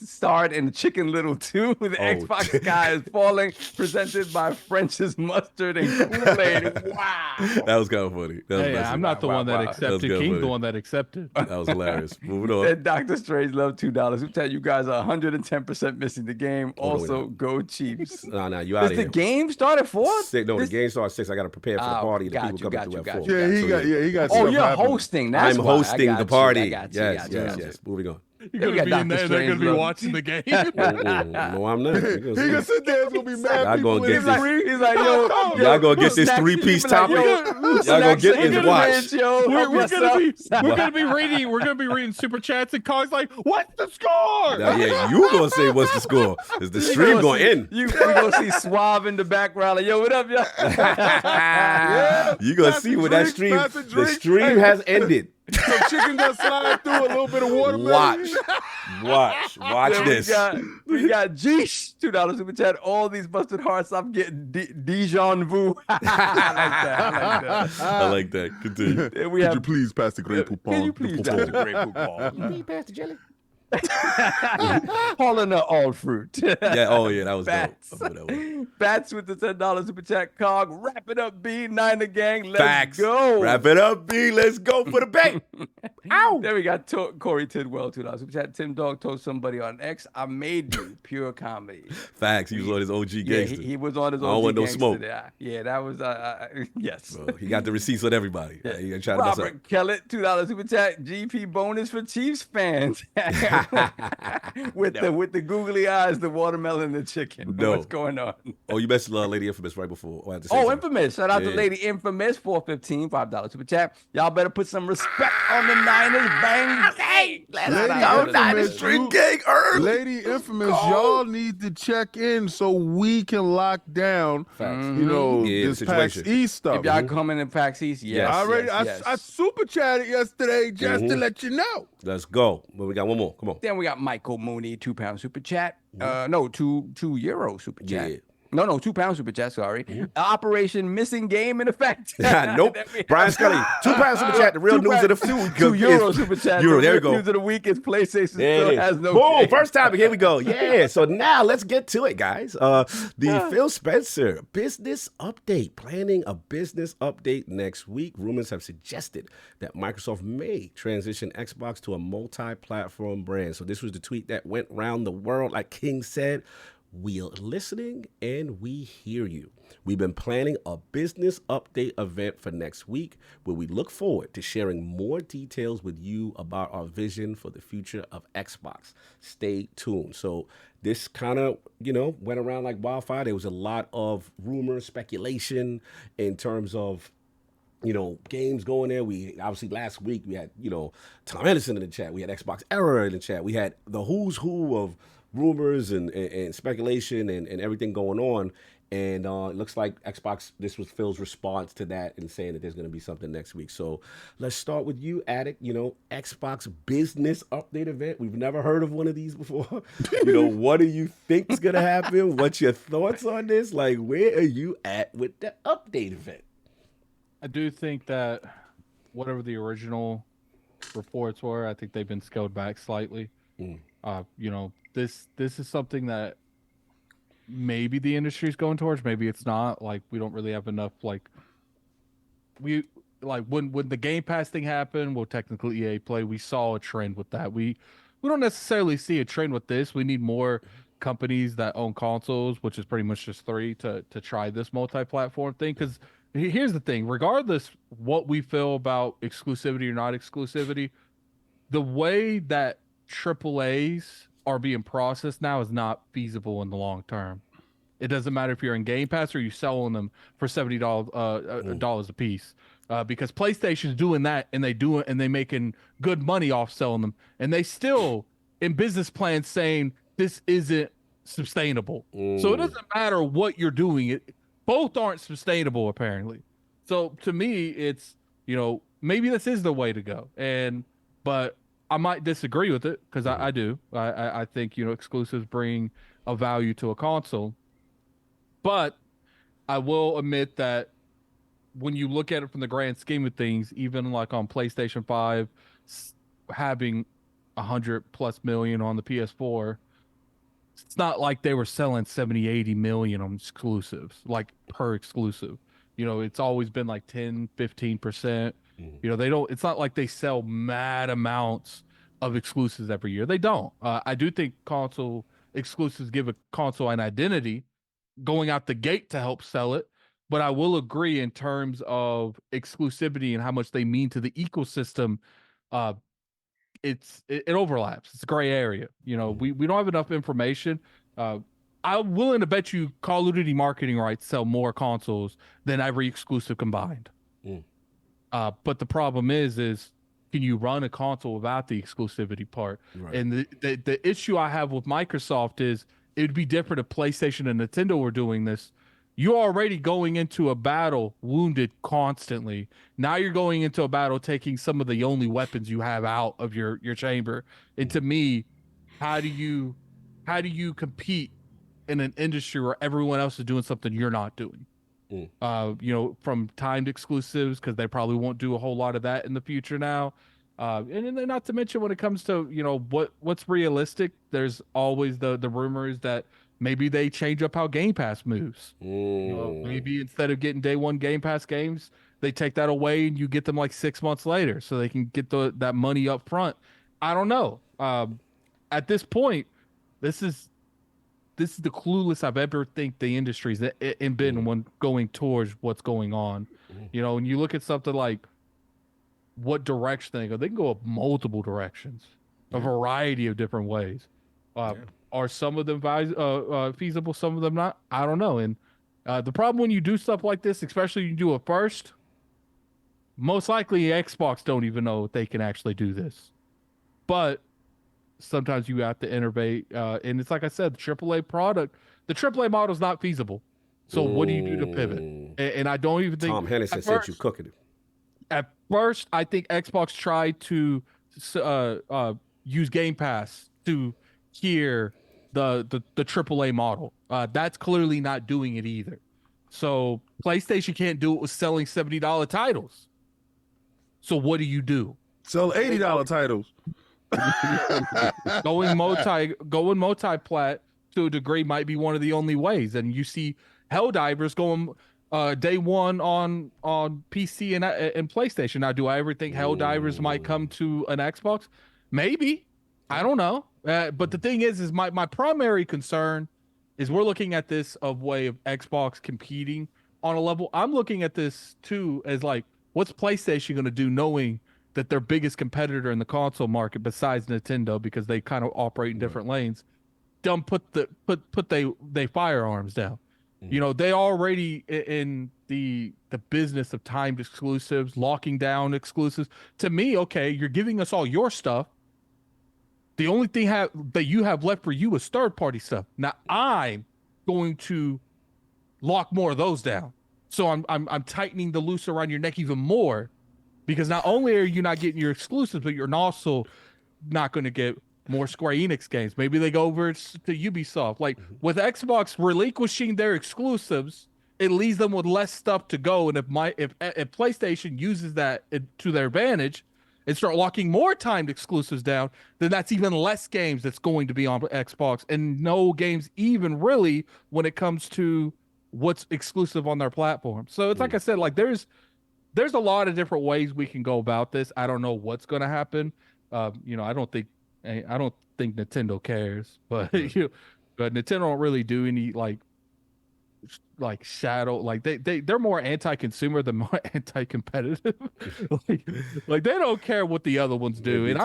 starred in Chicken Little 2. The Xbox guy is falling, presented by French's Mustard and Kool-Aid. Wow. That was kind of funny. That was Hey, messy. I'm not the one that accepted. good, King's buddy. the one that accepted. That was hilarious. Moving on. And Dr. Strange love $2. Super chat, you guys are 110% missing the game. Oh, no, we're Also, not. go Chiefs. No, you out Does of the here. game start at 4? The game starts 6. I got to prepare for the party. The people coming through at 4. Yeah, he got. Oh, stuff you're happening. hosting. That's I'm why. I hosting got the you, party. I got you, Yes. Moving on. You're we gonna got be in Dr. there. They're gonna be Strangelove. watching the game. No, I'm not. He gonna sit there. It's gonna be mad Y'all people gonna in get his this- ring. He's like, yo, Y'all gonna get this snacks, 3-piece he be like, topic. yo, Y'all gonna get snacks, this watch. yo, help We're yourself. gonna be reading super chats, and Kong's like, "What's the score?" Now, yeah, you gonna say what's the score? Is the stream gonna end? We gonna see Suave in the background. Like, yo, what up, y'all? You gonna Pass see the when that drink, pass stream the the drink. stream has ended. Some chicken gonna slide through a little bit of watermelon. Watch Then this. We got Jeesh, $2 super chat. All these busted hearts, I'm getting Dijon vu. I like that. I like that. Continue. Then we Could have. you please pass the Grey Poupon? Can you please pass the Grey Poupon? You pass the jelly. Hollin' all fruit. Yeah. Oh yeah, that was Bats. dope. I remember that one. Bats with the $10 super chat. Cog, wrap it up, B. Niner gang. Let's Facts. go. Wrap it up, B. Let's go for the bank. Ow. There we got Corey Tidwell, $2 super chat. Tim Dog told somebody on X, I made you pure comedy. Facts. He was on his OG Yeah, gangster. he was on his I don't OG want no gangster smoke. there. Yeah, that was yes. Bro, he got the receipts on everybody. Yeah. He ain't trying to mess up. Robert Kellett, $2 super chat. GP bonus for Chiefs fans. with the googly eyes, the watermelon, and the chicken. No. What's going on? Oh, you messed Lady Infamous right before. I had to say Oh, something. Infamous. Shout out to Yeah. Lady Infamous, $4.15, $5 super chat. Y'all better put some respect on the Niners. Bang, bang. Lady Infamous, y'all need to check in so we can lock down, you know, Yeah, this the PAX situation. East stuff. If y'all coming in PAX East, yes. Yes. I super chatted yesterday just to let you know. Let's go. But we got one more. Come on. Then we got Michael Mooney, £2 super chat. No, €2 super chat. Yeah. No, £2 super chat, sorry. Operation Missing Game in effect. Nope. Brian Scully, £2 super chat. The real news of the week. €2 super chat. Euro. The There real you go. News of the week is PlayStation There still it is. has no Boom, game. first topic. Here we go. Yeah. So now let's get to it, guys. The Phil Spencer business update. Planning a business update next week. Rumors have suggested that Microsoft may transition Xbox to a multi-platform brand. So this was the tweet that went around the world. Like King said, we are listening and we hear you. We've been planning a business update event for next week where we look forward to sharing more details with you about our vision for the future of Xbox. Stay tuned. So this kind of, went around like wildfire. There was a lot of rumors, speculation in terms of games going there. We obviously last week we had, Tom Henderson in the chat. We had Xbox Error in the chat. We had the who's who of rumors and speculation and everything going on. And it looks like Xbox, this was Phil's response to that and saying that there's going to be something next week. So let's start with you, Addict. Xbox business update event. We've never heard of one of these before. What do you think is going to happen? What's your thoughts on this? Like, where are you at with the update event? I do think that whatever the original reports were. I think they've been scaled back slightly. You know, this is something that maybe the industry's going towards, maybe it's not. Like, we don't really have enough, like, when the Game Pass thing happened, well, technically EA Play, we saw a trend with that. We don't necessarily see a trend with this. We need more companies that own consoles, which is pretty much just 3, to try this multi-platform thing. Because here's the thing, regardless what we feel about exclusivity or not exclusivity, the way that AAAs are being processed now is not feasible in the long term. It doesn't matter if you're in Game Pass or you're selling them for $70 a piece, because PlayStation's doing that, and they making good money off selling them, and they still in business plans saying this isn't sustainable. So it doesn't matter what you're doing; both aren't sustainable apparently. So to me, it's, you know, maybe this is the way to go, but I might disagree with it, because I do. I think, you know, exclusives bring a value to a console. But I will admit that when you look at it from the grand scheme of things, even like on PlayStation 5, having 100+ million on the PS4, it's not like they were selling 70, 80 million on exclusives, like per exclusive. You know, it's always been like 10, 15%. You know, it's not like they sell mad amounts of exclusives every year. They don't. I do think console exclusives give a console an identity going out the gate to help sell it. But I will agree in terms of exclusivity and how much they mean to the ecosystem. It overlaps. It's a gray area. You know, we don't have enough information. I'm willing to bet you Call of Duty marketing rights sell more consoles than every exclusive combined. But the problem is can you run a console without the exclusivity part? Right. And the issue I have with Microsoft is, it would be different if PlayStation and Nintendo were doing this. You're already going into a battle wounded constantly. Now you're going into a battle taking some of the only weapons you have out of your chamber. And to me, how do you compete in an industry where everyone else is doing something you're not doing? You know, from timed exclusives, because they probably won't do a whole lot of that in the future now. And then not to mention, when it comes to, you know, what's realistic, there's always the rumors that maybe they change up how Game Pass moves. You know, maybe instead of getting day one Game Pass games, they take that away and you get them like 6 months later, so they can get that money up front. I don't know. At this point, this is the clueless I've ever think the industry's been when going towards what's going on. You know, when you look at something like what direction they can go multiple directions, a variety of different ways. Are some of them feasible, some of them not? I don't know. And the problem when you do stuff like this, especially you do it first, most likely Xbox don't even know if they can actually do this. But sometimes you have to innovate. And it's like I said, the AAA model is not feasible. So what do you do to pivot? And I don't even think... Tom Hennessy said you cooking it. At first, I think Xbox tried to use Game Pass to hear the AAA model. That's clearly not doing it either. So PlayStation can't do it with selling $70 titles. So what do you do? Sell $80 titles. Going multi-plat to a degree might be one of the only ways. And you see Helldivers going day one on PC and PlayStation. Now, do I ever think Helldivers might come to an Xbox? Maybe. I don't know. But the thing is my primary concern is we're looking at this of way of Xbox competing on a level. I'm looking at this too as like, what's PlayStation going to do, knowing that their biggest competitor in the console market besides Nintendo, because they kind of operate in different lanes, don't put they firearms down. You know, they already in the business of timed exclusives, locking down exclusives. To me, okay, you're giving us all your stuff. The only thing that you have left for you is third-party stuff. Now I'm going to lock more of those down. So I'm tightening the noose around your neck even more, because not only are you not getting your exclusives, but you're also not going to get more Square Enix games. Maybe they go over to Ubisoft. Like with Xbox relinquishing their exclusives, it leaves them with less stuff to go. And if PlayStation uses that to their advantage and start locking more timed exclusives down, then that's even less games that's going to be on Xbox, and no games even really when it comes to what's exclusive on their platform. So it's like I said, like there's a lot of different ways we can go about this. I don't know what's going to happen. You know, I don't think Nintendo cares, but but Nintendo don't really do any like shadow, like they're more anti-consumer than more anti-competitive. like they don't care what the other ones do. And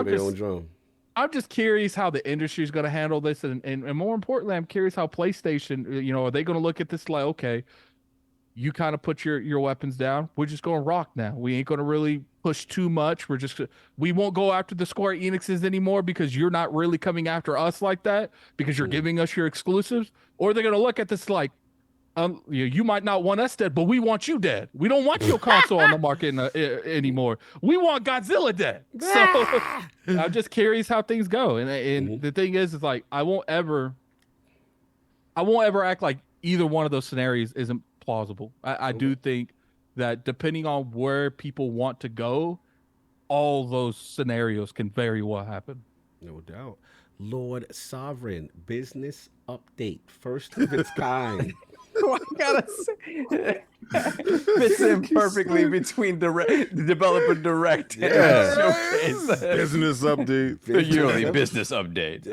I'm just curious how the industry is going to handle this, and more importantly, I'm curious how PlayStation, you know, are they going to look at this like, okay, you kind of put your weapons down, we're just going to rock now. We ain't going to really push too much. We won't go after the Square Enixes anymore because you're not really coming after us like that because you're giving us your exclusives. Or they're going to look at this like, you might not want us dead, but we want you dead. We don't want your console on the market anymore. We want Godzilla dead. So I'm just curious how things go. And the thing is like I won't ever act like either one of those scenarios isn't plausible. I do think that depending on where people want to go, all those scenarios can very well happen. No doubt. Lord Sovereign, business update, first of its kind. I gotta say, fits in perfectly between the developer direct and showcase. Business update. The yearly business update.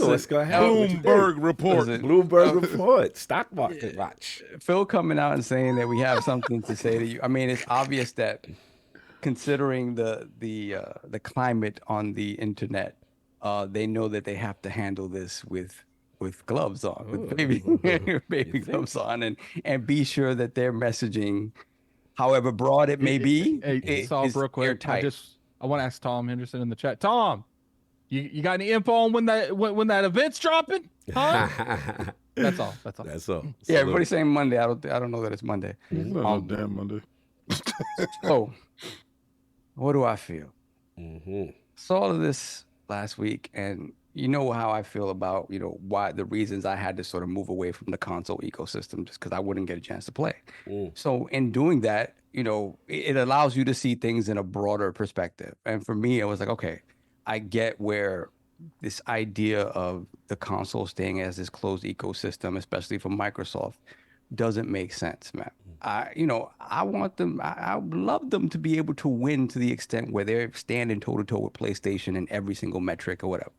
Let's go ahead. Bloomberg report. Bloomberg report. Stock market watch. Phil coming out and saying that we have something to say to you. I mean, it's obvious that considering the climate on the internet, they know that they have to handle this with gloves on, with baby gloves on, and be sure that their messaging, however broad it may be, is real quick. I want to ask Tom Henderson in the chat. Tom, you got any info on when that event's dropping? Huh? That's all. Yeah, everybody's saying Monday. I don't know that it's Monday. Damn Monday. So, what do I feel? Saw all of this last week, and you know how I feel about, you know, why the reasons I had to sort of move away from the console ecosystem, just because I wouldn't get a chance to play. So in doing that, you know, it allows you to see things in a broader perspective. And for me, I was like, okay, I get where this idea of the console staying as this closed ecosystem, especially for Microsoft, doesn't make sense, man. I want them, I would love them to be able to win to the extent where they're standing toe to toe with PlayStation in every single metric or whatever.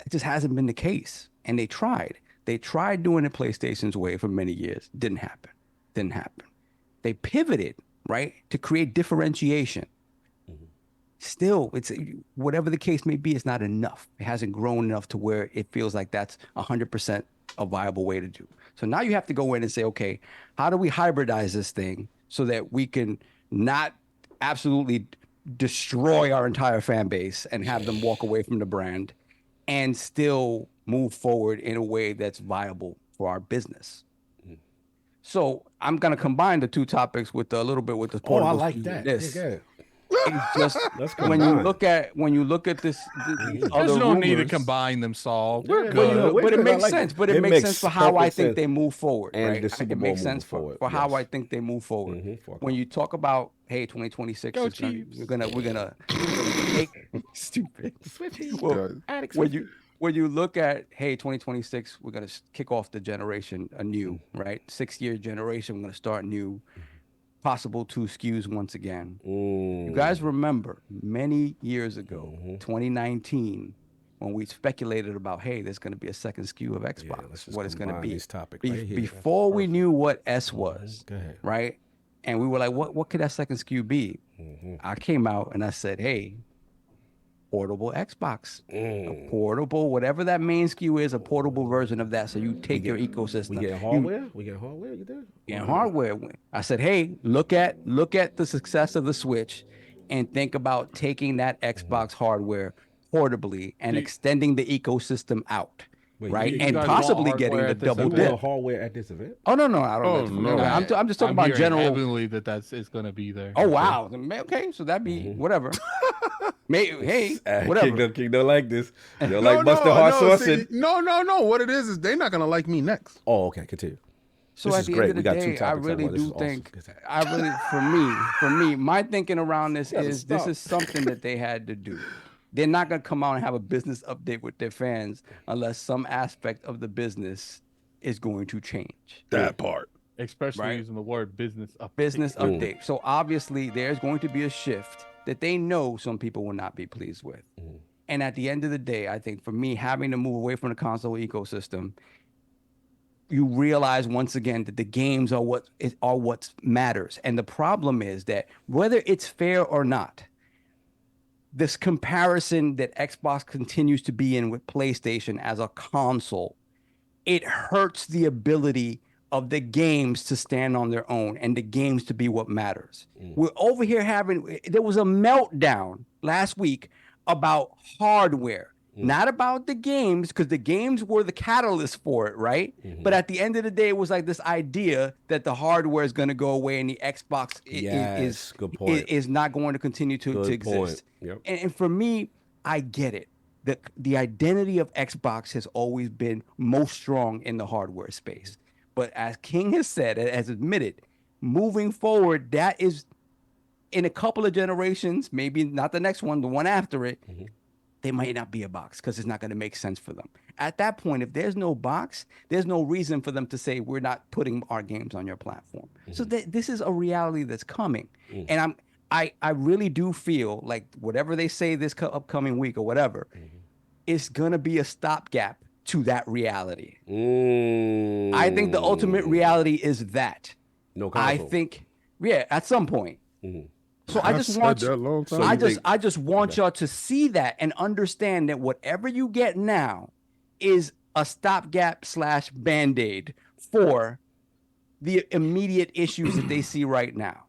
It just hasn't been the case. And they tried. They tried doing it PlayStation's way for many years. Didn't happen. They pivoted, right, to create differentiation. Still, it's whatever the case may be, it's not enough. It hasn't grown enough to where it feels like that's 100% a viable way to do. So now you have to go in and say, okay, how do we hybridize this thing so that we can not absolutely destroy our entire fan base and have them walk away from the brand, and still move forward in a way that's viable for our business. So I'm gonna combine the two topics with a little bit with the portable. I like that. This. Yeah, It's just when you look at this, there's no need to combine them, Saul. We're good. good. But it makes sense. But it makes sense for how I think they move forward. And right? the Super It Bowl makes sense for how I think they move forward. When you talk about, hey, 2026 Go is Chiefs. we're gonna make stupid. Well, when you look at, hey, 2026, we're gonna kick off the generation anew, right? 6-year generation, we're gonna start new. Possible 2 SKUs once again. You guys remember many years ago, 2019, when we speculated about, hey, there's going to be a second SKU of Xbox, what it's going to be. Before we knew what S was, right? And we were like, what could that second SKU be? I came out and I said, hey, portable Xbox, a portable, whatever that main SKU is, a portable version of that. So you take your ecosystem. We get hardware. You there? And hardware. I said, hey, look at the success of the Switch, and think about taking that Xbox hardware portably and extending the ecosystem out. Right, and possibly getting the double dip. Hardware at this event? Oh no, I don't know. No. I'm just talking about general. Heavily it's going to be there. Oh wow, okay, so that'd be whatever. Hey, whatever. King don't like this. They don't like busted hot sauce. No. What it is they're not gonna like me next. Oh, okay, continue. So This at is the great. end of We the got two day, I topics. really This is do awesome. think, Good. for me, my thinking around this Gotta is this stop. is something that they had to do. They're not gonna come out and have a business update with their fans unless some aspect of the business is going to change. That part. Especially Right. using the word business update. Business update. So obviously there's going to be a shift that they know some people will not be pleased with. And at the end of the day, I think for me, having to move away from the console ecosystem, you realize once again that the games are what matters. And the problem is that whether it's fair or not, this comparison that Xbox continues to be in with PlayStation as a console, it hurts the ability of the games to stand on their own and the games to be what matters. We're over here there was a meltdown last week about hardware, not about the games, because the games were the catalyst for it, right? But at the end of the day, it was like this idea that the hardware is going to go away and the Xbox Good point. is not going to continue to Good exist. point. Yep. And for me, I get it. The identity of Xbox has always been most strong in the hardware space. But as King has said, has admitted, moving forward, that is in a couple of generations, maybe not the next one, the one after it, they might not be a box because it's not going to make sense for them. At that point, if there's no box, there's no reason for them to say, we're not putting our games on your platform. So this is a reality that's coming. And I really do feel like whatever they say this upcoming week or whatever, it's going to be a stopgap to that reality. I think the ultimate reality is that. No console. I think, at some point. So I just said want that a long time I just want y'all to see that and understand that whatever you get now is a stopgap / Band-Aid for the immediate issues that they see right now.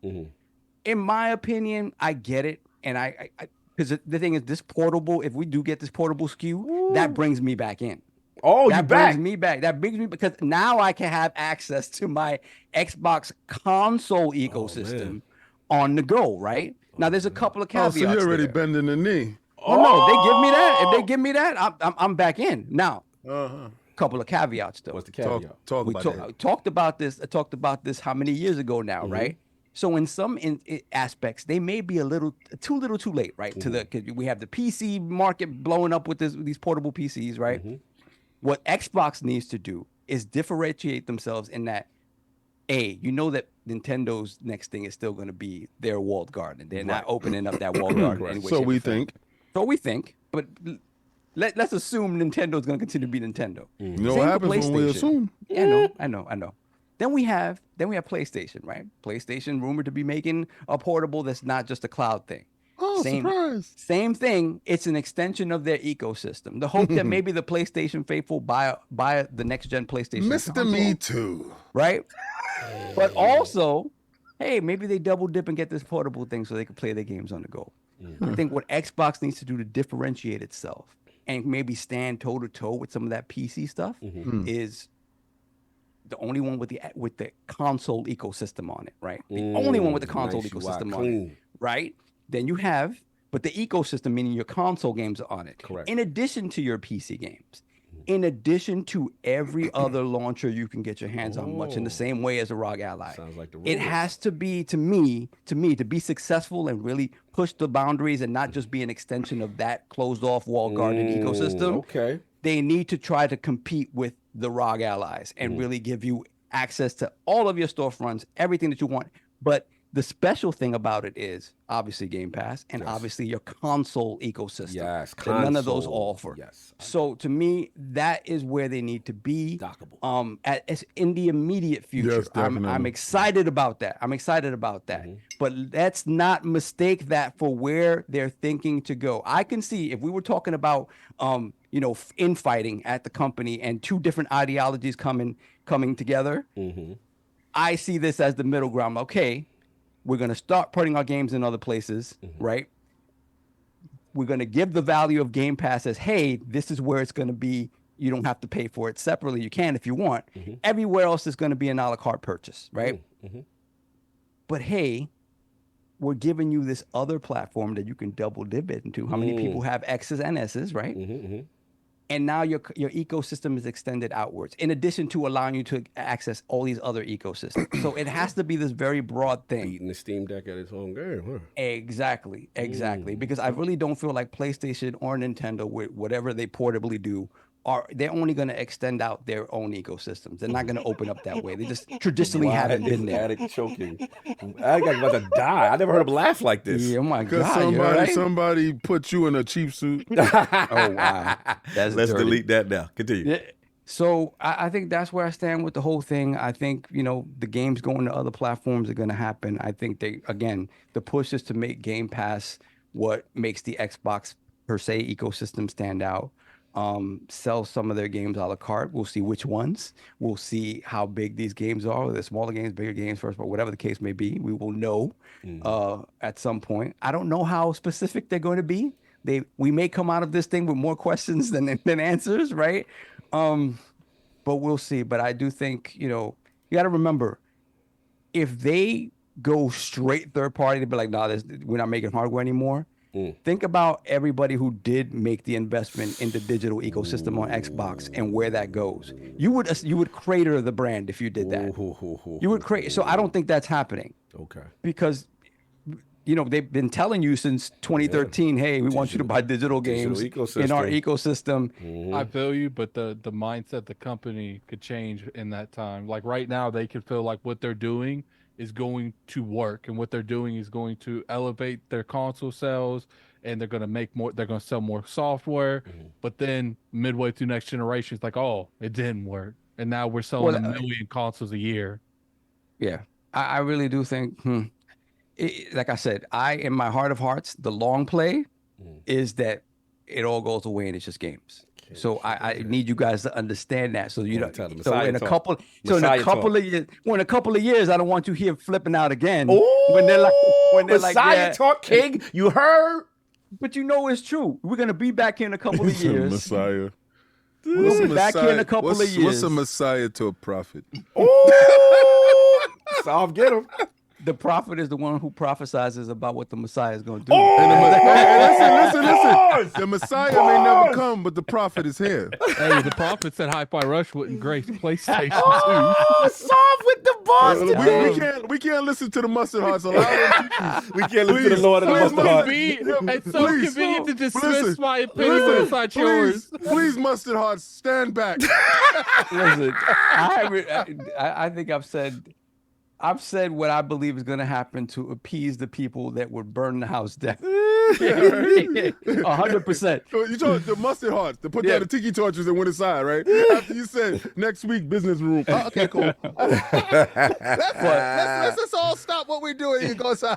In my opinion, I get it, and I because the thing is, this portable, if we do get this portable SKU, that brings me back in. Oh, that you back? brings me back. That brings me, because now I can have access to my Xbox console ecosystem on the go, right? Now there's a couple of Oh, caveats. so you're already there. bending the knee. Oh no, they give me that. If they give me that, I'm back in. Now, Uh-huh. couple of caveats though. What's the caveat? Talk We about that. I talked about this how many years ago now, right? So in some aspects, they may be a little too late, right? Cause we have the PC market blowing up with these portable PCs, right? What Xbox needs to do is differentiate themselves in that, you know that Nintendo's next thing is still going to be their walled garden. They're not opening up that walled garden anyway. So we think. So we think, but let's assume Nintendo's going to continue to be Nintendo. You know Same what for happens when we PlayStation. assume? I know. Then we have PlayStation, right? PlayStation rumored to be making a portable that's not just a cloud thing. Oh, surprise. Same thing. It's an extension of their ecosystem. The hope that maybe the PlayStation faithful buy the next gen PlayStation Mr. console, Me Too. right? But also, hey, maybe they double dip and get this portable thing so they can play their games on the go. I think what Xbox needs to do to differentiate itself and maybe stand toe to toe with some of that PC stuff is the only one with the console ecosystem on it, right? The only one with the console nice, ecosystem on clean. it, right? Then you have, but the ecosystem, meaning your console games are on it. Correct. In addition to your PC games, in addition to every other launcher you can get your hands on, much in the same way as a ROG Ally. Sounds like the It rules. has to be, to me, to be successful and really push the boundaries and not just be an extension of that closed off walled garden ecosystem. Okay. They need to try to compete with the ROG Allies and really give you access to all of your storefronts, everything that you want. But the special thing about it is obviously Game Pass and obviously your console ecosystem. Yes, that none of those console. offer. Yes. So to me, that is where they need to be. Dockable. In the immediate future. Yes, I'm definitely. excited about that. But let's not mistake that for where they're thinking to go. I can see if we were talking about infighting at the company and two different ideologies coming together. I see this as the middle ground. Okay, we're going to start putting our games in other places, right? We're going to give the value of Game Pass as, hey, this is where it's going to be. You don't have to pay for it separately. You can if you want. Everywhere else is going to be an a la carte purchase, right? But hey, we're giving you this other platform that you can double dip into. How many people have X's and S's, right? and now your ecosystem is extended outwards, in addition to allowing you to access all these other ecosystems. So it has to be this very broad thing. Beating the Steam Deck at its own game, huh? Exactly. Because I really don't feel like PlayStation or Nintendo, with whatever they portably do, they're only going to extend out their own ecosystems. They're not going to open up that way. They just traditionally haven't been there. Addict choking. I got about to die. I never heard him laugh like this. Yeah, oh my Because God. somebody put you in a cheap suit. Oh wow. Let's dirty. delete that now. Continue. Yeah. So I think that's where I stand with the whole thing. I think, the games going to other platforms are going to happen. I think the push is to make Game Pass what makes the Xbox per se ecosystem stand out. Sell some of their games a la carte. We'll see which ones. We'll see how big these games are. Whether they're smaller games, bigger games, first, but whatever the case may be, we will know at some point. I don't know how specific they're going to be. We may come out of this thing with more questions than answers, right? But we'll see. But I do think, you got to remember, if they go straight third party to be like, nah, we're not making hardware anymore. Think about everybody who did make the investment in the digital ecosystem on Xbox and where that goes. You would crater the brand if you did that. You would create. So I don't think that's happening. Okay. Because they've been telling you since 2013, hey, we want you to buy digital games in our ecosystem. I feel you, but the mindset the company could change in that time. Like right now, they could feel like what they're doing is going to work, and what they're doing is going to elevate their console sales, and they're going to make more. They're going to sell more software. But then midway through next generation, it's like, oh, it didn't work, and now we're selling 1 million consoles a year. Yeah, I really do think. Like I said, in my heart of hearts, the long play is that it all goes away and it's just games. So I need you guys to understand that. So in a couple of years, I don't want you here flipping out again. When they're like Messiah talk, King. You heard? But it's true. We're gonna be back here in a couple of years. Messiah. We'll be back here in a couple of years. What's a Messiah to a prophet? Solve, get him. The prophet is the one who prophesizes about what the Messiah is going to do. Listen. The Messiah may never come, but the prophet is here. Hey, the prophet said Hi-Fi Rush wouldn't grace PlayStation 2. Solve with the boss. We can't listen to the mustard hearts. Allow them. We can't listen to the Lord of the mustard heart. It's so convenient to dismiss my opinion when it's not yours. Please, mustard hearts, stand back. Listen, I think I've said what I believe is going to happen to appease the people that would burn the house down. 100%. You told the mustard hearts to put down the tiki torches and went inside, right? After you said next week business room. Oh, okay, cool. Let's all stop what we're doing and go inside.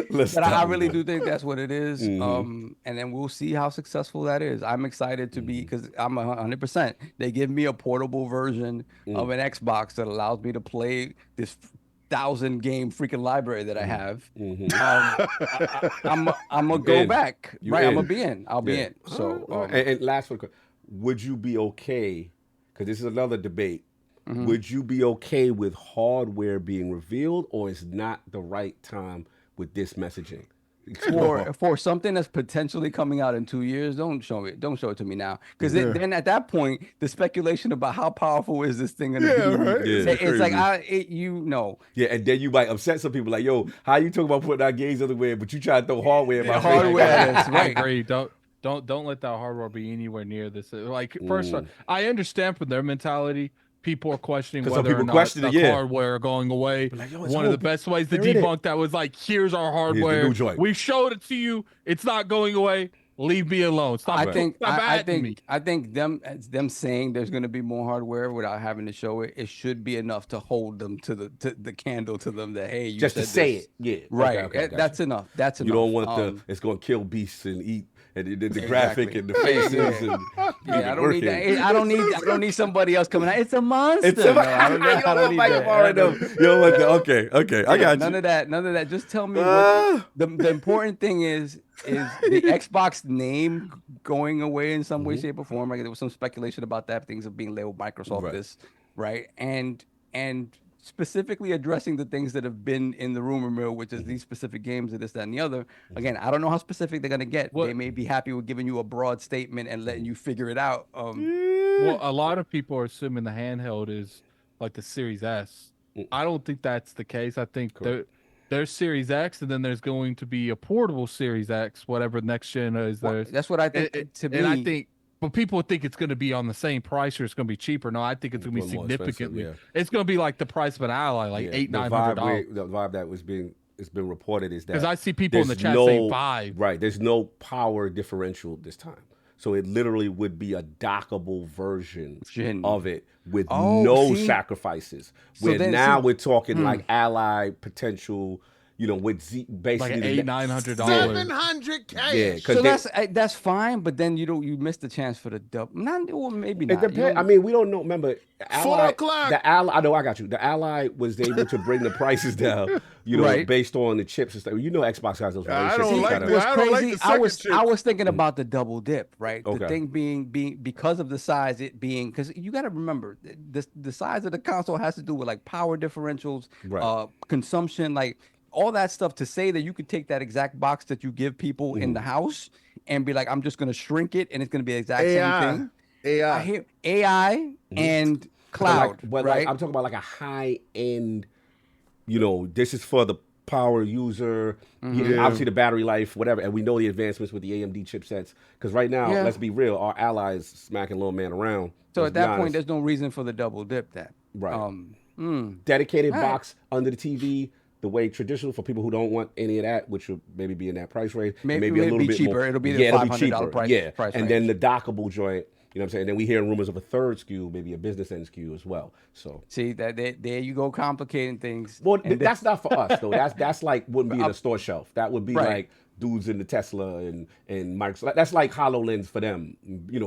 But I really do think that's what it is. And then we'll see how successful that is. I'm excited to be, because I'm 100%. They give me a portable version of an Xbox that allows me to play this 1,000-game freaking library that I have. I'm gonna go back. Right, I'm gonna be in. I'll be in. So, and last one, would you be okay? Because this is another debate. Would you be okay with hardware being revealed, or is not the right time with this messaging? For something that's potentially coming out in 2 years, don't show it to me now, because then at that point the speculation about how powerful is this thing gonna be, right? It's like and then you might upset some people, like, yo, how you talking about putting out games everywhere, but you try to throw hardware in my hardware. That's I right. agree. Don't let that hardware be anywhere near this. Like, first, I understand from their mentality. People are questioning whether or not the hardware are going away. Like, one of the best ways to debunk that was like, here's our hardware. We showed it to you. It's not going away. Leave me alone. Stop. I think them saying there's going to be more hardware without having to show it, it should be enough to hold them to the candle to them that, hey, you just said to say this. it. Yeah. Right. Okay, that's enough. That's enough. You don't want it's going to kill beasts and eat. And the graphic and the faces and I don't need that. I don't need somebody else coming out. It's a monster. I don't need that. You don't want that. Okay. I got you. None of that. Just tell me what the important thing is the Xbox name going away in some way, shape, or form. Like, there was some speculation about that. Things of being labeled Microsoft this, right? And specifically addressing the things that have been in the rumor mill, which is these specific games and this, that, and the other. Again, I don't know how specific they're gonna get. They may be happy with giving you a broad statement and letting you figure it out. Well, a lot of people are assuming the handheld is like the Series S. I don't think that's the case. I think there's Series X, and then there's going to be a portable Series X, whatever next gen is. That's what I think. And I think, but people think it's going to be on the same price or it's going to be cheaper. No, I think it's going to be significantly. It's going to be like the price of an Ally, like $800-$900. The vibe that was being been reported is that because I see people in the chat saying 5. Right, there's no power differential this time. So it literally would be a dockable version of it with no sacrifices. Where now we're talking like Ally potential, with basically like $800-$900. $700K. Yeah, so that's fine, but then you missed the chance for the double. Maybe not. It depends. I mean, we don't know. Remember, Ally, 4 o'clock. The Ally. I know. I got you. The Ally was able to bring the prices down. Based on the chips and stuff. Xbox has those. I don't like What's crazy? I was thinking about the double dip, right? Okay. The thing being because of the size, because you got to remember the size of the console has to do with like power differentials, consumption, like. All that stuff to say that you could take that exact box that you give people in the house and be like, I'm just going to shrink it and it's going to be the exact same thing. I hear AI and cloud, right? I'm talking about like a high end, this is for the power user, obviously the battery life, whatever. And we know the advancements with the AMD chipsets. Because right now, let's be real, our allies smacking little man around. So at that point, there's no reason for the double dip then. Right. Dedicated box under the TV. The way traditional for people who don't want any of that, which will maybe be in that price range, maybe a little bit cheaper. More. It'll be the $500 price. Yeah, price and range. then the dockable joint. You know what I'm saying? And then we hear rumors of a third SKU, maybe a business end SKU as well. So see that there you go, complicating things. Well, that's not for us though. That's like wouldn't be in a store shelf. That would be like dudes in the Tesla and Microsoft. That's like HoloLens for them.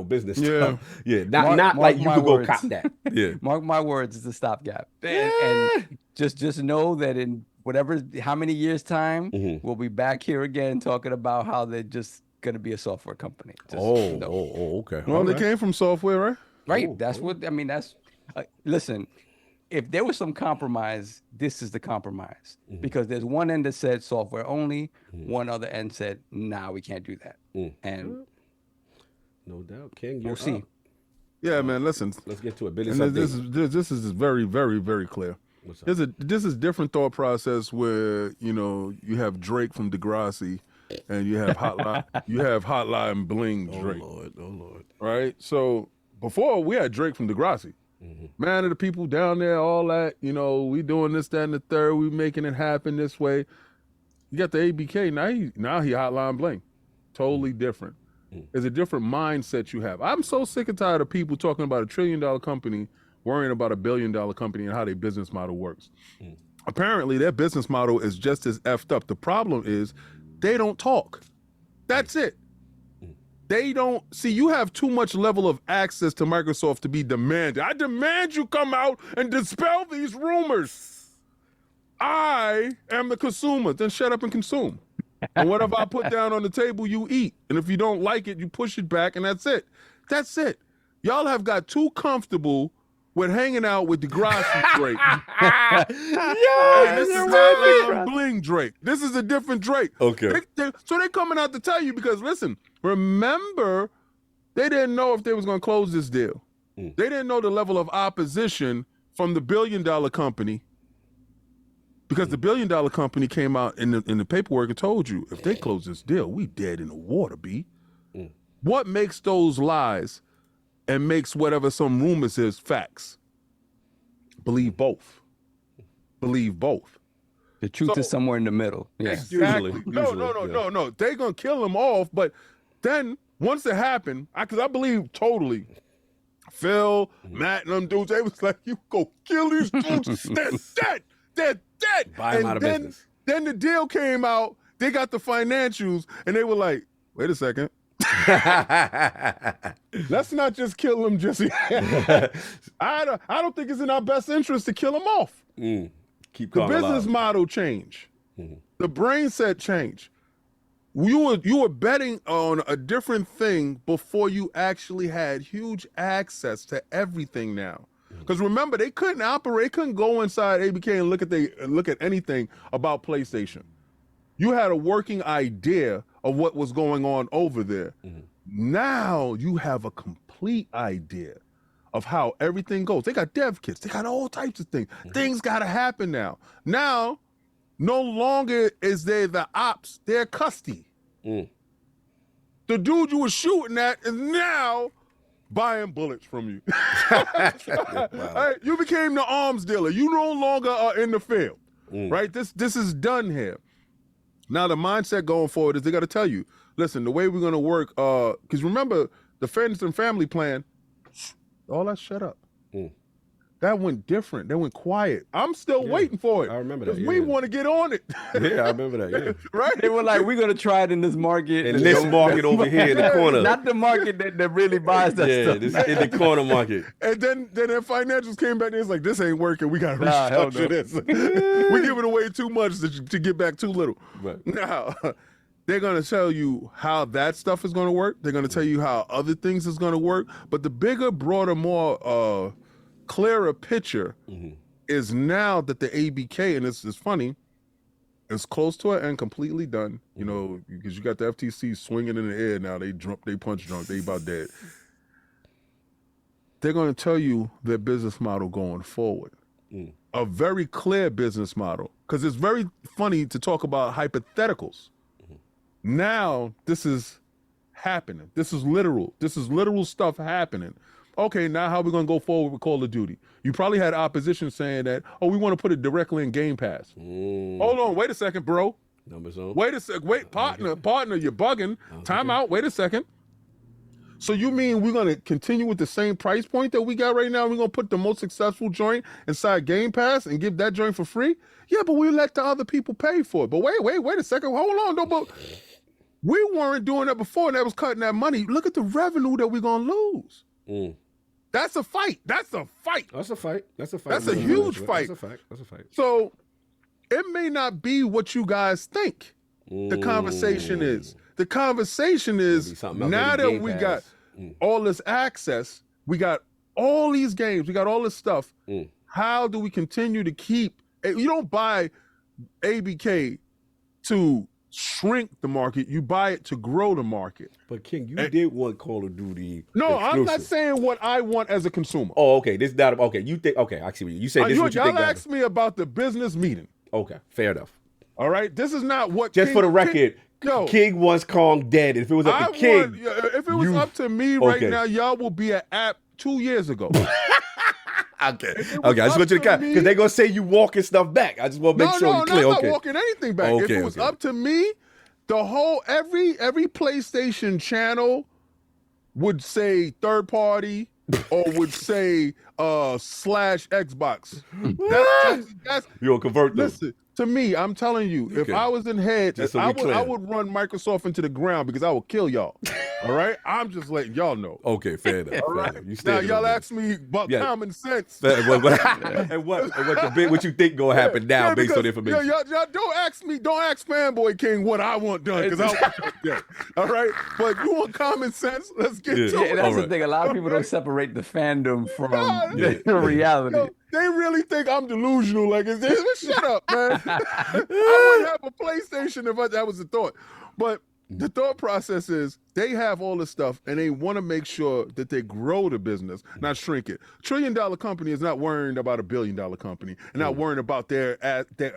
Business stuff. Yeah, not like you could go cop that. Yeah, mark my words, it's a stopgap. And just know that in how many years time, we'll be back here again talking about how they're just going to be a software company. Okay. Well, they came from software, right? Right. That's listen, if there was some compromise, this is the compromise. Because there's one end that said software only, one other end said, nah, we can't do that. And no doubt. King, we'll see. Yeah, man, listen. Let's get to it. This is very, very, very clear. This is different thought process where you have Drake from Degrassi, and you have Hotline Bling Drake. Oh Lord! Right. So before we had Drake from Degrassi, man of the people down there, all that. We doing this, that, and the third. We making it happen this way. You got the ABK now. He Hotline Bling, totally different. It's a different mindset you have. I'm so sick and tired of people talking about $1 trillion company worrying about $1 billion company and how their business model works. Apparently, their business model is just as effed up. The problem is they don't talk. That's it. They don't see. You have too much level of access to Microsoft to be demanded. I demand you come out and dispel these rumors. I am the consumer. Then shut up and consume. And whatever I put down on the table, you eat. And if you don't like it, you push it back, and that's it. That's it. Y'all have got too comfortable with hanging out with Degrassi Drake. This is Hotline Bling Drake. This is a different Drake. Okay. So they're coming out to tell you because, listen, remember, they didn't know if they was going to close this deal. They didn't know the level of opposition from the $1 billion company because the $1 billion company came out in the paperwork and told you, if they close this deal, we dead in the water, B. What makes those lies and makes whatever some rumors is facts? Believe both. Believe both. The truth is somewhere in the middle. Yeah. Exactly. No. They're going to kill them off. But then once it happened, because I believe totally, Phil, Matt, and them dudes, they was like, you go kill these dudes. They're dead. They're dead. Buy them out of business. Then the deal came out. They got the financials, and they were like, wait a second. Let's not just kill them just yet. I don't think it's in our best interest to kill them off. Keep the business model change. The brain set change. You were betting on a different thing before you actually had huge access to everything now. Because remember, they couldn't operate, couldn't go inside ABK and look at anything about PlayStation. You had a working idea of what was going on over there. Now you have a complete idea of how everything goes. They got dev kits. They got all types of things. Things got to happen now. Now, no longer is there the ops. They're custody. The dude you were shooting at is now buying bullets from you. Right? You became the arms dealer. You no longer are in the field. Right? This is done here. Now, the mindset going forward is they got to tell you, listen, the way we're going to work, because remember, the Friends and Family Plan, all that shut up. That went different. That went quiet. I'm still waiting for it. I remember that. We want to get on it. Yeah, I remember that. Yeah. Right? They were like, we're going to try it in this market. In this market over here in the corner. Not the market that really buys that stuff. This in the corner market. And then their financials came back and it's like, this ain't working. We got to restructure this. We're giving away too much to get back too little. Right. Now, they're going to tell you how that stuff is going to work. They're going to tell you how other things is going to work. But the bigger, broader, more clearer picture is now that the ABK, and this is funny, it's close to it and completely done. You know, because you got the FTC swinging in the air now. They punch drunk. They about dead. They're going to tell you their business model going forward. A very clear business model. Because it's very funny to talk about hypotheticals. Now, this is happening. This is literal. This is literal stuff happening. Okay, now how are we going to go forward with Call of Duty? You probably had opposition saying that, oh, we want to put it directly in Game Pass. Hold on, wait a second, bro. Wait a second, partner, you're bugging. Time out, wait a second. So you mean we're going to continue with the same price point that we got right now? We're going to put the most successful joint inside Game Pass and give that joint for free? Yeah, but we let the other people pay for it. But wait a second, hold on. No, but we weren't doing that before, and that was cutting that money. Look at the revenue that we're going to lose. That's a fight. That's a fight. That's a fight. That's a huge fight. That's a fact. So it may not be what you guys think the conversation is. The conversation is now that we got all this access, we got all these games, we got all this stuff. How do we continue to keep? You don't buy ABK to shrink the market, you buy it to grow the market. But King, you did want Call of Duty. No, exclusive. I'm not saying what I want as a consumer. Oh, okay. This is not okay. You think I see what you say. This is what you think. Y'all asked me about the business meeting. Okay, fair enough. All right, this is not what. Just for the record, King wants Kong dead. If it was up to King, if it was up to me right now, y'all will be an app 2 years ago. Okay. I just want you to count because they're gonna say you walking stuff back. I just want to make sure you're clear. No, I'm not walking anything back. If it was up to me, the whole every PlayStation channel would say third party or would say slash Xbox. That's you'll convert them. Listen, to me, I'm telling you, if I was in head, I would run Microsoft into the ground because I would kill y'all. All right? I'm just letting y'all know. Okay, fair enough. All right? Now, y'all ask me about common sense. And what you think gonna happen now based on information. Y'all don't ask Fanboy King what I want done because I want it done. All right? But you want common sense? Let's get to it. And that's the thing. A lot of people don't separate the fandom from the reality. They really think I'm delusional. Like, shut up, man. I wouldn't have a PlayStation if that was the thought. But the thought process is they have all this stuff and they want to make sure that they grow the business, not shrink it. $1 trillion company is not worrying about $1 billion company and not worrying about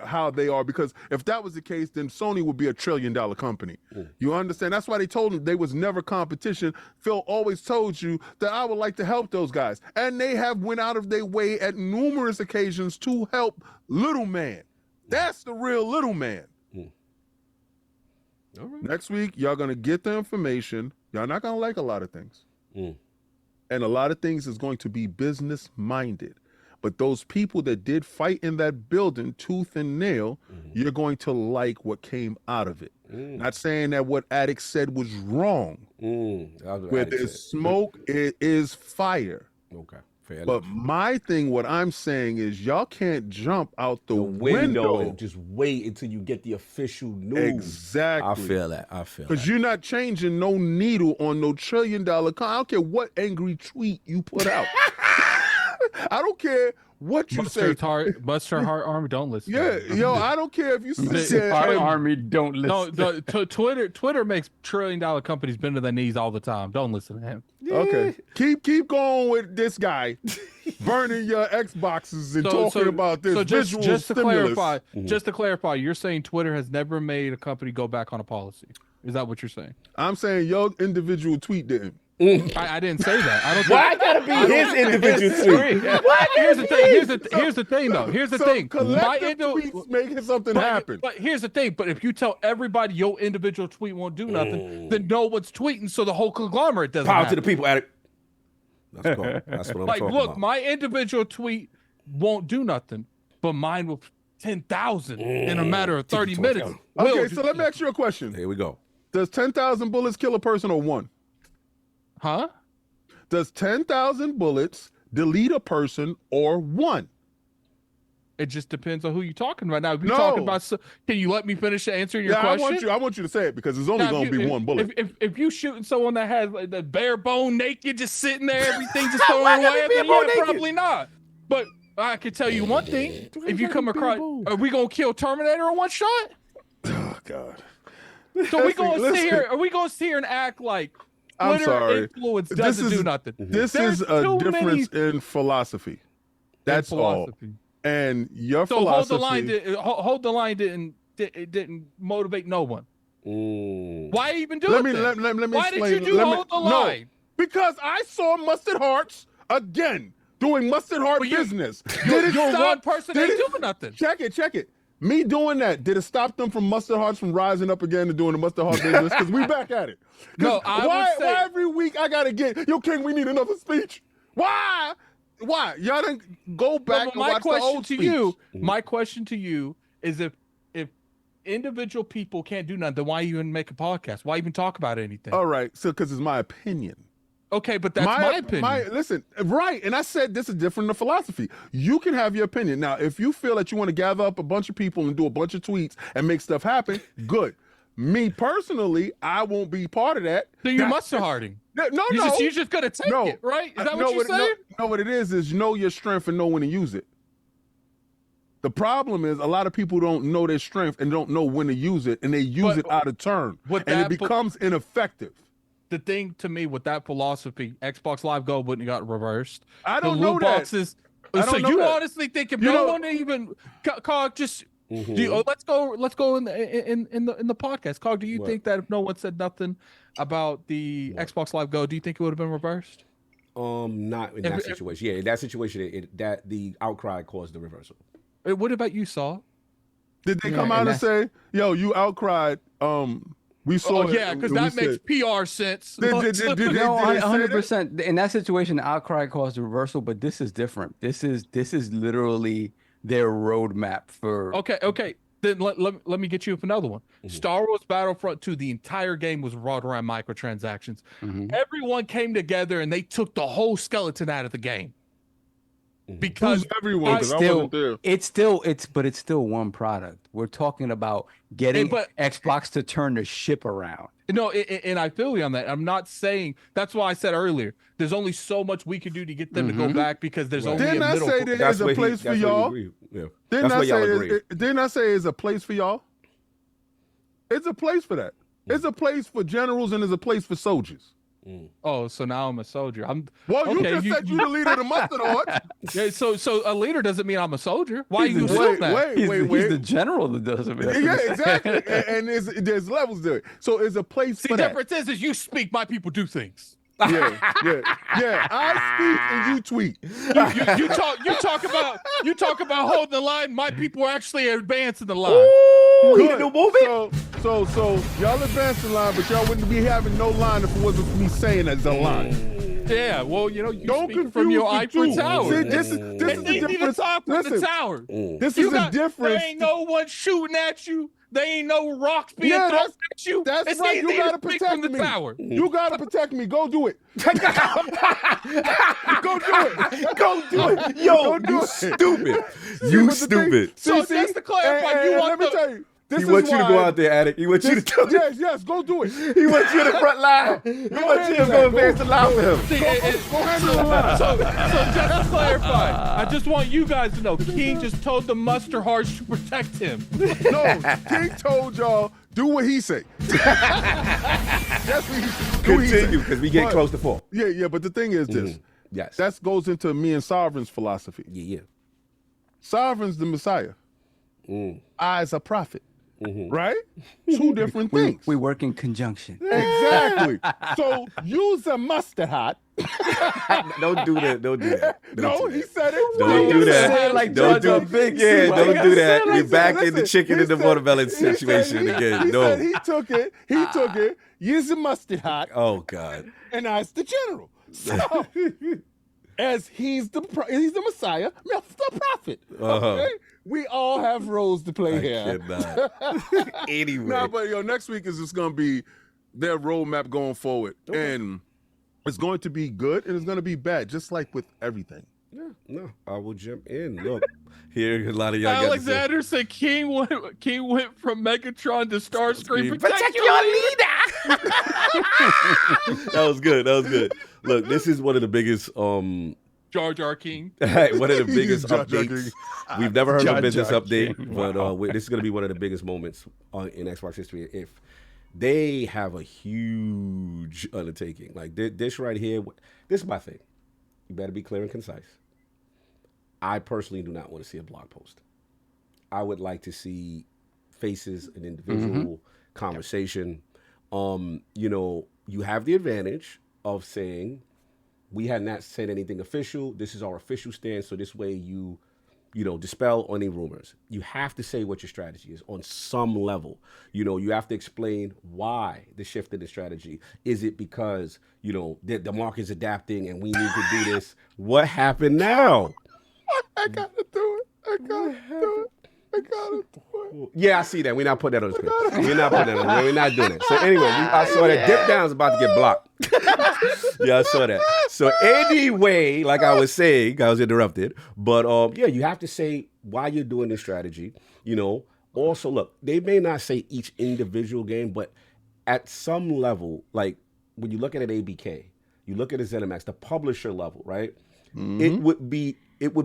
how they are, because if that was the case, then Sony would be $1 trillion company. You understand? That's why they told them they was never competition. Phil always told you that I would like to help those guys. And they have went out of their way at numerous occasions to help little man. That's the real little man. All right. Next week, y'all going to get the information. Y'all not going to like a lot of things. And a lot of things is going to be business-minded. But those people that did fight in that building, tooth and nail, you're going to like what came out of it. Not saying that what Addict said was wrong. Where there's smoke, it is fire. Okay. Fair but enough. my thing, what I'm saying is y'all can't jump out the window and just wait until you get the official news. Exactly. I feel that. Because you're not changing no needle on no $1 trillion. I don't care what angry tweet you put out. I don't care what you say. Buster Heart Army, don't listen. Yeah, yo, I don't care if you say Our army don't listen. No, Twitter makes $1 trillion companies bend to their knees all the time. Don't listen to him. Okay, keep going with this guy burning your Xboxes and talking about this visual just to stimulus. clarify, just to clarify, you're saying Twitter has never made a company go back on a policy. Is that what you're saying? I'm saying your individual tweet didn't. I didn't say that. I don't. Why gotta be his individual tweet? Here's the thing. Here's the thing, though. Here's the thing. Collective tweets making something happen. But here's the thing. But if you tell everybody your individual tweet won't do nothing, then no one's tweeting, so the whole conglomerate doesn't. Power happen. to the people at it. That's cool. That's what I'm Like, talking look, about. my individual tweet won't do nothing, but mine will 10,000 in a matter of 30 minutes. Okay, so let me ask you a question. Here we go. Does 10,000 bullets kill a person or one? Huh? Does 10,000 bullets delete a person or one? It just depends on who you're talking about. Now, if you're No. talking about, can you let me finish answering your question? I want you to say it because it's only Now, going to be one bullet. If you shooting someone that has like, the bare bone naked, just sitting there, everything just throwing away, gotta be then bare bone yeah, naked? probably not. But I can tell you one thing: if you come across, are we gonna kill Terminator in one shot? Oh God. So we gonna Listen. sit here? Are we gonna sit here and act like I'm Twitter sorry. influence This doesn't is- do nothing? This There's is a too difference many- in philosophy. That's all. philosophy. And your So philosophy. hold the line didn't motivate no one. Why even do Let it? me then? let me Why explain. did you do hold the line? No, because I saw Mustard Hearts again doing Mustard Heart But you- business. You're Did it stop? one person Did ain't it- doing nothing. Check it. Me doing that, did it stop them from Mustard Hearts from rising up again and doing the Mustard Heart business? Because we back at it. 'Cause No, I why, would say- why every week I gotta get, yo, King, we need another speech? Why? Y'all didn't go back and watch the old speech. My question to you is if individual people can't do nothing, then why even make a podcast? Why even talk about anything? All right, so because it's my opinion. Okay, but that's my opinion. Listen, right, and I said this is different than philosophy. You can have your opinion. Now, if you feel that you want to gather up a bunch of people and do a bunch of tweets and make stuff happen, good. Me personally, I won't be part of that. So you must have Harding. No, You're just gonna take it, right? Is that what you're saying? No, what it is know your strength and know when to use it. The problem is a lot of people don't know their strength and don't know when to use it, and they use it out of turn, and it becomes ineffective. The thing to me with that philosophy, Xbox Live Gold wouldn't have got reversed. I don't the know loot that. boxes. I don't So know you that. honestly think if You no know- one even Cog just let's go in the podcast. Cog, do you think that if no one said nothing about the Xbox Live Gold, do you think it would have been reversed? Not in that situation. Yeah, in that situation, that the outcry caused the reversal. What about you, Saul? Did they come out and say, "Yo, you outcried"? We saw. Oh yeah, because that makes PR sense. No, did they say 100%. In that situation, the outcry caused a reversal, but this is different. This is literally their roadmap for. Okay. Then let me get you with another one. Star Wars Battlefront 2, the entire game was wrought around microtransactions. Everyone came together and they took the whole skeleton out of the game. Because everyone, because I wasn't there. It's still one product. We're talking about getting Xbox to turn the ship around. No, and I feel you on that. I'm not saying that's why I said earlier. There's only so much we can do to get them to go back because there's only Didn't a I middle. say there's a place for y'all? Didn't I say it's a place for y'all? It's a place for that. It's a place for generals and there's a place for soldiers. Oh, so now I'm a soldier. Well, you just said you the leader of the Mustard Heart. Yeah, so a leader doesn't mean I'm a soldier. Why you assume that? He's the general that doesn't mean. Yeah, exactly. And there's levels to it. So it's a place for the that. difference is you speak, my people do things. Yeah. I speak and you tweet. You talk about holding the line. My people are actually advancing the line. Good. So y'all advance the line, but y'all wouldn't be having no line if it wasn't for me saying that's a line. Yeah, well, you don't speak from your Eiffel Tower. See, this is the difference. The tower. This is the difference. There ain't no one shooting at you. There ain't no rocks being thrown at you. That's right. You gotta protect me. Tower. You gotta protect me. Go do it. Go do it. Yo, you stupid. You stupid. So just to clarify, you want This He is wants you to go why- out there, Addict. He wants you to tell Yes, go do it. He wants you in the front line. He wants you to go advance the line with him. See, Go handle the line. so just to clarify, I just want you guys to know, King just told the Muster Hearts to protect him. No, King told y'all, do what he say. That's what he said. Do what he say. Continue, because we get But- close to 4. Yeah, but the thing is this. Yes. That goes into me and Sovereign's philosophy. yeah. Sovereign's the Messiah. I is a prophet. Right? 2 different things. We work in conjunction. Exactly. So use a mustard hot. Don't do that. Don't do that. No, he said it. Don't do that. Like Don't Jar Jar do Binks. Yeah, Like, don't do that. We're Listen, back in the listen. chicken He and the said- watermelon he said situation he- again. He No. said he took it. Use a mustard hot. Oh God. And I the general. So, as he's the Messiah, the prophet. Okay? We all have roles to play here. Cannot. Anyway. Nah, but next week is just gonna be their roadmap going forward, and it's going to be good and it's going to be bad, just like with everything. No, I will jump in. Look, here a lot of y'all got to say, Alexander said King went from Megatron to Starscream. protect your leader. That was good. Look, this is one of the biggest Jar Jar King. one of the biggest Jar Jar updates. King. We've never heard of Jar a business Jar update, King. but this is going to be one of the biggest moments in Xbox history. If they have a huge undertaking, like this right here, this is my thing. You better be clear and concise. I personally do not want to see a blog post. I would like to see faces, an individual conversation. You have the advantage of saying, we have not said anything official. This is our official stance. So this way you dispel any rumors. You have to say what your strategy is on some level. You have to explain why the shift in the strategy. Is it because, the market is adapting and we need to do this? What happened now? I gotta do it. Yeah, I see that. We're not putting that on the screen. We're not putting that on. We're not doing it. So anyway, I saw that Dip Down's about to get blocked. Yeah, I saw that. So anyway, like I was saying, I was interrupted. But you have to say why you're doing this strategy. Also, look, they may not say each individual game, but at some level, like when you look at an ABK, you look at a ZeniMax, the publisher level, right? It would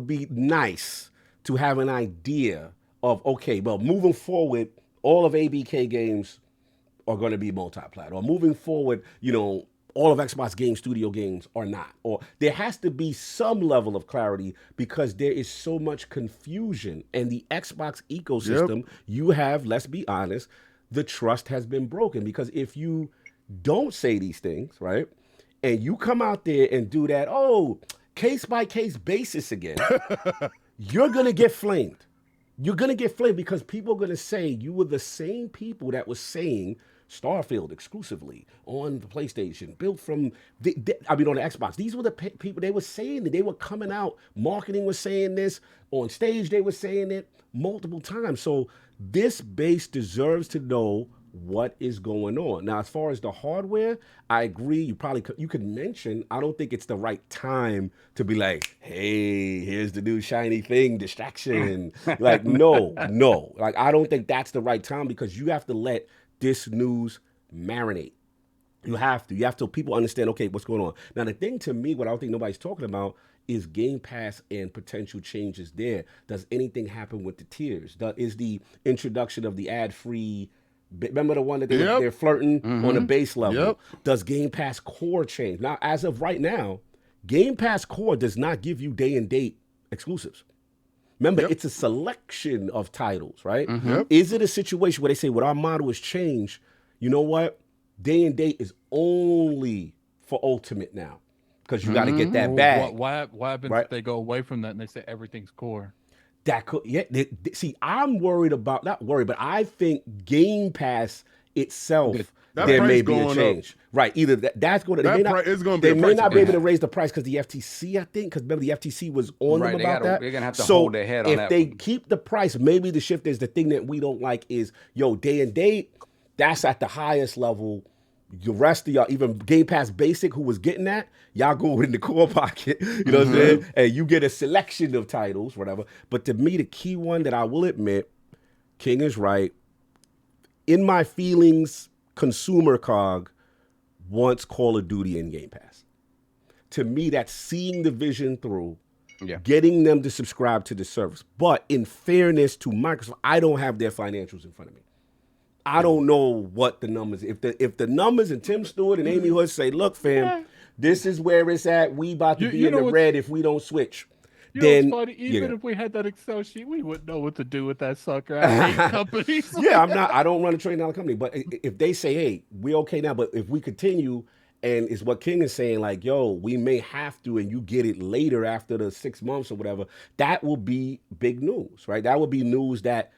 be nice to have an idea of, okay, well, moving forward, all of ABK games are going to be multi-plat, or moving forward, all of Xbox Game Studio games are not. Or there has to be some level of clarity because there is so much confusion. And the Xbox ecosystem, you have, let's be honest, the trust has been broken. Because if you don't say these things, right, and you come out there and do that, case-by-case basis again, you're going to get flamed. You're going to get flamed because people are going to say you were the same people that was saying Starfield exclusively on the PlayStation, built from, on the Xbox. These were the people, they were saying that. They were coming out, marketing was saying this, on stage they were saying it multiple times. So this base deserves to know what is going on. Now, as far as the hardware, I agree. You could mention, I don't think it's the right time to be like, hey, here's the new shiny thing, distraction. Like, no. Like, I don't think that's the right time because you have to let this news marinate. You have to so people understand, okay, what's going on. Now, the thing to me, what I don't think nobody's talking about is Game Pass and potential changes there. Does anything happen with the tiers? Is the introduction of the ad-free, remember the one that they're flirting on a base level? Yep. Does Game Pass Core change? Now, as of right now, Game Pass Core does not give you day and date exclusives. Remember, it's a selection of titles, right? Is it a situation where they say, what our model has changed, you know what? Day and date is only for Ultimate now because you got to get that bag. What happens Right. if they go away from that and they say everything's core? That could, see, I'm worried about, not worried, but I think Game Pass itself, That there may price be a going change. Right, either that's going to, That they may not, pri- it's gonna be they a may price not be able to increase. raise the price because the FTC, I think, because remember the FTC was on Right, them they about gotta- that. they're gonna have to So hold their head on if that they one. keep the price, maybe the shift is the thing that we don't like is, day and date, that's at the highest level. The rest of y'all, even Game Pass Basic, who was getting that, y'all go in the core pocket, you know what I'm saying? And you get a selection of titles, whatever. But to me, the key one that I will admit, King is right. in my feelings, consumer cog wants Call of Duty in Game Pass. To me, that's seeing the vision through, getting them to subscribe to the service. But in fairness to Microsoft, I don't have their financials in front of me. I don't know what the numbers. If the numbers and Tim Stewart and Amy Hood say, look, fam, this is where it's at. We about to be in the red if we don't switch. You Then know what's funny? Even if we had that Excel sheet, we wouldn't know what to do with that sucker. I hate companies. I don't run a $1 trillion company. But if they say, hey, we're okay now, but if we continue, and it's what King is saying, like, yo, we may have to, and you get it later after the 6 months or whatever, that will be big news, right? That would be news that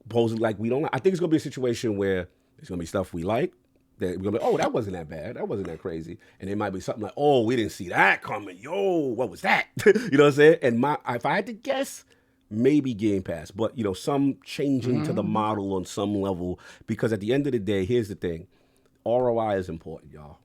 supposedly, like, we don't like. I think it's going to be a situation where there's going to be stuff we like, that we're going to be, oh, that wasn't that bad. That wasn't that crazy. And it might be something like, oh, we didn't see that coming. Yo, what was that? You know what I'm saying? And if I had to guess, maybe Game Pass, but, some changing to the model on some level, because at the end of the day, here's the thing. ROI is important, y'all.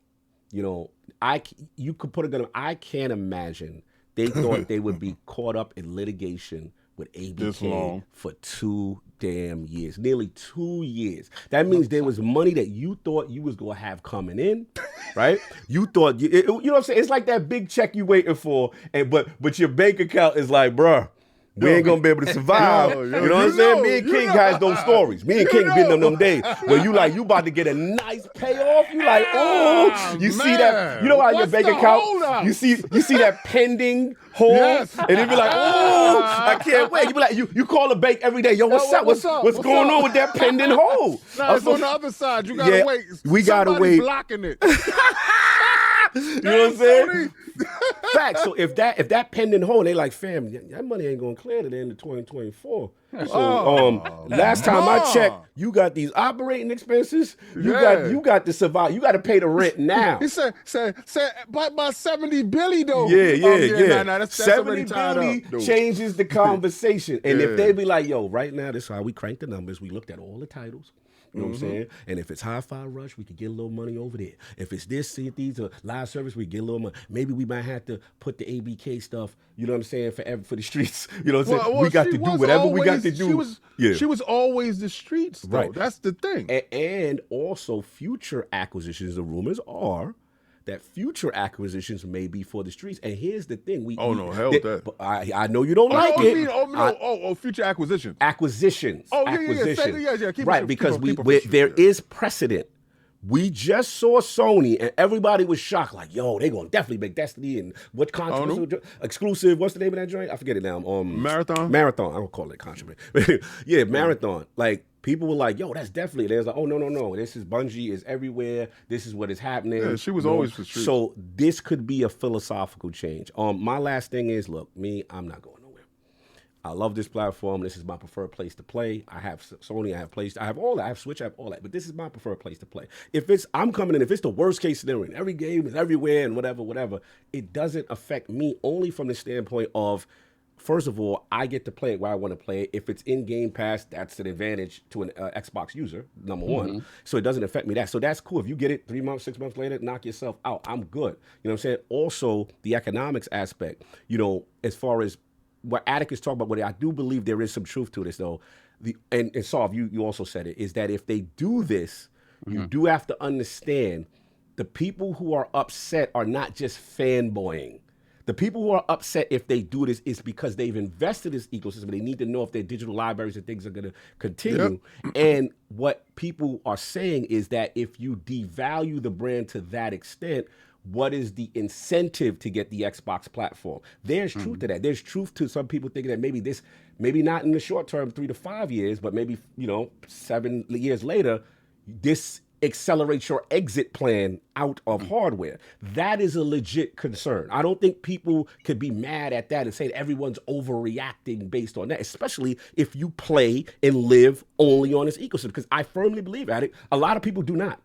You could put a gun. I can't imagine they thought they would be caught up in litigation with ABK for 2 damn years, nearly 2 years. That means there was money that you thought you was gonna have coming in, right? You thought you know what I'm saying? It's like that big check you waiting for, but your bank account is like, bruh, we ain't gonna be able to survive. You know what I'm saying? Me and King has those stories. Me and King been on them days where you about to get a nice payoff. You like, oh, you see that? You know how your bank account? You see that pending hold, and it be like, oh, I can't wait. You be like, you call the bank every day. Yo, what's up? What's going on with that pending hold? No, it's on the other side. You gotta wait. We gotta wait. Blocking it. You know what I'm saying? Fact. So if that pending hold, they like, fam, that money ain't gonna clear to the end of 2024. So last time I checked, you got these operating expenses. You got to survive. You got to pay the rent now. He said, by 70 billion though. Yeah. Nah, that's 70 billion changes the conversation. And if they be like, yo, right now, this is how we crank the numbers. We looked at all the titles. You know what I'm saying? And if it's Hi-Fi Rush, we could get a little money over there. If it's this, see these, or live service, we get a little money. Maybe we might have to put the ABK stuff, you know what I'm saying, for the streets. You know what I'm saying? We got to do whatever we got to do. She was always the streets, though. Right. That's the thing. And also future acquisitions, the rumors are that future acquisitions may be for the streets. And here's the thing. I know you don't like it. Future acquisitions. Acquisitions. Yeah. Right, because there is precedent. We just saw Sony, and everybody was shocked, like, yo, they going to definitely make Destiny, and what controversial exclusive, what's the name of that joint? I forget it now. Marathon? Marathon. I don't call it controversial. Yeah, Marathon. Like, people were like, yo, that's definitely. There's like, oh, no. This is Bungie, is everywhere. This is what is happening. Yeah, she was always for streets. So this could be a philosophical change. My last thing is, look, I'm not going nowhere. I love this platform. This is my preferred place to play. I have Sony. I have all that. I have Switch. I have all that. But this is my preferred place to play. I'm coming in, if it's the worst case scenario, and every game is everywhere and whatever, it doesn't affect me only from the standpoint of, first of all, I get to play it where I want to play it. If it's in Game Pass, that's an advantage to an Xbox user, number one. So it doesn't affect me that. So that's cool. If you get it 3 months, 6 months later, knock yourself out. I'm good. You know what I'm saying? Also, the economics aspect, as far as what Attic is talking about, what I do believe there is some truth to this, though. And Sav, you also said it, is that if they do this, you do have to understand the people who are upset are not just fanboying. The people who are upset if they do this is because they've invested in this ecosystem. They need to know if their digital libraries and things are going to continue. Yep. And what people are saying is that if you devalue the brand to that extent, what is the incentive to get the Xbox platform? There's truth to that. There's truth to some people thinking that maybe not in the short term, 3 to 5 years, but maybe, 7 years later, this accelerates your exit plan out of hardware. That is a legit concern. I don't think people could be mad at that and say that everyone's overreacting based on that, especially if you play and live only on this ecosystem, because I firmly believe at it, a lot of people do not.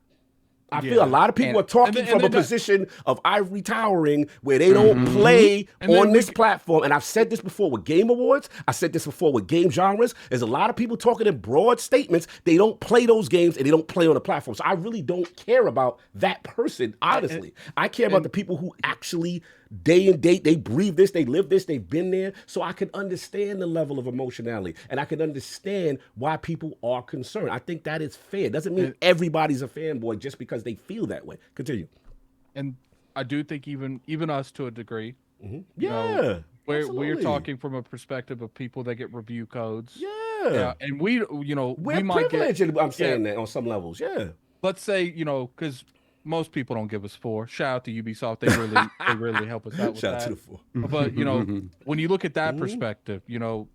I feel a lot of people are talking from a position of ivory towering where they don't play on this platform. And I've said this before with Game Awards. I said this before with game genres. There's a lot of people talking in broad statements. They don't play those games and they don't play on the platform. So I really don't care about that person, honestly. I care about the people who actually day and date. They breathe this, they live this, they've been there. So I can understand the level of emotionality, and I can understand why people are concerned. I think that is fair. It doesn't mean everybody's a fanboy just because they feel that way. Continue. And I do think even us to a degree. Mm-hmm. You Yeah. know, we're absolutely. talking from a perspective of people that get review codes. Yeah. And we, you know, We're we might privileged, get. I'm saying that on some levels. Yeah. Let's say, you know, because most people don't give us 4. Shout out to Ubisoft. They really help us out with Shout out that. to the 4. But, you know, when you look at that perspective, you know,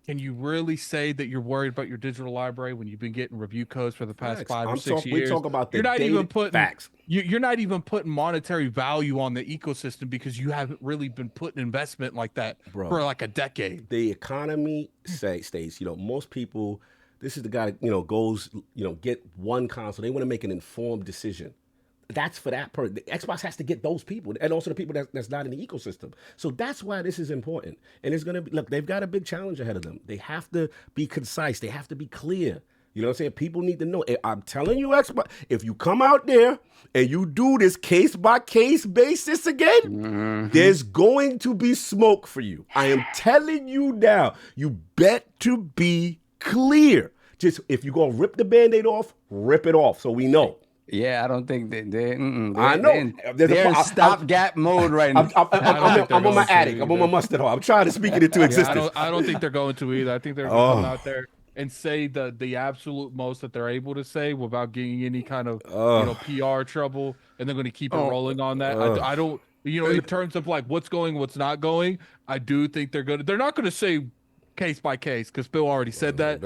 can you really say that you're worried about your digital library when you've been getting review codes for the past Facts. 5 or 6 We years? talk about the You're not even data- putting facts. You're not even putting monetary value on the ecosystem because you haven't really been putting investment like that for like a decade. The economy states, you know, most people, this is the guy that, you know, goes, you know, get one console. They want to make an informed decision. That's for that person. Xbox has to get those people and also the people that's not in the ecosystem. So that's why this is important. And it's going to be, look, they've got a big challenge ahead of them. They have to be concise. They have to be clear. You know what I'm saying? People need to know. I'm telling you, Xbox, if you come out there and you do this case by case basis again, there's going to be smoke for you. I am telling you now, you bet to be clear. Just if you're going to rip the Band-Aid off, rip it off so we know. Yeah, I don't think they're I know. They're in stopgap mode right now. I'm on my attic. I'm on my mustard hole. I'm trying to speak it into existence. I don't think they're going to either. I think they're going to come out there and say the absolute most that they're able to say without getting any kind of PR trouble, and they're going to keep it rolling on that. I don't, you know, in terms of like what's going, what's not going. I do think they're not going to say case by case because Bill already said that.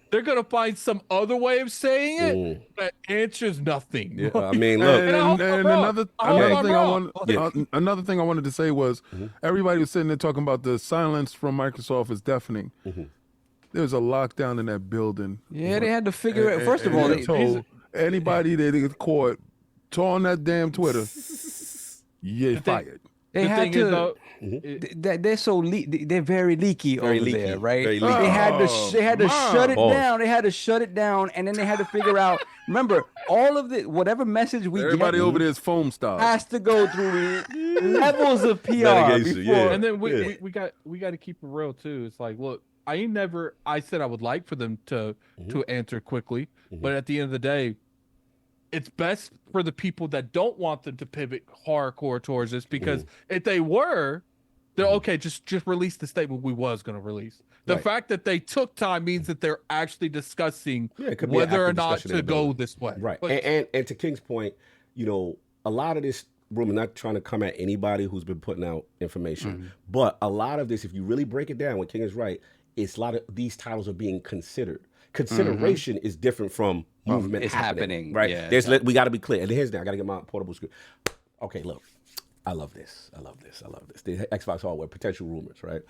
They're gonna find some other way of saying it that answers nothing. Yeah, I mean, look. Another thing I wanted to say was everybody was sitting there talking about the silence from Microsoft is deafening. There's a lockdown in that building. Yeah, they had to figure it. First of all, they told anybody that they get caught on that damn Twitter, you're fired. They had to. They're so they're very leaky over there, right? They had to shut it down. They had to shut it down, and then they had to figure out. Remember, all of the whatever message we everybody get over there is foam stars. has to go through levels of PR before. And then we got to keep it real too. It's like, look, I said I would like for them to answer quickly, but at the end of the day, it's best for the people that don't want them to pivot hardcore towards this because if they were, they're okay. Just release the statement we was going to release. The fact that they took time means that they're actually discussing whether or not to go this way. Right. But, and to King's point, you know, a lot of this room, not trying to come at anybody who's been putting out information, but a lot of this, if you really break it down, what King is right, it's a lot of these titles are being considered. Consideration is different from movement. It's happening, right? yeah, We got to be clear. And here's the thing. I got to get my portable screen. Okay, look. I love this. The Xbox hardware, potential rumors, right?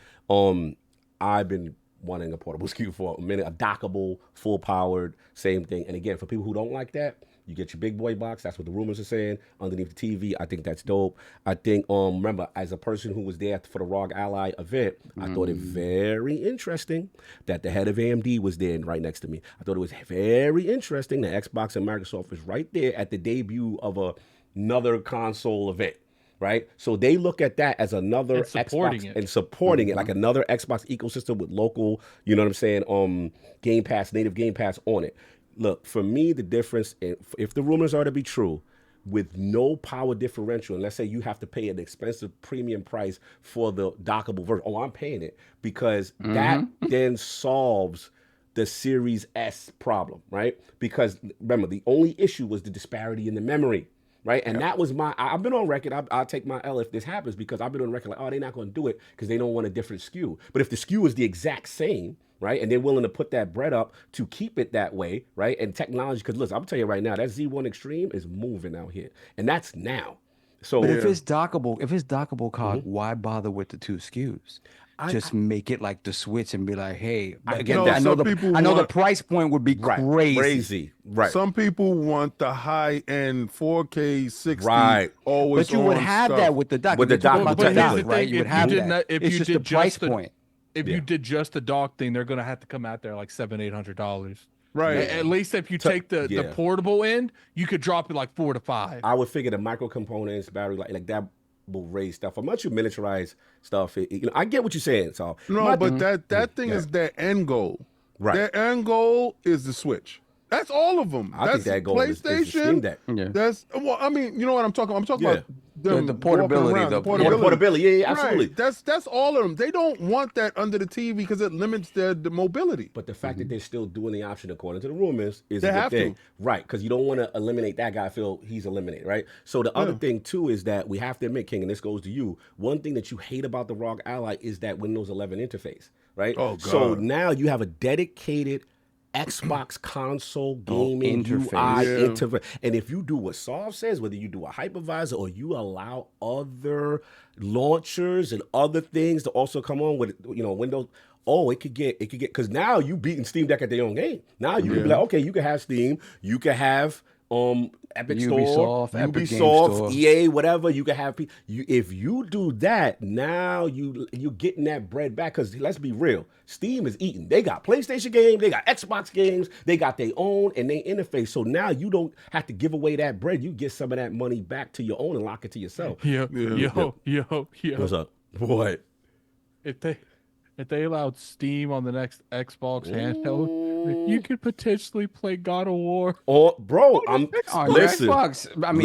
I've been wanting a portable SKU for a minute, a dockable, full-powered, same thing. And again, for people who don't like that, you get your big boy box. That's what the rumors are saying underneath the TV. I think that's dope. I think, remember, as a person who was there for the ROG Ally event, I thought it very interesting that the head of AMD was there right next to me. I thought it was very interesting that Xbox and Microsoft was right there at the debut of another console event. Right, so they look at that as another Xbox and supporting it, like another Xbox ecosystem with local, you know what I'm saying, Game Pass, native Game Pass on it. Look, for me, the difference, if the rumors are to be true, with no power differential, and let's say you have to pay an expensive premium price for the dockable version, I'm paying it because that then solves the Series S problem, right? Because remember, the only issue was the disparity in the memory. Right. And that was I've been on record. I'll take my L if this happens because I've been on record like, they're not going to do it because they don't want a different SKU. But if the SKU is the exact same, right, and they're willing to put that bread up to keep it that way, right, and technology, because listen, I'm telling you right now, that Z1 Extreme is moving out here. And that's now. So, but if it's dockable card, why bother with the 2 SKUs? Just make it like the Switch and be like, hey, again, I know the price point would be crazy. Right. Some people want the high end 4K 60. Right. But you would have that with the dock. With the dock, right? You would have that. It's just the price point. If you did just the dock thing, they're going to have to come out there like $700-800. Right. At least if you take the portable end, you could drop it like $4 to $5. I would figure the micro components, battery, like that. raise stuff. Once you miniaturize stuff, I get what you're saying. So No, but that thing is their end goal. Right. Their end goal is the Switch. That's all of them. I think that goal is the Steam Deck. Yeah. That's I mean, you know what I'm talking about? I'm talking about them the portability, walking around, the portability. Yeah, absolutely. Right. That's all of them. They don't want that under the TV because it limits their mobility. But the fact that they're still doing the option according to the rumors is They a good have thing. to. Right, because you don't want to eliminate that guy, feel he's eliminated, right? So the other thing too is that we have to admit, King, and this goes to you, one thing that you hate about the ROG Ally is that Windows 11 interface, right? Oh, God. So now you have a dedicated Xbox console gaming interface. UI Yeah. interface. And if you do what Solve says, whether you do a hypervisor or you allow other launchers and other things to also come on with, Windows, it could get, because now you beating Steam Deck at their own game. Now you can be like, okay, you can have Steam, you can have Epic Store, Ubisoft, Epic Game Ubisoft, Store. EA, whatever. You can have if you do that, now you getting that bread back. Because let's be real, Steam is eating. They got PlayStation games, they got Xbox games, they got their own and they interface. So now you don't have to give away that bread. You get some of that money back to your own and lock it to yourself. Yo. What's up? What? If they allowed Steam on the next Xbox handheld, you could potentially play God of War. Oh, bro, On listen. Xbox, I mean,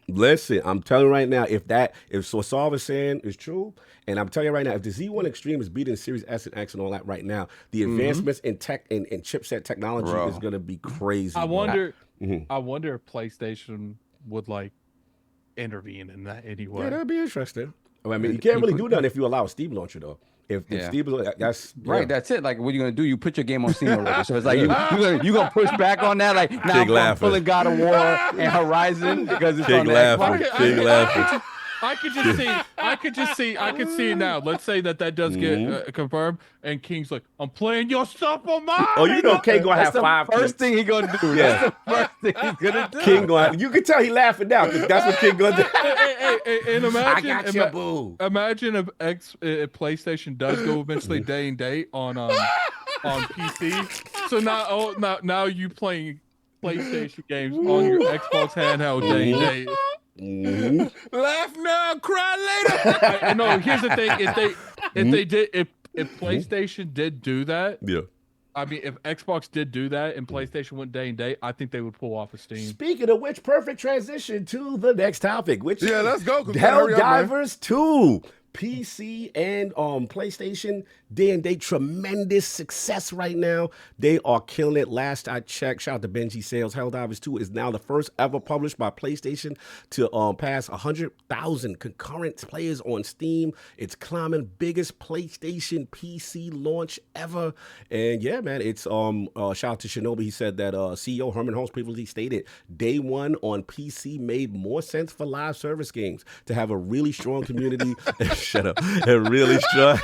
Listen. I'm telling you right now, if what Solve is saying is true, and I'm telling you right now, if the Z1 Extreme is beating Series S and X and all that right now, the advancements in tech and chipset technology is gonna be crazy. I bro. wonder if PlayStation would intervene in that anyway. Yeah, that'd be interesting. I mean, you can't really do nothing if you allow a Steam launcher though. If Steam, that's right. That's it. Like, what are you gonna do? You put your game on Steam already, so it's like you gonna push back on that. Like now, I'm pulling God of War and Horizon because it's on the Xbox. King laughing. I could see it now. Let's say that does get confirmed, and King's like, "I'm playing your stuff on mine." Oh, King gonna have five. First thing he gonna do. Yeah. That's the first thing he's gonna do. King gonna. You can tell he laughing now because that's what King gonna do. And imagine, I got you, boo. Imagine if PlayStation does go eventually day and date on PC. So now you playing PlayStation games on your Xbox handheld day and date. Laugh now, cry later. No, here's the thing: if PlayStation did do that, I mean, if Xbox did do that and PlayStation went day and date, I think they would pull off a Steam. Speaking of which, perfect transition to the next topic, which let's go. Helldivers 2. PC and PlayStation, they tremendous success right now. They are killing it. Last I checked, shout out to Benji Sales, Helldivers 2 is now the first ever published by PlayStation to pass 100,000 concurrent players on Steam. It's climbing biggest PlayStation PC launch ever. And yeah, man, it's shout out to Shinobi. He said that CEO Herman Holmes previously stated day one on PC made more sense for live service games to have a really strong community. Shut up. A really strong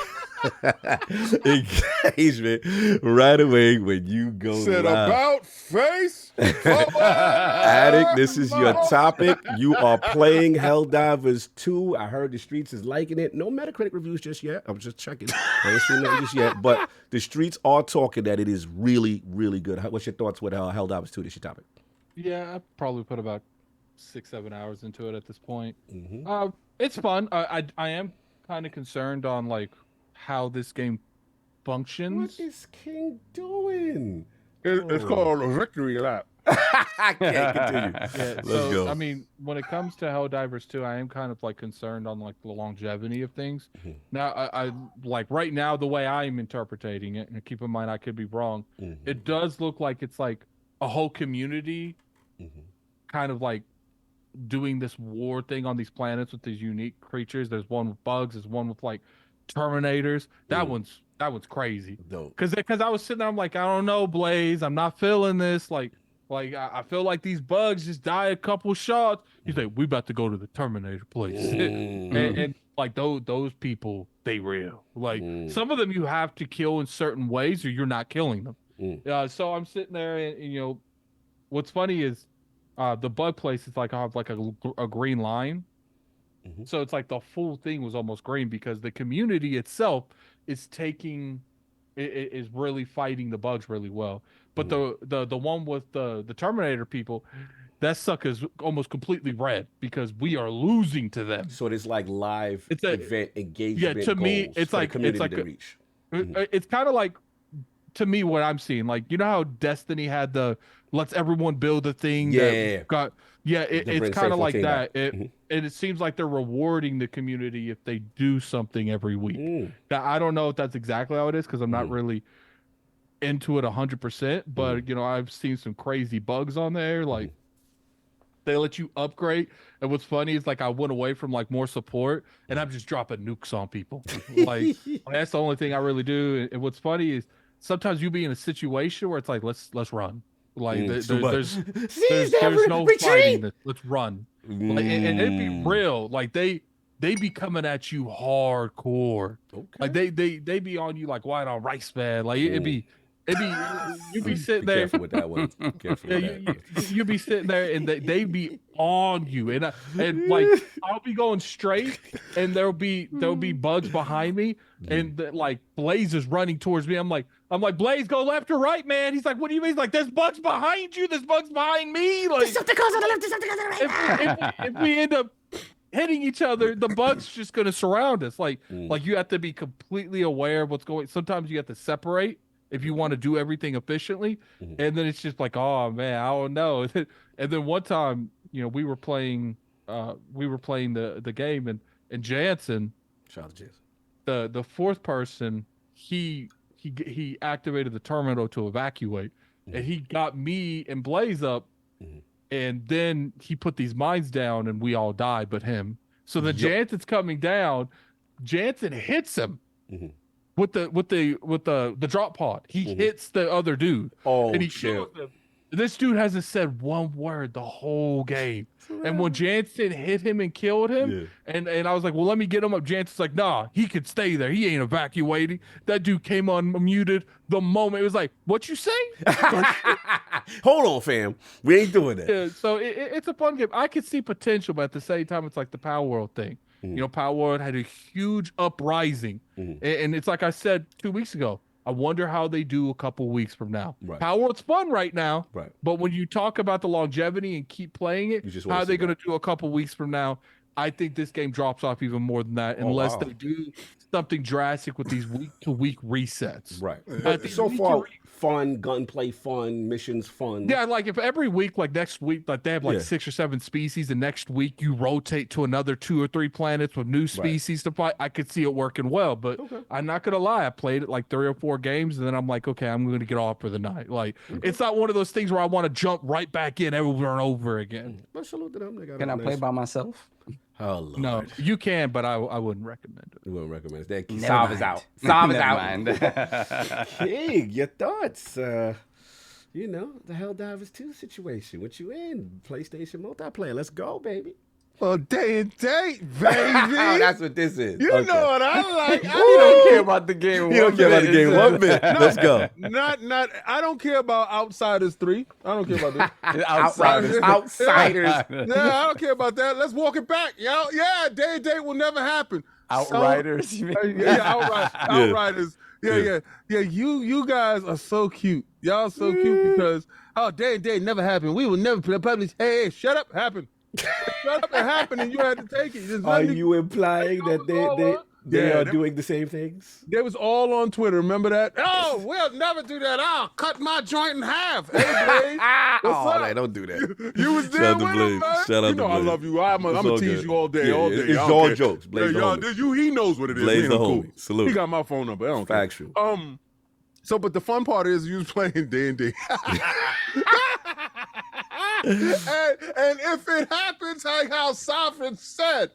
engagement right away when you go Said live. about face. Addict, this is your topic. You are playing Helldivers 2. I heard the streets is liking it. No Metacritic reviews just yet. I'm just checking. I ain't seen nothing just yet. But the streets are talking that it is really, really good. What's your thoughts with Helldivers 2? This is your topic. Yeah, I probably put about 6-7 hours into it at this point. It's fun. I am kind of concerned on how this game functions. What is King doing? It's called a victory lap. I can't continue. Yeah, Let's go. I mean, when it comes to Helldivers 2, I am kind of concerned on the longevity of things. Now, I right now the way I'm interpreting it, and keep in mind I could be wrong. It does look like it's a whole community, kind of doing this war thing on these planets with these unique creatures. There's one with bugs. There's one with Terminators. That one's crazy. Dope. Because I was sitting there, I'm like, I don't know, Blaze. I'm not feeling this. I feel like these bugs just die a couple shots. He's like, we about to go to the Terminator place. and those people, they real. Some of them you have to kill in certain ways or you're not killing them. So I'm sitting there and what's funny is the bug place is I have a green line. So it's the full thing was almost green because the community itself is is really fighting the bugs really well. But the one with the Terminator people, that sucker's almost completely red because we are losing to them. So it's like live It's a- event engagement. Yeah, to me, goals it's for the like community it's like to a- reach. It's kind of like, to me, what I'm seeing. Like, you know how Destiny had the let's everyone build a thing. Yeah. That got it's bring kind of like 14 that. back. And it seems like they're rewarding the community if they do something every week. Now, I don't know if that's exactly how it is because I'm not really into it 100%. But you know, I've seen some crazy bugs on there. Like they let you upgrade, and what's funny is like I went away from like more support, and I'm just dropping nukes on people. Like that's the only thing I really do. And what's funny is sometimes you be in a situation where it's like let's run. Like there's no fighting this. Let's run. Like, and it'd be real. Like they be coming at you hardcore. Okay. Like they be on you like white on rice, man. Like it'd be you be sitting Be there. careful with that one. Careful with that. You be sitting there and they be on you, and like I'll be going straight, and there'll be bugs behind me, and like Blaze is running towards me. I'm like Blaze, go left or right, man. He's like, what do you mean? He's like, there's bugs behind you. There's bugs behind me. Like Something goes on the left, something goes on the right. if we end up hitting each other, the bug's just gonna surround us. Like you have to be completely aware of what's going. Sometimes you have to separate if you want to do everything efficiently, and then it's just like, oh man, I don't know. And then one time, you know, we were playing the game, and Jansen, Shout out to Jansen. the fourth person, he activated the terminal to evacuate, and he got me and Blaze up, and then he put these mines down, and we all died, but him. So then Jansen's coming down, Jansen hits him. With the drop pod, he hits the other dude. Oh, and he shit. kills him. This dude hasn't said one word the whole game. And when Jansen hit him and killed him, and I was like, well, let me get him up. Jansen's like, nah, he could stay there. He ain't evacuating. That dude came unmuted the moment. It was like, what you say? Hold on, fam. We ain't doing that. Yeah, so it's a fun game. I could see potential, but at the same time, it's like the Power World thing. You know, Power World had a huge uprising. And it's like I said 2 weeks ago, I wonder how they do a couple weeks from now. Right. Power World's fun right now. Right. But when you talk about the longevity and keep playing it, just how wanna are they see going to do a couple weeks from now? I think this game drops off even more than that unless they do something drastic with these week-to-week resets. Right. I But think so week to far, week- fun, gunplay fun, missions fun. Yeah, like if every week, like next week, like they have like 6 or 7 species, and next week you rotate to another 2 or 3 planets with new species to fight, I could see it working well. But I'm not gonna lie, I played it like 3 or 4 games, and then I'm like, okay, I'm gonna get off for the night. Like it's not one of those things where I want to jump right back in over and over again. But salute to them. They got Can a I play nice- by myself? Oh, Lord. No, you can, but I wouldn't recommend it. We wouldn't recommend it. Never Sav is mind. out. Sav is Never out. mind. Hey, your thoughts? You know, the Helldivers 2 situation. What you in? PlayStation multiplayer. Let's go, baby. A day and date, baby. Oh, that's what this is. You know what I like. You don't care about the game. You don't care about the game 1 bit. Let's go. Not. I don't care about Outsiders 3. I don't care about this. Outsiders. Outsiders. Yeah, I don't care about that. Let's walk it back, yo. Yeah, day and date will never happen. Outriders. You mean? Yeah, Outriders. Yeah. You guys are so cute. Y'all so cute because day and date never happened. We will never publish. Hey, shut up, happened. Shut up, it happened, and you had to take it. There's Are nothing- you implying that they Yeah, are they- doing the same things? They was all on Twitter. Remember that? Oh, we'll never do that. I'll cut my joint in half. Hey, Blaze. What's up? Man, don't do that. You was there Shout out to with Blaze. him, man. Shout out You to know I Blaze. love you. I'm It's gonna all tease good. you all day, Yeah, all day. it's I don't all care. jokes. Blaze the y'all, homie. he knows what it is. Blaze Me the and him homie. Salute. He got my phone number. I don't care. Factual. So, but the fun part is you was playing D&D. and if it happens like how Safin said,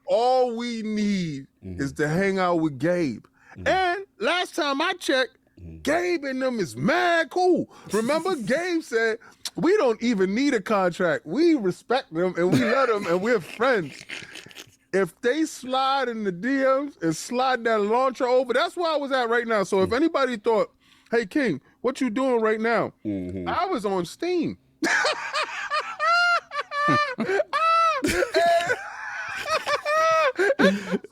all we need is to hang out with Gabe. And last time I checked, Gabe and them is mad cool. Remember, Gabe said, we don't even need a contract. We respect them and we love them and we're friends. If they slide in the DMs and slide that launcher over, that's where I was at right now. So if anybody thought, hey, King, what you doing right now? I was on Steam.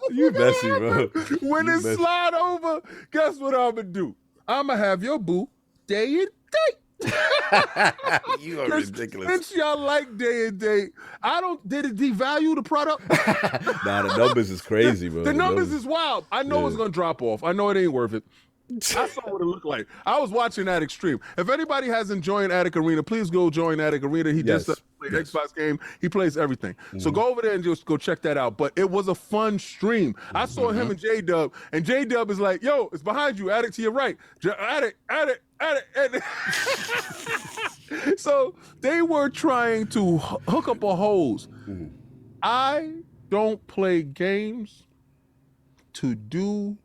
You messy, bro. When You it messy. slide over, guess what I'm gonna do? I'm gonna have your boo day and date. You are ridiculous. Since y'all like day and date, did it devalue the product? Nah, the numbers is crazy, bro. The numbers is wild. I know it's gonna drop off. I know it ain't worth it. I saw what it looked like. I was watching Attic stream. If anybody hasn't joined Attic Arena, please go join Attic Arena. He just played Xbox game. He plays everything. So go over there and just go check that out. But it was a fun stream. I saw him and J-Dub, and J-Dub is like, yo, it's behind you. Attic to your right. Attic. So they were trying to hook up a hose. I don't play games to do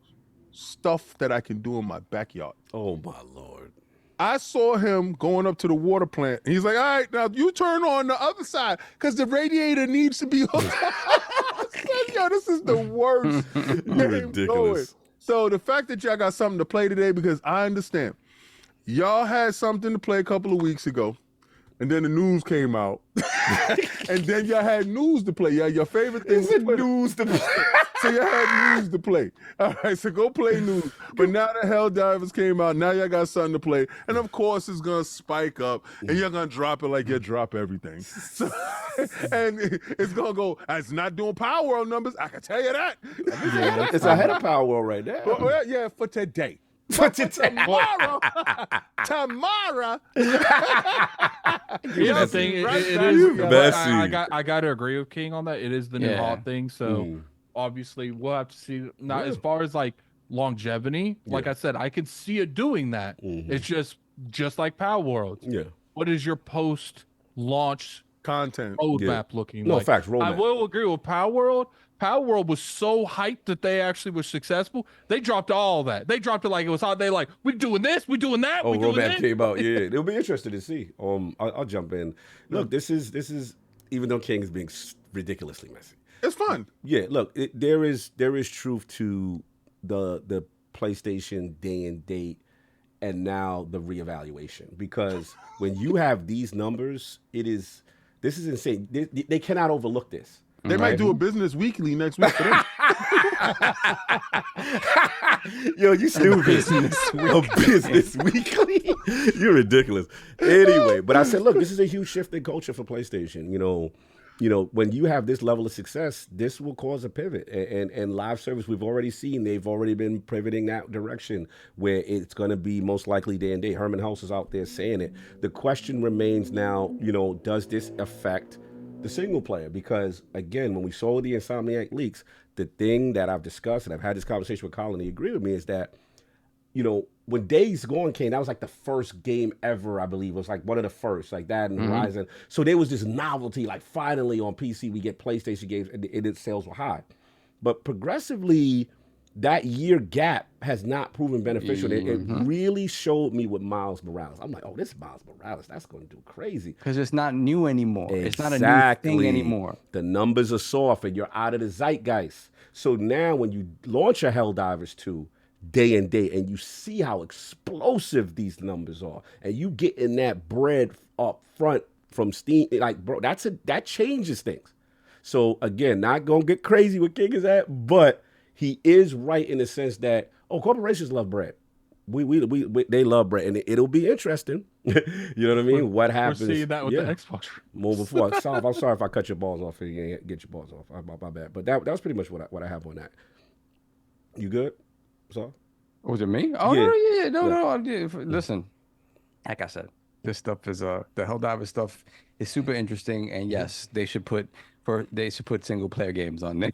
stuff that I can do in my backyard. Oh my Lord. I saw him going up to the water plant. He's like, all right, now you turn on the other side because the radiator needs to be hooked up. I said, yo, this is the worst. Ridiculous. So the fact that y'all got something to play today, because I understand. Y'all had something to play a couple of weeks ago, and then the news came out. And then y'all had news to play. Your favorite thing was news to play. So you had news to play. All right, so go play news. But now that Helldivers came out, now y'all got something to play. And of course, it's going to spike up, and you're going to drop it like you drop everything. So, and it's going to go, it's not doing Power World numbers, I can tell you that. It's ahead of Power World right now. Well, yeah, for today. For tomorrow. Here's the thing. It is. I got to agree with King on that. It is the new hot thing. So obviously, we'll have to see. Now, as far as like longevity, like I said, I can see it doing that. It's just like Power World. Yeah. What is your post-launch content roadmap looking like? No, facts. Roadmap. I will agree with Power World. Power World was so hyped that they actually were successful. They dropped all that. They dropped it like it was hot. They like, we're doing this, we're doing that. Oh, we're doing roadmap this. came out. Yeah, it'll be interesting to see. I'll jump in. Look, this is even though King is being ridiculously messy. It's fun. Yeah, look, there is truth to the PlayStation day and date, and now the reevaluation, because when you have these numbers, this is insane. They cannot overlook this. They might do a business weekly next week for them. Yo, you stupid. A business weekly? You're ridiculous. Anyway, but I said, look, this is a huge shift in culture for PlayStation. You know, when you have this level of success, this will cause a pivot. And live service, we've already seen, they've already been pivoting that direction where it's going to be most likely day and day. Herman Hulse is out there saying it. The question remains now, does this affect the single player? Because again, when we saw the Insomniac leaks, the thing that I've discussed, and I've had this conversation with Colin, he agreed with me, is that, when Days Gone came, that was like the first game ever, I believe. It was like one of the first, like that and Horizon. So there was this novelty, like finally on PC we get PlayStation games, and its sales were high. But progressively, that year gap has not proven beneficial. It really showed me with Miles Morales. I'm like, oh, this Miles Morales, that's going to do crazy. Because it's not new anymore. Exactly. It's not a new thing anymore. The numbers are soft, and you're out of the zeitgeist. So now when you launch a Helldivers 2, day and day, and you see how explosive these numbers are, and you get in that bread up front from Steam, like, bro, that changes things. So again, not gonna get crazy with King is at, but he is right in the sense that corporations love bread. They love bread, and it'll be interesting. You know what I mean? What happens? We're seeing that with the Xbox. Moving forward. I'm sorry if I cut your balls off and you get your balls off. My bad. But that was pretty much what I have on that. You good? So, was it me? Oh no. Listen, like I said, this stuff is the Helldivers stuff is super interesting, and yes, they should put single player games on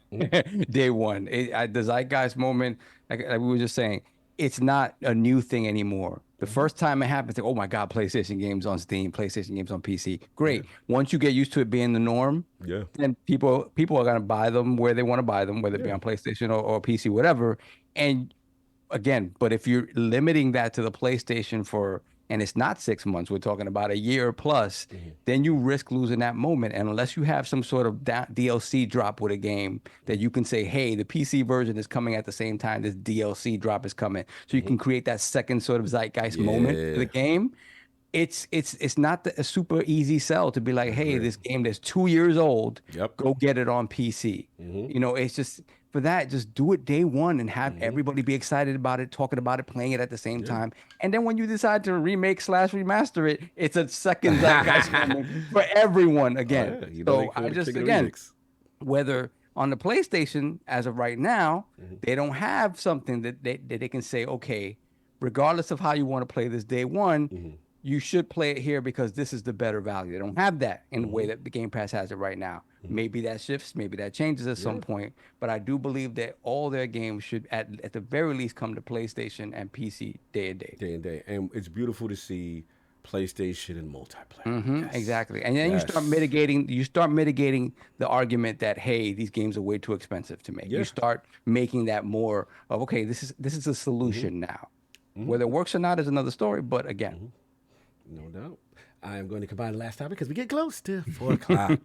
day one. The zeitgeist moment, like we were just saying, it's not a new thing anymore. The first time it happens, like, oh my God, PlayStation games on Steam, PlayStation games on PC. Great. Once you get used to it being the norm, then people are gonna buy them where they want to buy them, whether it be on PlayStation or PC, whatever. And again, but if you're limiting that to the PlayStation and it's not 6 months, we're talking about a year plus, then you risk losing that moment. And unless you have some sort of DLC drop with a game that you can say, hey, the PC version is coming at the same time this DLC drop is coming, so you can create that second sort of zeitgeist moment for the game. It's not a super easy sell to be like, hey, this game that's 2 years old, go get it on PC. It's just for that, just do it day one and have everybody be excited about it, talking about it, playing it at the same time. And then when you decide to remake/remaster it, it's a second zeitgeist moment for everyone again. Oh, yeah. You know they So call I it just, King of the again, Remix. whether on the PlayStation, as of right now, they don't have something that they can say, okay, regardless of how you want to play this day one, you should play it here because this is the better value. They don't have that in the way that the Game Pass has it right now. Maybe that shifts, maybe that changes at some point, but I do believe that all their games should at the very least come to PlayStation and PC day and day. Day and day. And it's beautiful to see PlayStation and multiplayer. Yes. Exactly. And then you start mitigating the argument that, hey, these games are way too expensive to make. You start making that more of, okay, this is a solution now. Whether it works or not is another story, but again. No doubt. I am going to combine the last topic because we get close to 4 o'clock.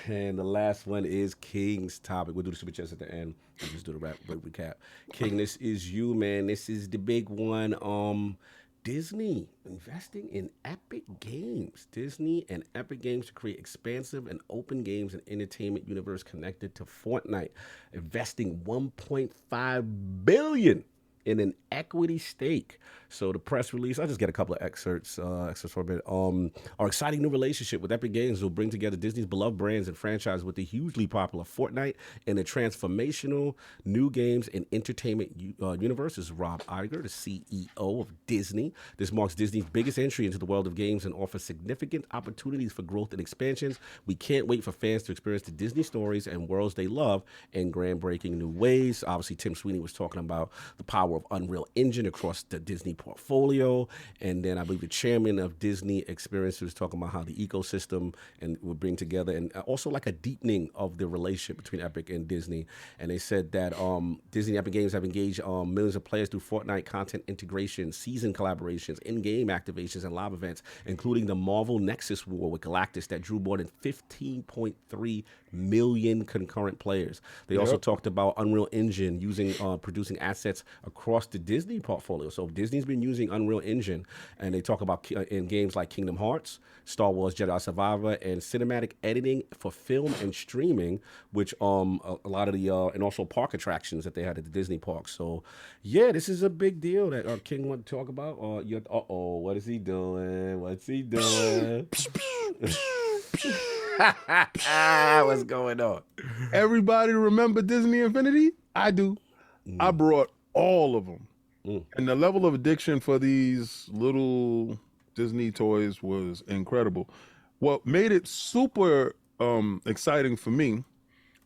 And the last one is King's topic. We'll do the super chats at the end. We'll just do the recap. King, this is you, man. This is the big one. Disney investing in Epic Games. Disney and Epic Games to create expansive and open games and entertainment universe connected to Fortnite. Investing $1.5 billion in an equity stake. So the press release, I'll just get a couple of excerpts for a bit. Our exciting new relationship with Epic Games will bring together Disney's beloved brands and franchises with the hugely popular Fortnite and the transformational new games and entertainment universe. This is Rob Iger, the CEO of Disney. This marks Disney's biggest entry into the world of games and offers significant opportunities for growth and expansions. We can't wait for fans to experience the Disney stories and worlds they love in groundbreaking new ways. Obviously, Tim Sweeney was talking about the power of Unreal Engine across the Disney portfolio, and then I believe the chairman of Disney Experience was talking about how the ecosystem and would bring together, and also like a deepening of the relationship between Epic and Disney. And they said that Disney and Epic Games have engaged millions of players through Fortnite content integration, season collaborations, in-game activations, and live events, including the Marvel Nexus War with Galactus that drew more than 15.3 million concurrent players. They also talked about Unreal Engine using producing assets across the Disney portfolio. So Disney's been using Unreal Engine, and they talk about in games like Kingdom Hearts, Star Wars Jedi Survivor, and cinematic editing for film and streaming, which a lot of the and also park attractions that they had at the Disney parks. So yeah, this is a big deal that King wanted to talk about. What is he doing? What's he doing? What's going on? Everybody remember Disney Infinity? I do. I brought all of them. And the level of addiction for these little Disney toys was incredible. What made it super exciting for me,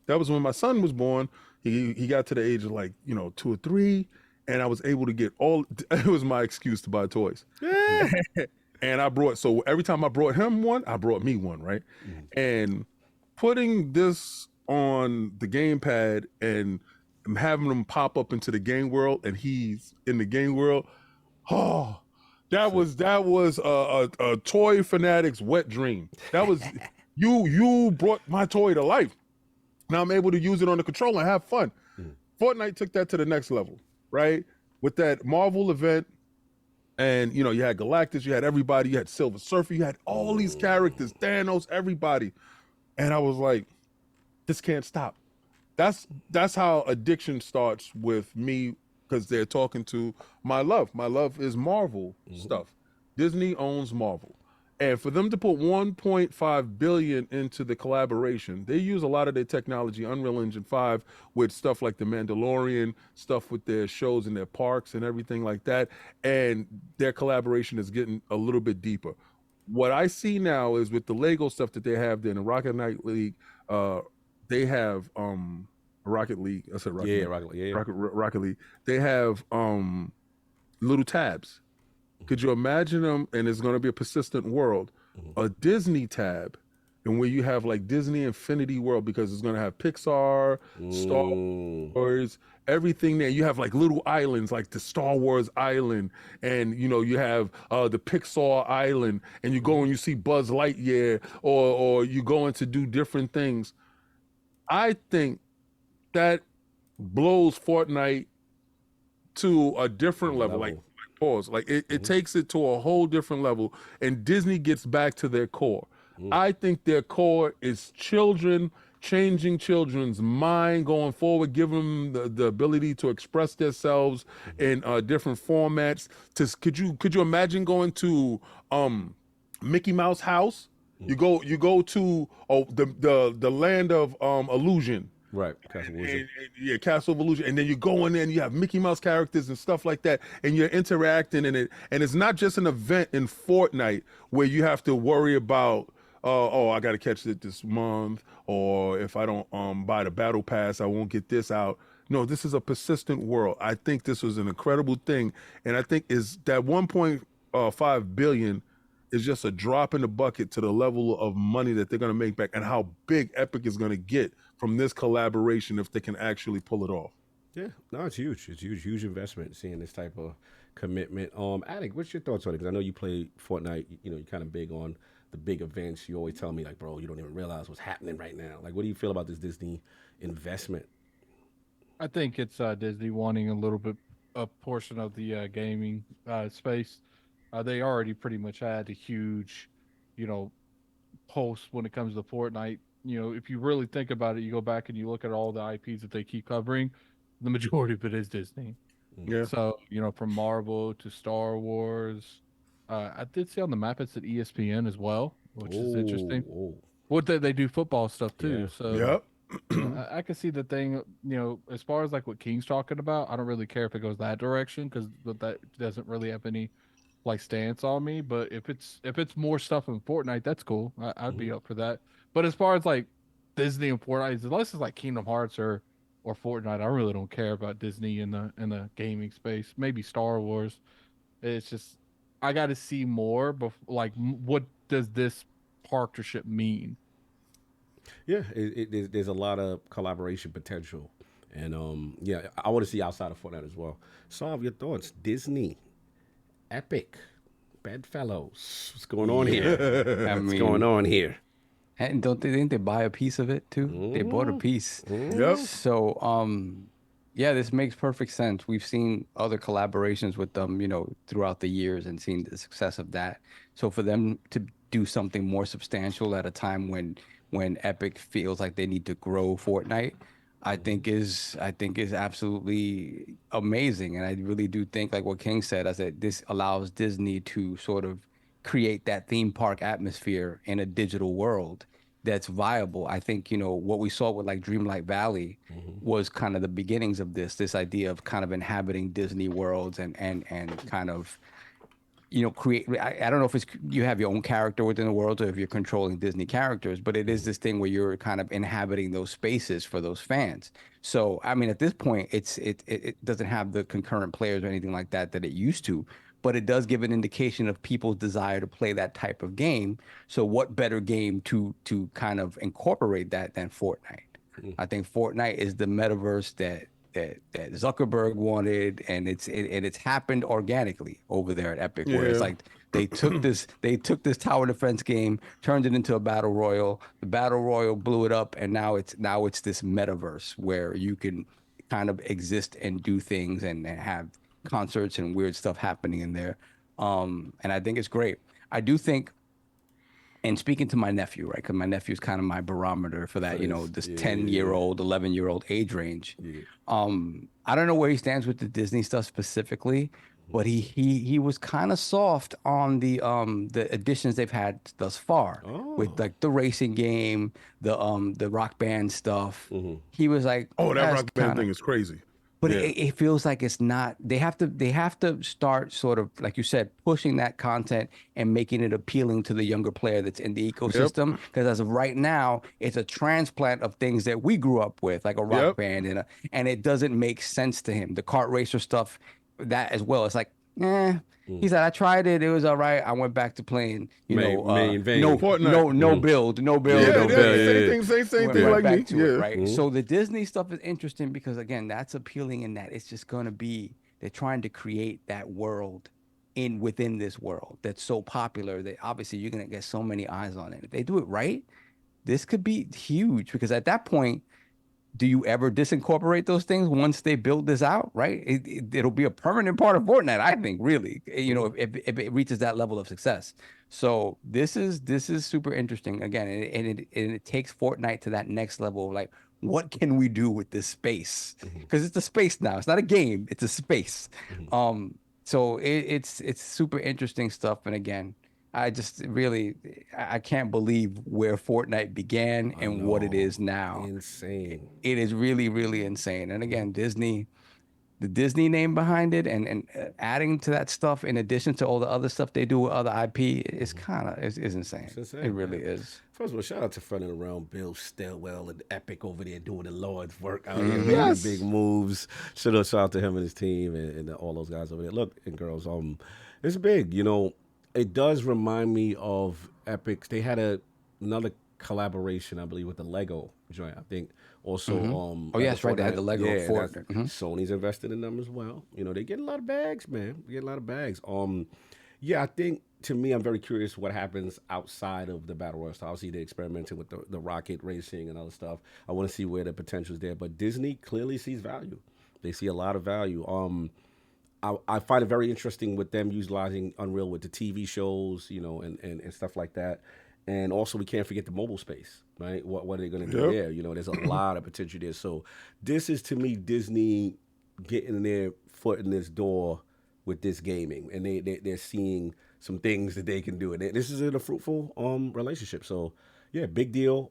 that was when my son was born. He got to the age of 2 or 3, and I was able to get it was my excuse to buy toys. And so every time I brought him one, I brought me one, right? And putting this on the gamepad and having him pop up into the game world, and he's in the game world, that was a toy fanatic's wet dream. That was you brought my toy to life. Now I'm able to use it on the controller and have fun. Fortnite took that to the next level, right? With that Marvel event, and you had Galactus, you had everybody, you had Silver Surfer, you had all these characters, Thanos, everybody, and I was like, this can't stop. That's how addiction starts with me, because they're talking to my love. My love is Marvel stuff. Disney owns Marvel. And for them to put $1.5 billion into the collaboration, they use a lot of their technology, Unreal Engine 5, with stuff like The Mandalorian, stuff with their shows and their parks and everything like that. And their collaboration is getting a little bit deeper. What I see now is with the Lego stuff that they have there in the Rocket Knight League, they have Rocket League. I said Rocket League. Rocket League. Rocket League. They have little tabs. Could you imagine them? And it's going to be a persistent world. A Disney tab, and where you have like Disney Infinity World, because it's going to have Pixar, Star Wars, everything there. You have like little islands, like the Star Wars Island, and you have the Pixar Island, and you go and you see Buzz Lightyear, or you go in to do different things. I think that blows Fortnite to a different level. Like pause. Like it takes it to a whole different level, and Disney gets back to their core. I think their core is children changing children's mind going forward, giving them the ability to express themselves in different formats. Could you imagine going to Mickey Mouse house? You go to the land of illusion. Right, Castle of Illusion. Yeah, Castle of Illusion, and then you go in there and you have Mickey Mouse characters and stuff like that, and you're interacting in it, and it's not just an event in Fortnite where you have to worry about, oh, I got to catch it this month, or if I don't buy the battle pass, I won't get this out. No, this is a persistent world. I think this was an incredible thing, and I think is that 1.5 billion is just a drop in the bucket to the level of money that they're going to make back, and how big Epic is going to get from this collaboration if they can actually pull it off. Yeah, no, it's huge. It's huge investment seeing this type of commitment. Attic, what's your thoughts on it? Because I know you play Fortnite. You know, you're kind of big on the big events. You always tell me like, bro, you don't even realize what's happening right now. Like, what do you feel about this Disney investment? I think it's Disney wanting a portion of the gaming space. They already pretty much had a huge, pulse when it comes to Fortnite. If you really think about it, you go back and you look at all the IPs that they keep covering, the majority of it is Disney. Yeah. So, from Marvel to Star Wars. I did see on the map it's at ESPN as well, which is interesting. What they do football stuff too. Yeah. So Yep. I can see the thing, as far as like what King's talking about, I don't really care if it goes that direction because that doesn't really have any like stance on me. But if it's more stuff in Fortnite, that's cool. I'd be up for that. But as far as like Disney and Fortnite, unless it's like Kingdom Hearts or Fortnite, I really don't care about Disney in the gaming space. Maybe Star Wars. It's just I got to see more. What does this partnership mean? Yeah, there's a lot of collaboration potential, and yeah, I want to see outside of Fortnite as well. Solve your thoughts. Disney, Epic, Bedfellows. What's going on here? What's going on here? And didn't they buy a piece of it too? They bought a piece. Yep. So yeah, this makes perfect sense. We've seen other collaborations with them, throughout the years and seen the success of that. So for them to do something more substantial at a time when Epic feels like they need to grow Fortnite, I think is absolutely amazing. And I really do think, like what King said, this allows Disney to sort of create that theme park atmosphere in a digital world that's viable. I think, what we saw with like Dreamlight Valley was kind of the beginnings of this idea of kind of inhabiting Disney worlds and kind of, create. I don't know if it's you have your own character within the world or if you're controlling Disney characters, but it is this thing where you're kind of inhabiting those spaces for those fans. So, I mean, at this point, it doesn't have the concurrent players or anything like that it used to, but it does give an indication of people's desire to play that type of game. So what better game to kind of incorporate that than Fortnite? I think Fortnite is the metaverse that Zuckerberg wanted, and it's happened organically over there at Epic, where it's like they took this tower defense game, turned it into a battle royal. The battle royal blew it up, and now it's this metaverse where you can kind of exist and do things and have concerts and weird stuff happening in there. And I think it's great. I do think, and speaking to my nephew, right, because my nephew is kind of my barometer for that, this 10-year-old, 11-year-old age range. I don't know where he stands with the Disney stuff specifically, but he was kind of soft on the additions they've had thus far with like the racing game, the Rock Band stuff. He was like, "Oh, that Rock Band thing is crazy." But it feels like it's not. They have to start sort of, like you said, pushing that content and making it appealing to the younger player that's in the ecosystem. Because as of right now, it's a transplant of things that we grew up with, like a Rock Band, and it doesn't make sense to him. The kart racer stuff, that as well. It's like, He said, I tried it. It was all right. I went back to playing, no build. Same thing like me. Right. So the Disney stuff is interesting because, again, that's appealing in that it's just going to be, they're trying to create that world within this world that's so popular that obviously you're going to get so many eyes on it. If they do it right, this could be huge because at that point, do you ever disincorporate those things once they build this out, right? It'll be a permanent part of Fortnite, I think, really, you know, if it reaches that level of success. So this is super interesting again, and it takes Fortnite to that next level of like, what can we do with this space? Because it's a space now. It's not a game. It's a space. So it's super interesting stuff. And again, I just really, I can't believe where Fortnite began and what it is now. Insane. It is really, really insane. And again, Disney, the Disney name behind it, and adding to that stuff in addition to all the other stuff they do with other IP is kind of is insane. It's insane. It really is. First of all, shout out to Front and Around Bill Stillwell and Epic over there doing the Lord's work out here, making big moves. Shout out to him and his team and all those guys over there. Look, and girls, it's big. You know, it does remind me of Epic's. They had another collaboration, I believe, with the Lego joint. I think also. Oh yes, right. They had the Lego Fort. Sony's invested in them as well. You know, they get a lot of bags, man. They get a lot of bags. Yeah, I think to me, I'm very curious what happens outside of the battle royale style. Obviously, they experimented with the rocket racing and other stuff. I want to see where the potential is there. But Disney clearly sees value. They see a lot of value. I find it very interesting with them utilizing Unreal with the TV shows, you know, and stuff like that. And also, we can't forget the mobile space, right? What are they going to do there? You know, there's a lot of potential there. So this is, to me, Disney getting their foot in this door with this gaming. And they're seeing some things that they can do. And this is a fruitful relationship. So, yeah, big deal.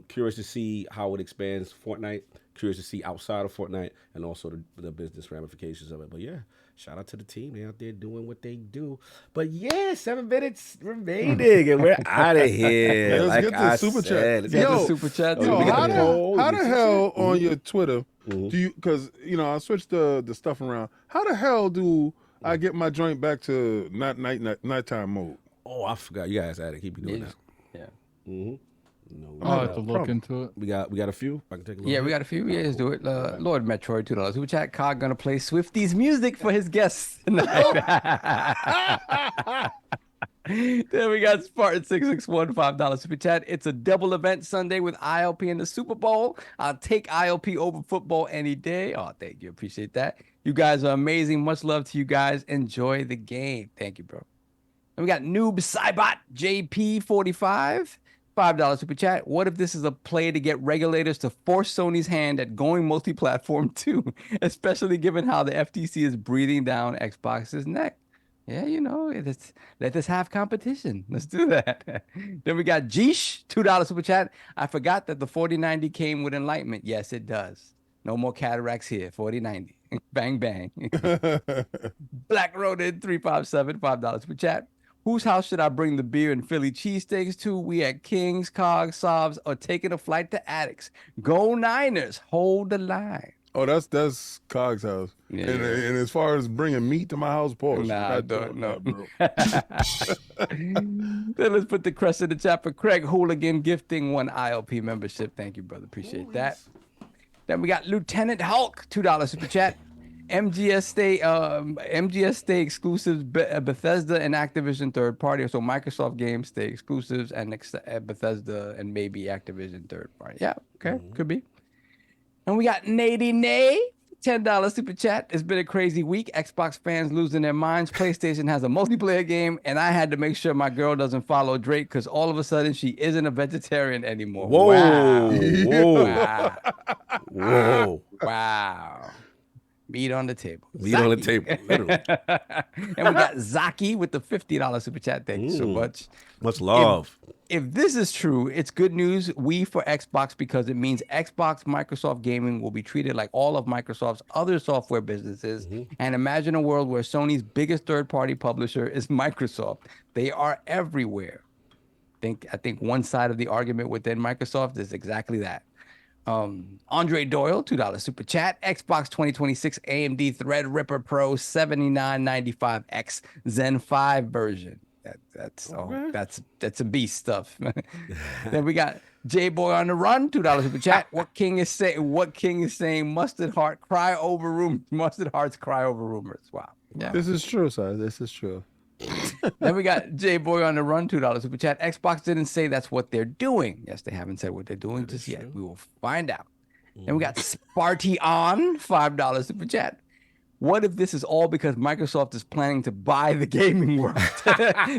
Curious to see how it expands Fortnite. Curious to see outside of Fortnite and also the business ramifications of it. But, yeah, shout out to the team. They're out there doing what they do. But, yeah, 7 minutes remaining, and we're out of here. Let's get the super chat. Yo, super chat. Yo, how the hell on your Twitter do you, because, you know, I switched the stuff around. How the hell do I get my joint back to not nighttime mode? Oh, I forgot. You guys had it. Keep doing that. Yeah. No, I'll have to look into it. We got a few. I can take a look. Yeah, we got a few. Yeah, let's do it. Lord Metroid, $2. Super chat. Cog gonna play Swifty's music for his guests tonight. Then we got Spartan 661, $5 super chat. It's a double event Sunday with ILP in the Super Bowl. I'll take ILP over football any day. Oh, thank you. Appreciate that. You guys are amazing. Much love to you guys. Enjoy the game. Thank you, bro. And we got Noob Cybot JP45. $5 super chat. What if this is a play to get regulators to force Sony's hand at going multi-platform too, especially given how the FTC is breathing down Xbox's neck? Yeah, you know, let this have competition. Let's do that. Then we got Jeesh, $2 super chat. I forgot that the 4090 came with Enlightenment. Yes, it does. No more cataracts here. 4090. Bang, bang. Black Roded, 357, $5 super chat. Whose house should I bring the beer and Philly cheesesteaks to? We at King's, Cogs, Sobs, or taking a flight to Addicts. Go Niners. Hold the line. Oh, that's Cog's house. Yeah. And as far as bringing meat to my house, pause. Nah, I don't know. Then let's put the crest in the chat for Craig Hooligan gifting 1 ILP membership. Thank you, brother. Appreciate that. Then we got Lieutenant Hulk, $2 super chat. MGS stay exclusives, Bethesda and Activision third party. So Microsoft games stay exclusives and Bethesda and maybe Activision third party. Yeah, okay, could be. And we got Nady Nay, $10 super chat. It's been a crazy week. Xbox fans losing their minds. PlayStation has a multiplayer game, and I had to make sure my girl doesn't follow Drake because all of a sudden she isn't a vegetarian anymore. Whoa. Wow. Whoa. Wow. Whoa. Wow. Meat on the table. Meat on the table, literally. And we got Zaki with the $50 super chat. Thank you so much. Much love. If this is true, it's good news. We for Xbox, because it means Xbox Microsoft Gaming will be treated like all of Microsoft's other software businesses. And imagine a world where Sony's biggest third-party publisher is Microsoft. They are everywhere. I think one side of the argument within Microsoft is exactly that. Andre Doyle, $2 super chat. Xbox 2026 AMD Threadripper Pro 7995X Zen 5 version. That's a beast stuff. Then we got J Boy on the Run, $2 super chat. What king is saying? Mustard Hearts cry over rumors. Wow. Yeah. This is true, sir. This is true. Then we got J Boy on the Run, $2 super chat. Xbox didn't say that's what they're doing. Yes, they haven't said what they're doing just yet. We will find out. Then we got Sparty on $5 super chat. What if this is all because Microsoft is planning to buy the gaming world?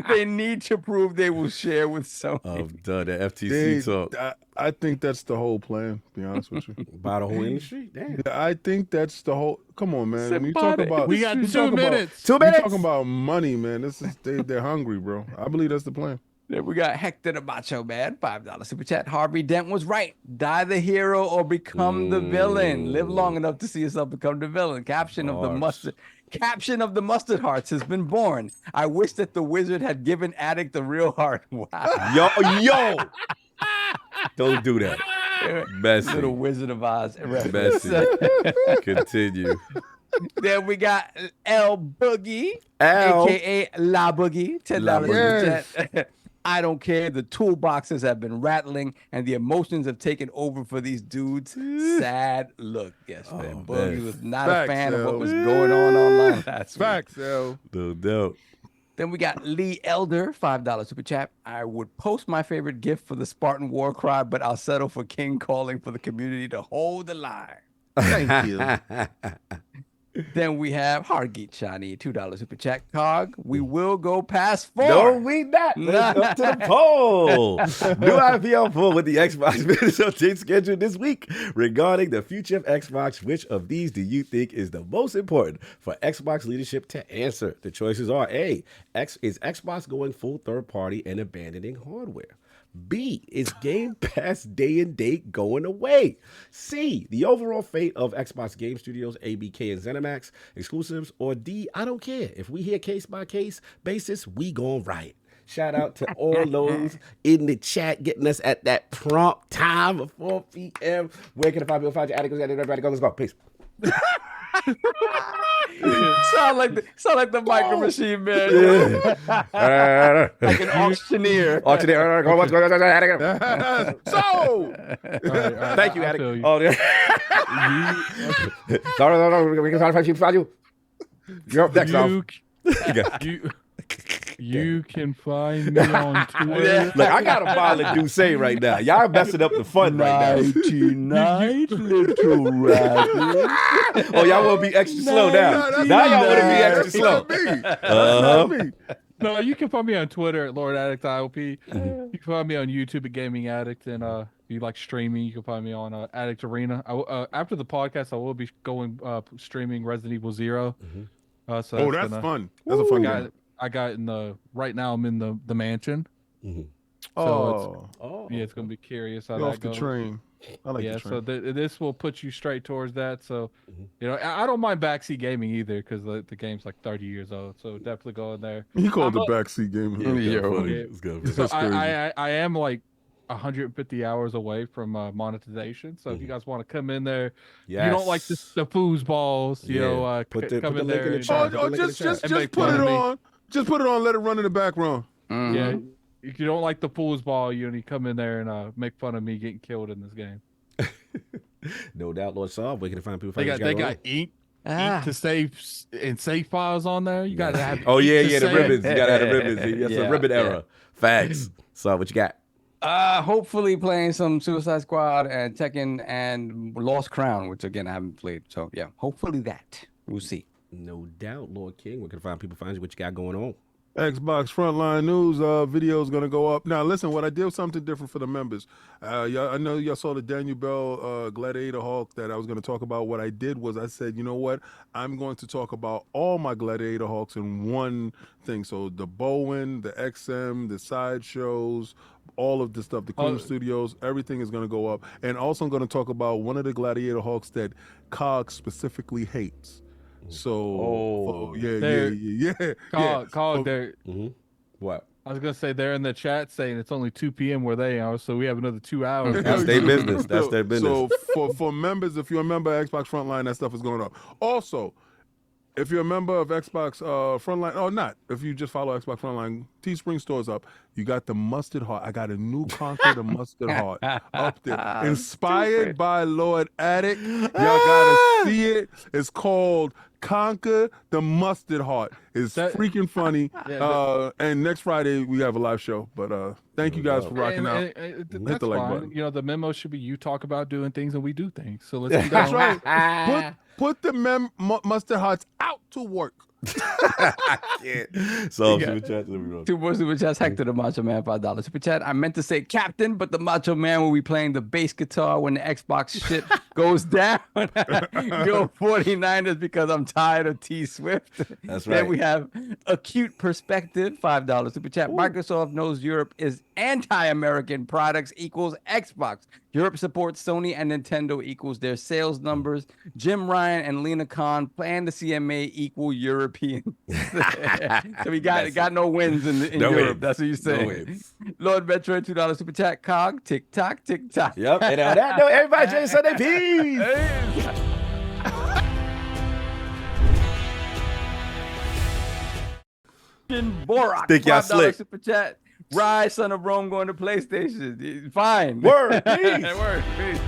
They need to prove they will share with Sony. I'm done. The FTC talk. I think that's the whole plan, to be honest with you. Buy the whole industry? Damn. I think that's the whole. Come on, man. When you talk about, we got you 2 talk minutes. Two You're minutes. talking about money, man. This is they're hungry, bro. I believe that's the plan. Then we got Hector the Macho Man, $5 super chat. Harvey Dent was right. Die the hero or become the villain. Live long enough to see yourself become the villain. Caption of the mustard hearts has been born. I wish that the wizard had given Addict a real heart. Wow. Yo. Don't do that. Messy. Little Wizard of Oz Messy. Continue. Then we got L Boogie, Al. aka La Boogie, $10 super chat. I don't care. The toolboxes have been rattling and the emotions have taken over for these dudes. Sad look. Yes, man. Boogie was not a fan of what was going on online last week. Facts, yo. No doubt. Then we got Lee Elder, $5 super chat. I would post my favorite gift for the Spartan war cry, but I'll settle for King calling for the community to hold the line. Thank you. Then we have Hargeet Shani, $2 super chat. Cog, we will go past 4. No, we not. Let's go to the poll. New IPL poll with the Xbox business update scheduled this week regarding the future of Xbox. Which of these do you think is the most important for Xbox leadership to answer? The choices are A, is Xbox going full third party and abandoning hardware? B, is Game Pass day and date going away? C, the overall fate of Xbox Game Studios, ABK and ZeniMax exclusives? Or D, I don't care. If we hear case by case basis, we gon' riot. Shout out to all those in the chat getting us at that prompt time of 4 p.m. Where can I find your articles? Everybody go, let's go. Peace. sound like the Micro Machine Man. Like an auctioneer. What's going on? So, Thank you, I Attic. feel you. Oh, yeah. No, we can find you. You're up next, You can find me on Twitter. Look, I got a bottle of Douce right now. Y'all messing up the fun right Night, little rabbit. now. Oh, y'all want to be extra slow now. Now y'all want to be extra slow. That's not me. No, you can find me on Twitter at Lord Addict ILP. You can find me on YouTube at Gaming Addict, and if you like streaming, you can find me on Addict Arena. After the podcast, I will be going streaming Resident Evil 0. So That's fun. That's a fun game. I got in right now. I'm in the mansion. So It's gonna be curious how off that the goes. train. I like the train. So this will put you straight towards that. So, I don't mind backseat gaming either because the game's like 30 years old. So definitely go in there. He called it backseat game. It's good. So That's crazy. I am like 150 hours away from monetization. So if you guys want to come in there, you don't like the foosballs, put the come in link there. in the chat. Just put it on. Just put it on. Let it run in the background. Yeah. If you don't like the foosball, you come in there and make fun of me getting killed in this game. No doubt, Lord Saul. Where can I find people? They got ink to save and save files on there. You gotta have. Oh ink yeah, to the save. ribbons. You gotta have the ribbons. That's a ribbon Yeah. era. Facts. So what you got? Hopefully playing some Suicide Squad and Tekken and Lost Crown, which again I haven't played. So yeah, hopefully that. We'll see. No doubt, Lord King. Where can I find people? Find you. What you got going on? Xbox Frontline News video is going to go up. Now, listen, what I did was something different for the members. I know y'all saw the Daniel Bell Gladiator Hawk that I was going to talk about. What I did was I said, you know what? I'm going to talk about all my Gladiator Hawks in one thing. So the Bowen, the XM, the sideshows, all of the stuff, the Queen Studios, everything is going to go up. And also I'm going to talk about one of the Gladiator Hawks that COG specifically hates. So, yeah. Call there. What? I was gonna say they're in the chat saying it's only 2 p.m. where they are, so we have another 2 hours. That's their business. That's their business. So for members, if you're a member of Xbox Frontline, that stuff is going up. Also, if you're a member of Xbox Frontline, or not, if you just follow Xbox Frontline, Teespring store's up. You got the Mustard Heart. I got a new Conquer the Mustard Heart up there. Inspired by Lord Addict. Y'all gotta see it. It's called Conquer the Mustard Heart. It's freaking funny. And next Friday we have a live show. But thank you guys for rocking out. That's the like fine. button. You know, the memo should be you talk about doing things and we do things. So let's keep That's going. right. Put the Mustard Hearts out to work. So super chat. Let me know. 2 more super chats. Hector the Macho Man, $5 super chat. I meant to say Captain, but the Macho Man will be playing the bass guitar when the Xbox shit goes down. Go 49ers because I'm tired of T Swift. That's right. Then we have Acute Perspective, $5 super chat. Microsoft knows Europe is anti-American products equals Xbox. Europe supports Sony and Nintendo equals their sales numbers. Jim Ryan and Lena Khan plan the CMA equal European. So we got no wins in No Europe. wins. That's what you say. No wins. Lord Metroid, $2 super chat. Cog, tick tock, tick tock. Yep. And on that note, everybody, Jay Sunday, peace. Borak, Think y'all $5 slick. super chat. Rise, son of Rome, going to PlayStation. Fine. Word. Peace. Word. Peace.